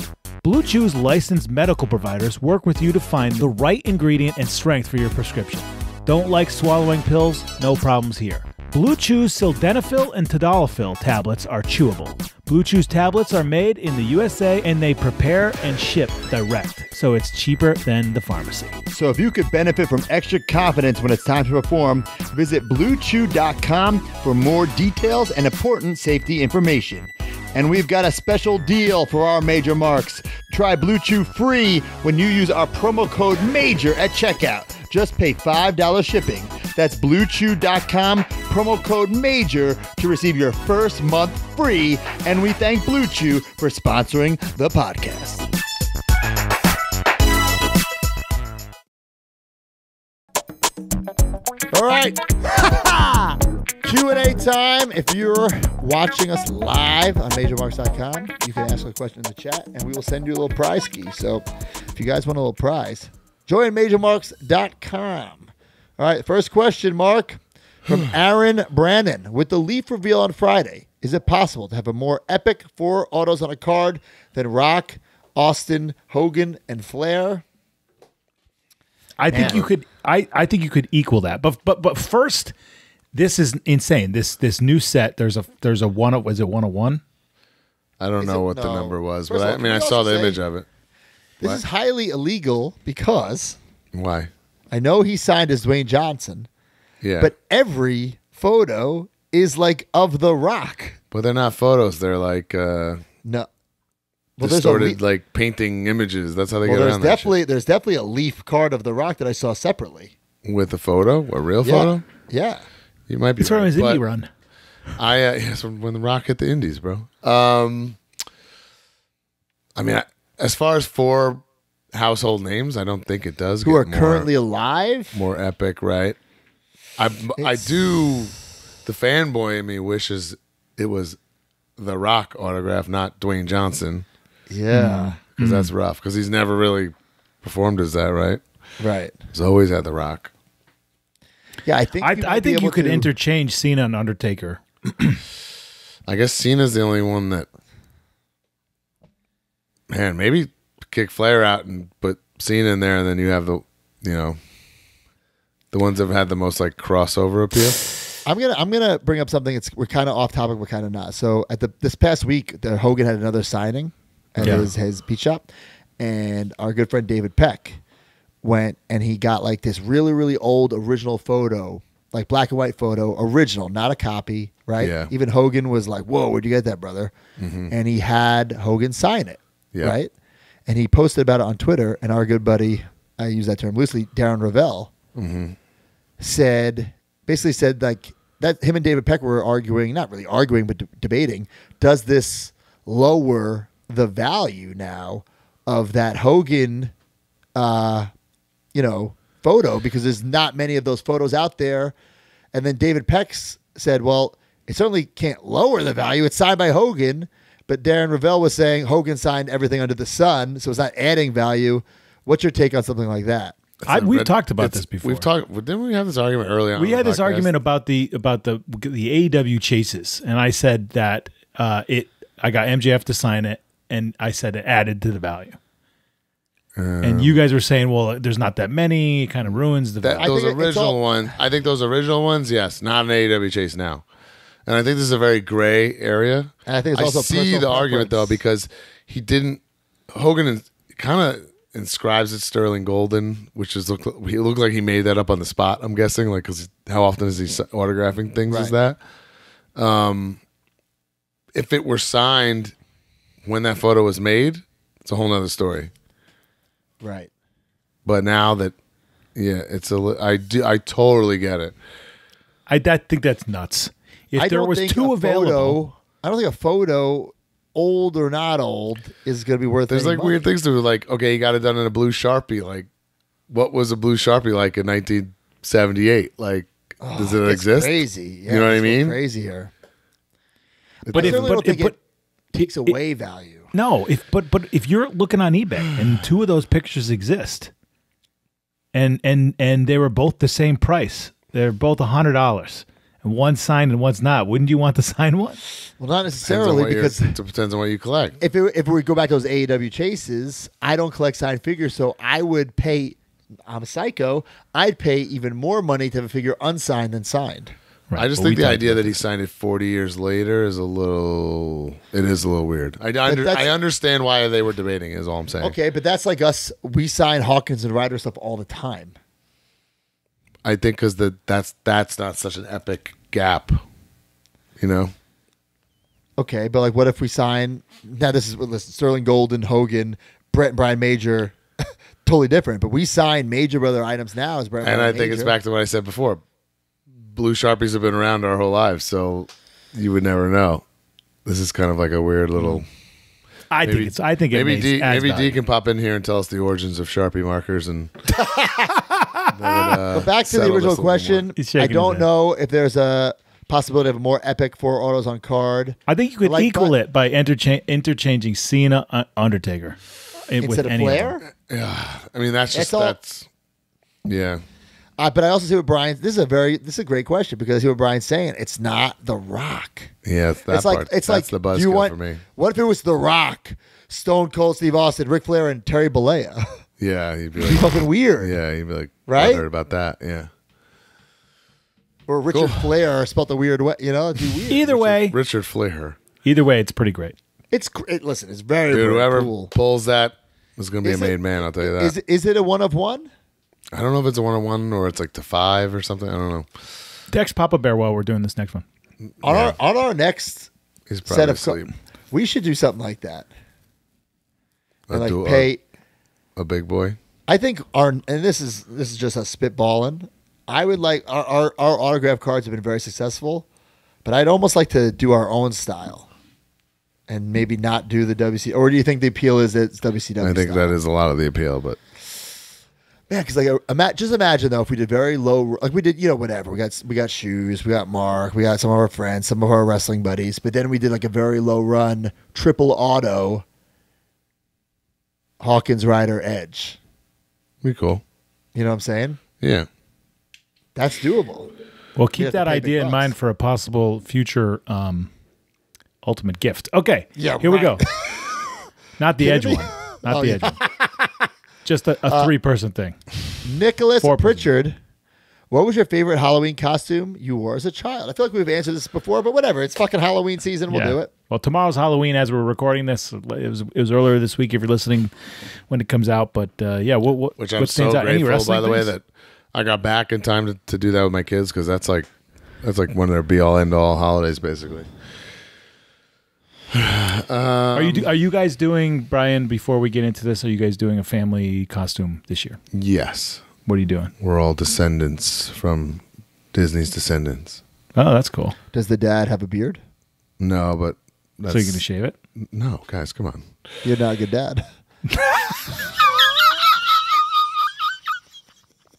Blue Chew's licensed medical providers work with you to find the right ingredient and strength for your prescription. Don't like swallowing pills? No problems here. Blue Chew's sildenafil and tadalafil tablets are chewable. Blue Chew's tablets are made in the USA and they prepare and ship direct, so it's cheaper than the pharmacy. So if you could benefit from extra confidence when it's time to perform, visit BlueChew.com for more details and important safety information. And we've got a special deal for our major marks. Try Blue Chew free when you use our promo code MAJOR at checkout. Just pay $5 shipping. That's BlueChew.com, promo code MAJOR to receive your first month free. And we thank Blue Chew for sponsoring the podcast. All right. Q&A time. If you're watching us live on MajorMarks.com, you can ask a question in the chat, and we will send you a little prize key. So if you guys want a little prize, join MajorMarks.com. All right, first question, Mark, from Aaron Brannon. With the Leaf reveal on Friday, is it possible to have a more epic 4 autos on a card than Rock, Austin, Hogan, and Flair? I think you could. I think you could equal that. But first, this is insane. This new set. There's a one. Was it 101? I don't know what the number was, First but of all, I can we saw also the say image of it. This What? is highly illegal because Why? I know he signed as Dwayne Johnson, Yeah, but every photo is like of The Rock. but they're not photos. They're like No. Well, distorted, like painting images. That's how they get there's around that there's definitely a Leaf card of The Rock that I saw separately. shit. With a photo, a real Yeah. photo. Yeah. You might be It's from right, his but indie run. yes, when the Rock hit the Indies, bro. I mean, as far as 4 household names, I don't think it does. Who get are more, currently alive? more epic, right? I do. The fanboy in me wishes it was the Rock autograph, not Dwayne Johnson, Yeah. because that's rough. Because he's never really performed as that, right? Right. He's always had the Rock. Yeah, I think I think you could interchange Cena and Undertaker. I guess Cena's the only one that. Man, maybe kick Flair out and put Cena in there, and then you have the ones that have had the most like crossover appeal. I'm gonna bring up something. We're kind of off topic, but kind of not. So at this past week, Hogan had another signing at his beat shop, and our good friend David Peck went and he got like this really, really old original photo, like black and white photo, original, not a copy, right? Yeah. Even Hogan was like, "Whoa, where'd you get that, brother?" And he had Hogan sign it, right? And he posted about it on Twitter, and our good buddy, I use that term loosely, Darren Ravel, basically said like that him and David Peck were arguing, not really arguing, but debating, does this lower the value now of that Hogan, photo, because there's not many of those photos out there. And then David Peck said, well, it certainly can't lower the value. It's signed by Hogan. But Darren Ravel was saying Hogan signed everything under the sun, so it's not adding value. What's your take on something like that? We've talked about this before. We've talked. Didn't we have this argument early on? We had this podcast? argument about the AEW chases, and I said that I got MJF to sign it, and I said it added to the value. And you guys were saying, well, there's not that many. It kind of ruins the value. Those original ones. I think those original ones, yes, not an AEW chase now. And I think this is a very gray area. And I think it's also see personal the argument though, preference. because he didn't. Hogan kind of inscribes it Sterling Golden, which is he looked like he made that up on the spot. I'm guessing, like, because how often is he autographing things? Is that? If it were signed when that photo was made, it's a whole nother story. Right. But now that, it's I totally get it. I think that's nuts. If there was 2 available, I don't think a photo, old or not old, is going to be worth. There's any like money. weird things to do. Like, okay, you got it done in a blue Sharpie. Like, what was a blue Sharpie like in 1978? Like, does it It's exist? crazy. Yeah, You know what I it's mean? Crazy here. but I if certainly don't think but it takes away value. no, if you're looking on eBay and 2 of those pictures exist, and they were both the same price, they're both $100. And one's signed and one's not. Wouldn't you want to sign one? Well, not necessarily, because it depends on what you collect. if we go back to those AEW chases, I don't collect signed figures, so I would pay. I'm a psycho. I'd pay even more money to have a figure unsigned than signed. Right, I just but think we the talked idea about that he signed it 40 years later is a little weird. I that's- understand why they were debating. Is all I'm saying. Okay, but that's like us. We sign Hawkins and Ryder stuff all the time. I think because that's not such an epic gap, you know. Okay, but like, what if we sign? Now this is listen, Sterling Golden, Hogan, Brett and Brian Major, totally different. But we sign Major Brother items now as Brett And Brian I think Major. it's back to what I said before. Blue Sharpies have been around our whole lives, so you would never know. This is kind of like a weird little. I think it maybe makes D, adds maybe D value. can pop in here and tell us the origins of Sharpie markers and. But back to the original question, He's I shaking his don't head. know if there's a possibility of a more epic 4 autos on card I think you could Like, equal but- it by interchanging Cena, Undertaker, with instead of any of Flair. them. Yeah, I mean that's just It's all- that's. Yeah, But I also see what Brian. This is a great question because I see what Brian's saying. It's not The Rock. yeah. It's that It's like part. it's that's like. the Do buzzkill you want? for me. What if it was The Rock, Stone Cold Steve Austin, Ric Flair, and Terry Bollea? Yeah, you'd be It'd be like, fucking weird. yeah, you'd be like, Right? bothered about that. Yeah. Or Richard Flair spelled the weird way. You know, it'd be weird. Either way, Richard Flair, it's pretty great. Listen, it's very, dude. very Whoever cool. pulls that is going to be Is a it- made man. I'll tell you that. Is it a 1 of 1? I don't know if it's a 1-on-1 or it's like to 5 or something. I don't know. Text Papa Bear while we're doing this next one. On our next He's set probably of asleep. we should do something like that. And like Do pay. a big boy. I think and this is just us spitballing. I would like our autograph cards have been very successful, but I'd almost like to do our own style, and maybe not do the WC. Or do you think the appeal is it's WCW? I think style? that is a lot of the appeal, but Yeah, because like just imagine though if we did very low, like we did, whatever. We got shoes, we got Mark, we got some of our friends, some of our wrestling buddies, but then we did like a very low run triple auto. Hawkins, Ryder, Edge. be cool. You know what I'm saying? Yeah. That's doable. Well, You keep have to that pay big idea in bucks. mind for a possible future ultimate gift. Okay, Yeah, here we right. go. Not the Edge Kidding one. me? Not Oh, the yeah. Edge one. Just a 3-person thing. Nicholas 4%. Pritchard, what was your favorite Halloween costume you wore as a child? I feel like we've answered this before, but whatever. It's fucking Halloween season. We'll Yeah. do it. Well, tomorrow's Halloween as we're recording this. It was earlier this week if you're listening when it comes out. But yeah, what Which I'm what so stands out? Any grateful, by wrestling the way, things? that I got back in time to do that with my kids because that's like one of their be all end all holidays, basically. Are you guys doing, Brian? Before we get into this, are you guys doing a family costume this year? Yes, What are you doing? we're all descendants from Disney's descendants. Oh, that's cool. Does the dad have a beard? No, but that's, So you're gonna shave it? no, guys, come on, You're not a good dad.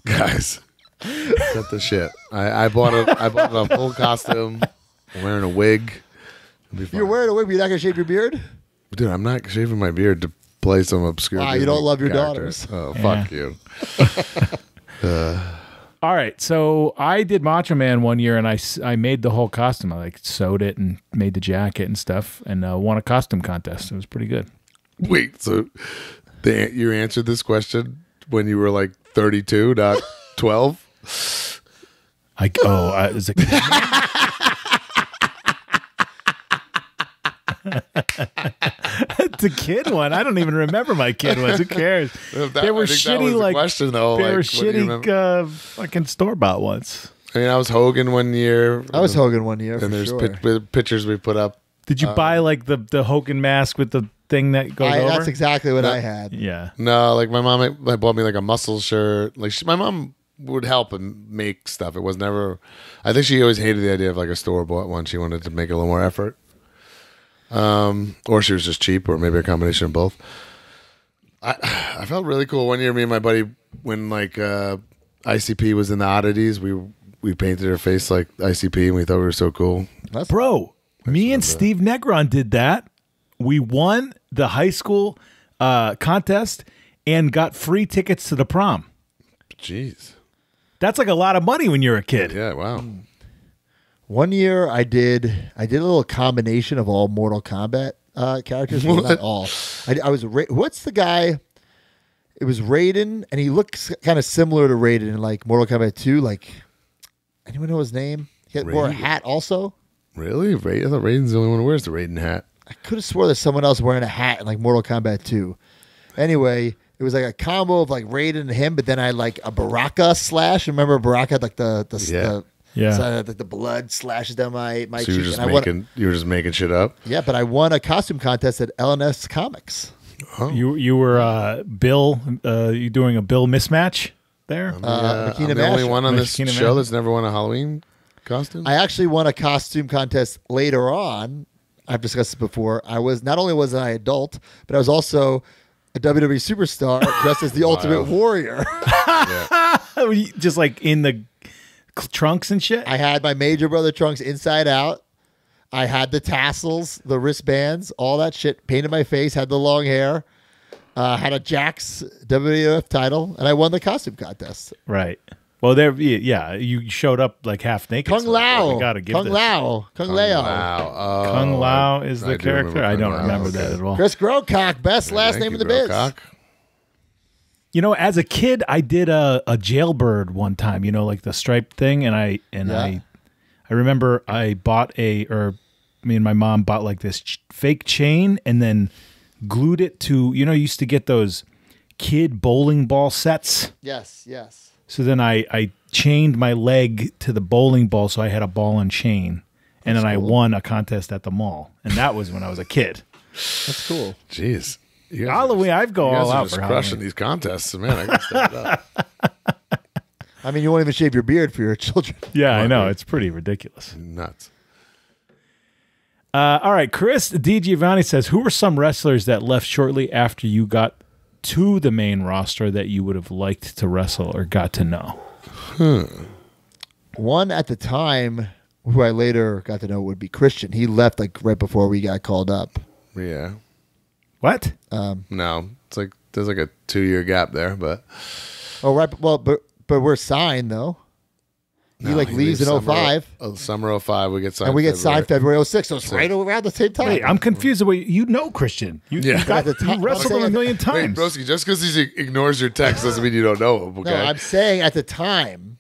guys, cut the shit. I bought a full costume. I'm wearing a wig. It'll be fine. You're wearing a wig, but you're not going to shave your beard? Dude, I'm not shaving my beard to play some obscure. Wow, you Disney don't love your character. daughters. Oh, Yeah. fuck you. All right, so I did Macho Man one year, and I made the whole costume. I like sewed it and made the jacket and stuff, and won a costume contest. It was pretty good. Wait, so you answered this question when you were like 32, not 12? Is it? It's a kid one. I don't even remember my kid ones. Who cares? They were I think that was shitty, the like question, though. they Like, were what do you remember? shitty, fucking store bought ones. I mean, I was Hogan one year. I was Hogan one year, for And there's sure. pictures we put up. Did you buy like the Hogan mask with the thing that goes over? That's exactly what I had. Yeah. No, like my mom like, bought me like a muscle shirt. Like my mom would help and make stuff. It was never. I think she always hated the idea of like a store bought one. She wanted to make a little more effort. Or she was just cheap, or maybe a combination of both. I felt really cool one year. Me and my buddy, when like ICP was in the oddities, we painted her face like ICP, and we thought we were so cool. Bro, me and Steve Negron did that. We won the high school contest and got free tickets to the prom. Jeez. That's like a lot of money when you're a kid. Yeah. Wow. One year I did a little combination of all Mortal Kombat characters. Well, not all. I was what's the guy? It was Raiden, and he looks kind of similar to Raiden in like Mortal Kombat 2. Like, anyone know his name? He wore a Raiden? hat also. Really? I thought Raiden's the only one who wears the Raiden hat. I could have swore there's someone else wearing a hat in like Mortal Kombat 2. Anyway, it was like a combo of like Raiden and him, but then I had like a Baraka slash. Remember Baraka had like the Yeah. So like the blood slashes down my So cheek. you were just and making you were just making shit up. yeah, but I won a costume contest at LNS Comics. You were Bill. You doing a Bill mismatch there? I'm Makina the only Mashup. one on this Makina show Mashup. that's never won a Halloween costume. I actually won a costume contest later on. I've discussed this before. I was not only was I adult, but I was also a WWE superstar dressed as the Ultimate Warrior. Just like in the trunks and shit. I had my Major Brother trunks inside out. I had the tassels, the wristbands, all that shit. Painted my face, had the long hair, had a Jax WWF title, and I won the costume contest. Right. Well, there. Yeah, you showed up like half naked. Kung so Lao. we gotta give Kung this. Lao. Kung Lao. Wow. Oh, Kung Lao is I the do character. I don't Kung Lao. remember that Okay. at all. Chris Grocock, best last Thank name you, in the biz. Grocock. You know, as a kid, I did a jailbird one time. You know, like the striped thing, and I remember I bought me and my mom bought like this fake chain, and then glued it to. You know, you used to get those kid bowling ball sets. Yes, yes. So then I chained my leg to the bowling ball, so I had a ball and chain, and then I won a contest at the mall, and that was when I was a kid. That's cool. Jeez. You guys Halloween, I'd go you guys all are out just for crushing Halloween. these contests, man. I gotta step it up. I mean, you won't even shave your beard for your children. Yeah, I know. It's pretty ridiculous. Nuts. All right, Chris DiGiovanni says, who were some wrestlers that left shortly after you got to the main roster that you would have liked to wrestle or got to know? One at the time, who I later got to know, would be Christian. He left like right before we got called up. Yeah. What? No. It's like there's like a 2-year gap there, but Oh, right. Well, but we're signed though. He no, like leaves in summer- 05, Summer 05, we get signed. and we get February. signed February 06. So it's right around the same time. Wait, I'm confused. The way you know Christian. You, Yeah. you, got, At the time- you wrestled him a million Wait, times. broski, just because he ignores your text doesn't mean you don't know him, okay? No, I'm saying at the time.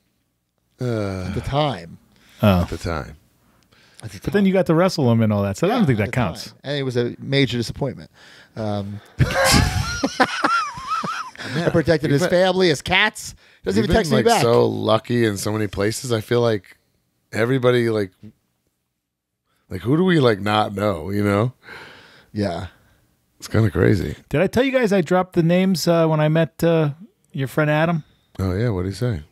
At the time. At the time. But then you got to wrestle him and all that, so I don't think At that the counts. time. And it was a major disappointment. I protected his family, his cats. Doesn't You've even text been, me like, back. so lucky in so many places. I feel like everybody, like who do we, like, not know, you know? Yeah. It's kind of crazy. Did I tell you guys I dropped the names when I met your friend Adam? Oh, yeah, what'd he say?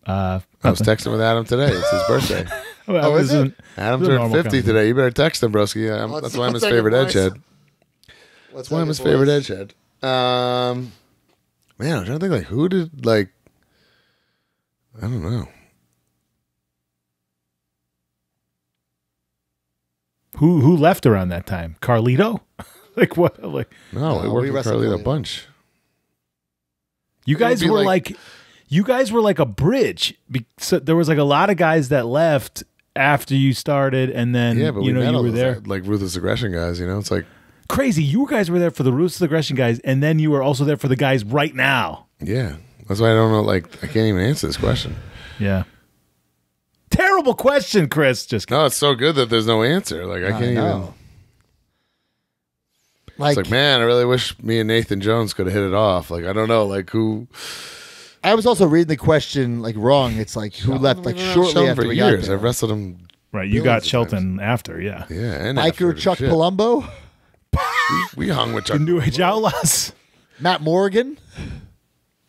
Uh, I was texting with Adam today. It's his birthday. well, is it? Adam It's a turned normal 50 conversation. today. You better text him, broski. Yeah, that's why I'm his favorite edgehead. That's why I'm his favorite edgehead. Man, I'm trying to think, like, who did, like, I don't know. Who left around that time? Carlito? Like what? Like No, I No, worked we with wrestled Carlita a Carlito. bunch. you It would guys be were like- like you guys were like a bridge. So there was like a lot of guys that left after you started, and then Yeah, but you we met you all were those, there. like, ruthless aggression guys, you know? It's like, Crazy. You guys were there for the Ruthless Aggression guys, and then you were also there for the guys right now. yeah. That's why I don't know, like, I can't even answer this question. Yeah. Terrible question, Chris. Just No, it's so good that there's no answer. Like, I can't even. know. It's Like, like, man, I really wish me and Nathan Jones could have hit it off. Like, I don't know, like, who. I was also reading the question like wrong. It's like who left like shortly Shelton after for we got years. there. I've wrestled him. right. You Billions got of Shelton after, yeah. Yeah, and after Biker the Chuck shit. Palumbo, We hung with Chuck. The New Age Outlaws. Matt Morgan.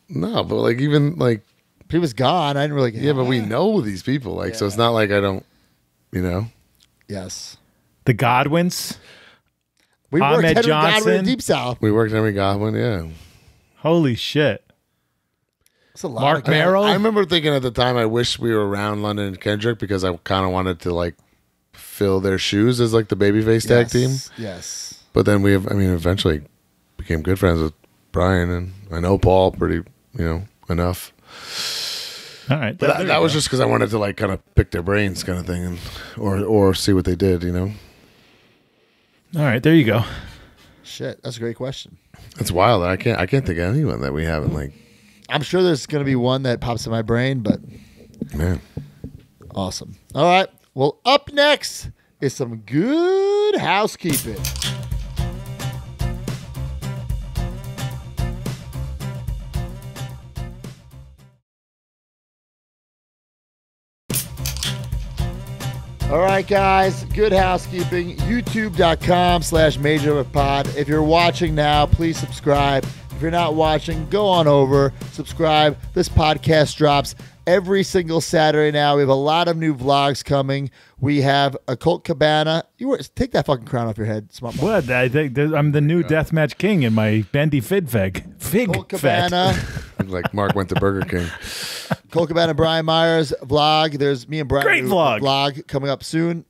No, but like, even like, He was gone. I didn't really. yeah, but we know these people. Like, so it's not like I don't, you know. Yes. The Godwins. We worked Ahmed Henry Godwin Johnson. in Deep South. We worked Henry Godwin, yeah. Holy shit. It's a lot. Mark of guys. Merrill. I remember thinking at the time, I wish we were around London and Kendrick because I kind of wanted to like fill their shoes as like the babyface tag team. Yes. But then eventually became good friends with Brian, and I know Paul pretty, enough. All right. But that was just because I wanted to like kind of pick their brains, kind of thing, and or see what they did. All right. There you go. Shit, that's a great question. It's wild. I can't think of anyone that we haven't like. I'm sure there's going to be one that pops in my brain, but Man, awesome. All right. Well, up next is some good housekeeping. All right, guys. Good housekeeping. YouTube.com/MajorPod. If you're watching now, please subscribe. If you're not watching, go on over, subscribe. This podcast drops every single Saturday now. We have a lot of new vlogs coming. We have a Colt Cabana. Take that fucking crown off your head, smart mom. What? I think I'm the new deathmatch king in my bendy fig. Colt Cabana. Like Mark went to Burger King. Colt Cabana, Brian Myers vlog. There's me and Brian. Great vlog coming up soon.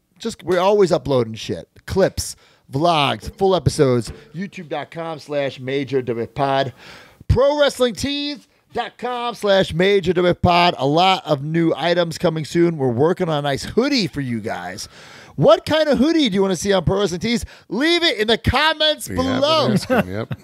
We're always uploading shit. Clips, vlogs, full episodes. YouTube.com/MajorWTFPod. ProWrestlingTees.com/MajorWTFPod. A lot of new items coming soon. We're working on a nice hoodie for you guys. What kind of hoodie do you want to see on Pro Wrestling Tees? Leave it in the comments below. Yep.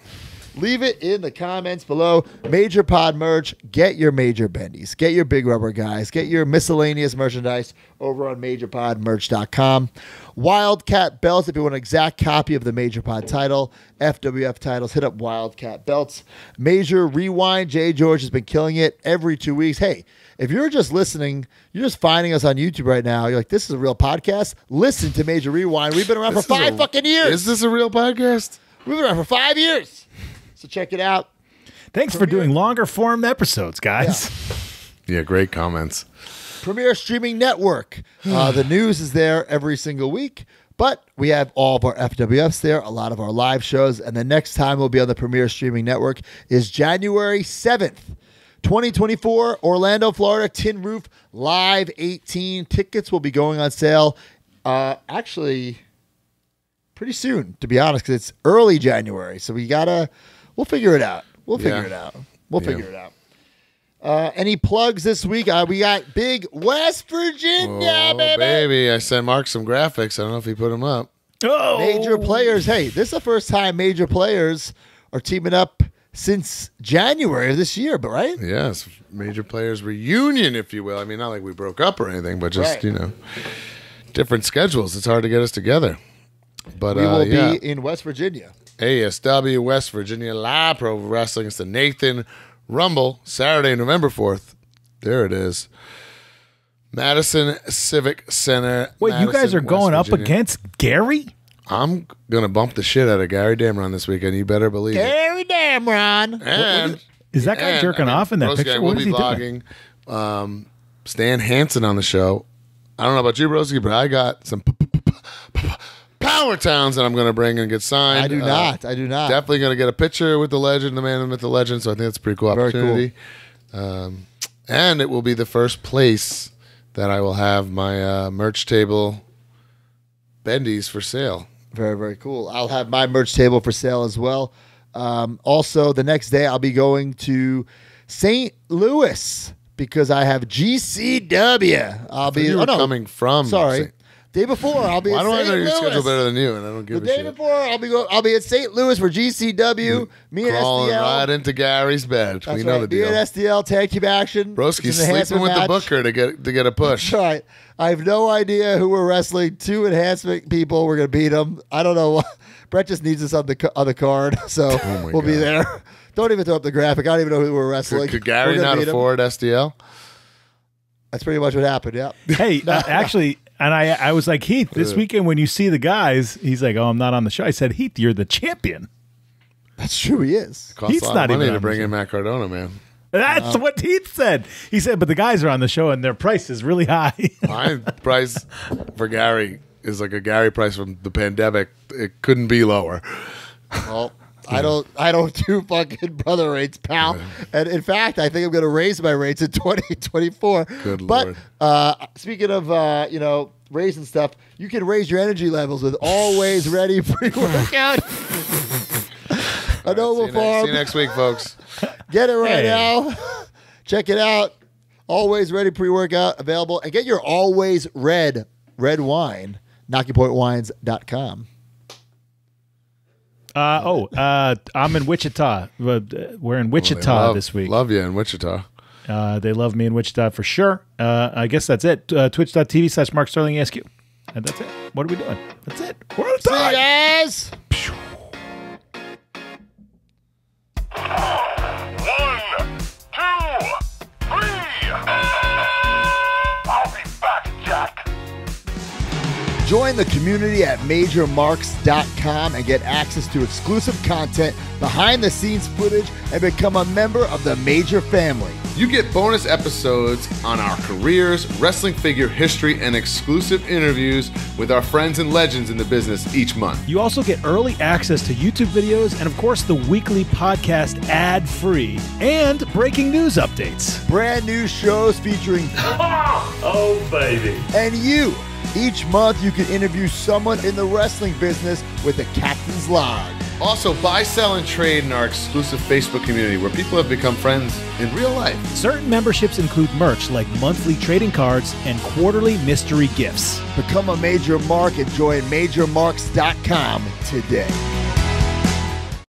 Leave it in the comments below. Major Pod merch. Get your Major Bendies. Get your Big Rubber Guys. Get your miscellaneous merchandise over on MajorPodMerch.com. Wildcat Belts. If you want an exact copy of the Major Pod title, FWF titles, hit up Wildcat Belts. Major Rewind. Jay George has been killing it every 2 weeks. Hey, if you're just listening, you're just finding us on YouTube right now. You're like, this is a real podcast? Listen to Major Rewind. We've been around for 5 fucking years. Is this a real podcast? We've been around for 5 years. So check it out. Thanks for doing longer form episodes, guys. Yeah, great comments. Premier Streaming Network. The news is there every single week, but we have all of our FWFs there, a lot of our live shows, and the next time we'll be on the Premier Streaming Network is January 7th, 2024, Orlando, Florida, Tin Roof, Live 18. Tickets will be going on sale actually pretty soon, to be honest, because it's early January, so we'll figure it out. We'll figure it out. Any plugs this week? We got big West Virginia, baby. I sent Mark some graphics. I don't know if he put them up. Oh, Major players. Hey, this is the first time major players are teaming up since January of this year, but right? Yes, major players reunion, if you will. I mean, not like we broke up or anything, but just, different schedules. It's hard to get us together. But we will be in West Virginia. ASW, West Virginia, Live Pro Wrestling. It's the Nathan Rumble, Saturday, November 4th. There it is. Madison Civic Center. Wait, you guys are Madison, going West up Virginia. against Gary? I'm going to bump the shit out of Gary Damron this weekend. You better believe it. Gary Damron. And Is that guy jerking off in that Broski, picture? We'll What is be he doing? vlogging. Stan Hansen on the show. I don't know about you, Broski, but I got some Power Towns that I'm going to bring and get signed. I do not. Definitely going to get a picture with the legend, the man who met the legend. So I think that's a pretty cool opportunity. And it will be the first place that I will have my merch table bendies for sale. Very, very cool. I'll have my merch table for sale as well. Also, the next day I'll be going to St. Louis because I have GCW. Coming from. Sorry. Day before, I'll be Why at do I St. know your Louis. schedule better than you? And I don't give The a day shit. before, I'll be at St. Louis for GCW. Me and Crawling SDL. right into Gary's bed. That's We know the Me and deal. SDL tag team action. Broski's It's an enhancement sleeping with the match. booker to get a push. That's right. I have no idea who we're wrestling. 2 enhancement people. We're gonna beat them. I don't know. Brett just needs us on the card, so we'll be God. there. Don't even throw up the graphic. I don't even know who we're wrestling. Could Gary We're gonna not beat 'em. afford SDL? That's pretty much what happened. Yeah. Hey, actually, and I was like, Heath, this weekend when you see the guys, he's like, oh, I'm not on the show. I said, Heath, you're the champion. That's true. He is. Costs He's a lot not of money even to on bring the in Matt Cardona, man. That's what Heath said. He said, but the guys are on the show and their price is really high. My price for Gary is like a Gary price from the pandemic. It couldn't be lower. Well, I don't do fucking brother rates, pal. And in fact, I think I'm going to raise my rates in 2024. Good but Lord. Speaking of raising stuff, you can raise your energy levels with Always Ready pre-workout. A Noble See Farm. you next week, folks. Get it right Hey. now. Check it out. Always Ready pre-workout available, and get your Always Red wine. KnockyPointWines.com. I'm in Wichita. We're in Wichita this week. Love you in Wichita. They love me in Wichita for sure. I guess that's it. Twitch.tv/Mark Sterling ESQ. And that's it. What are we doing? That's it. We're on See you time. guys. 1, 2, 3. I'll be back, Jack. Join the community at MajorMarks.com and get access to exclusive content, behind-the-scenes footage, and become a member of the Major family. You get bonus episodes on our careers, wrestling figure history, and exclusive interviews with our friends and legends in the business each month. You also get early access to YouTube videos and, of course, the weekly podcast ad-free and breaking news updates. Brand new shows featuring Oh, baby. and you. Each month, you can interview someone in the wrestling business with a Captain's Log. Also, buy, sell, and trade in our exclusive Facebook community where people have become friends in real life. Certain memberships include merch like monthly trading cards and quarterly mystery gifts. Become a Major Mark and join MajorMarks.com today.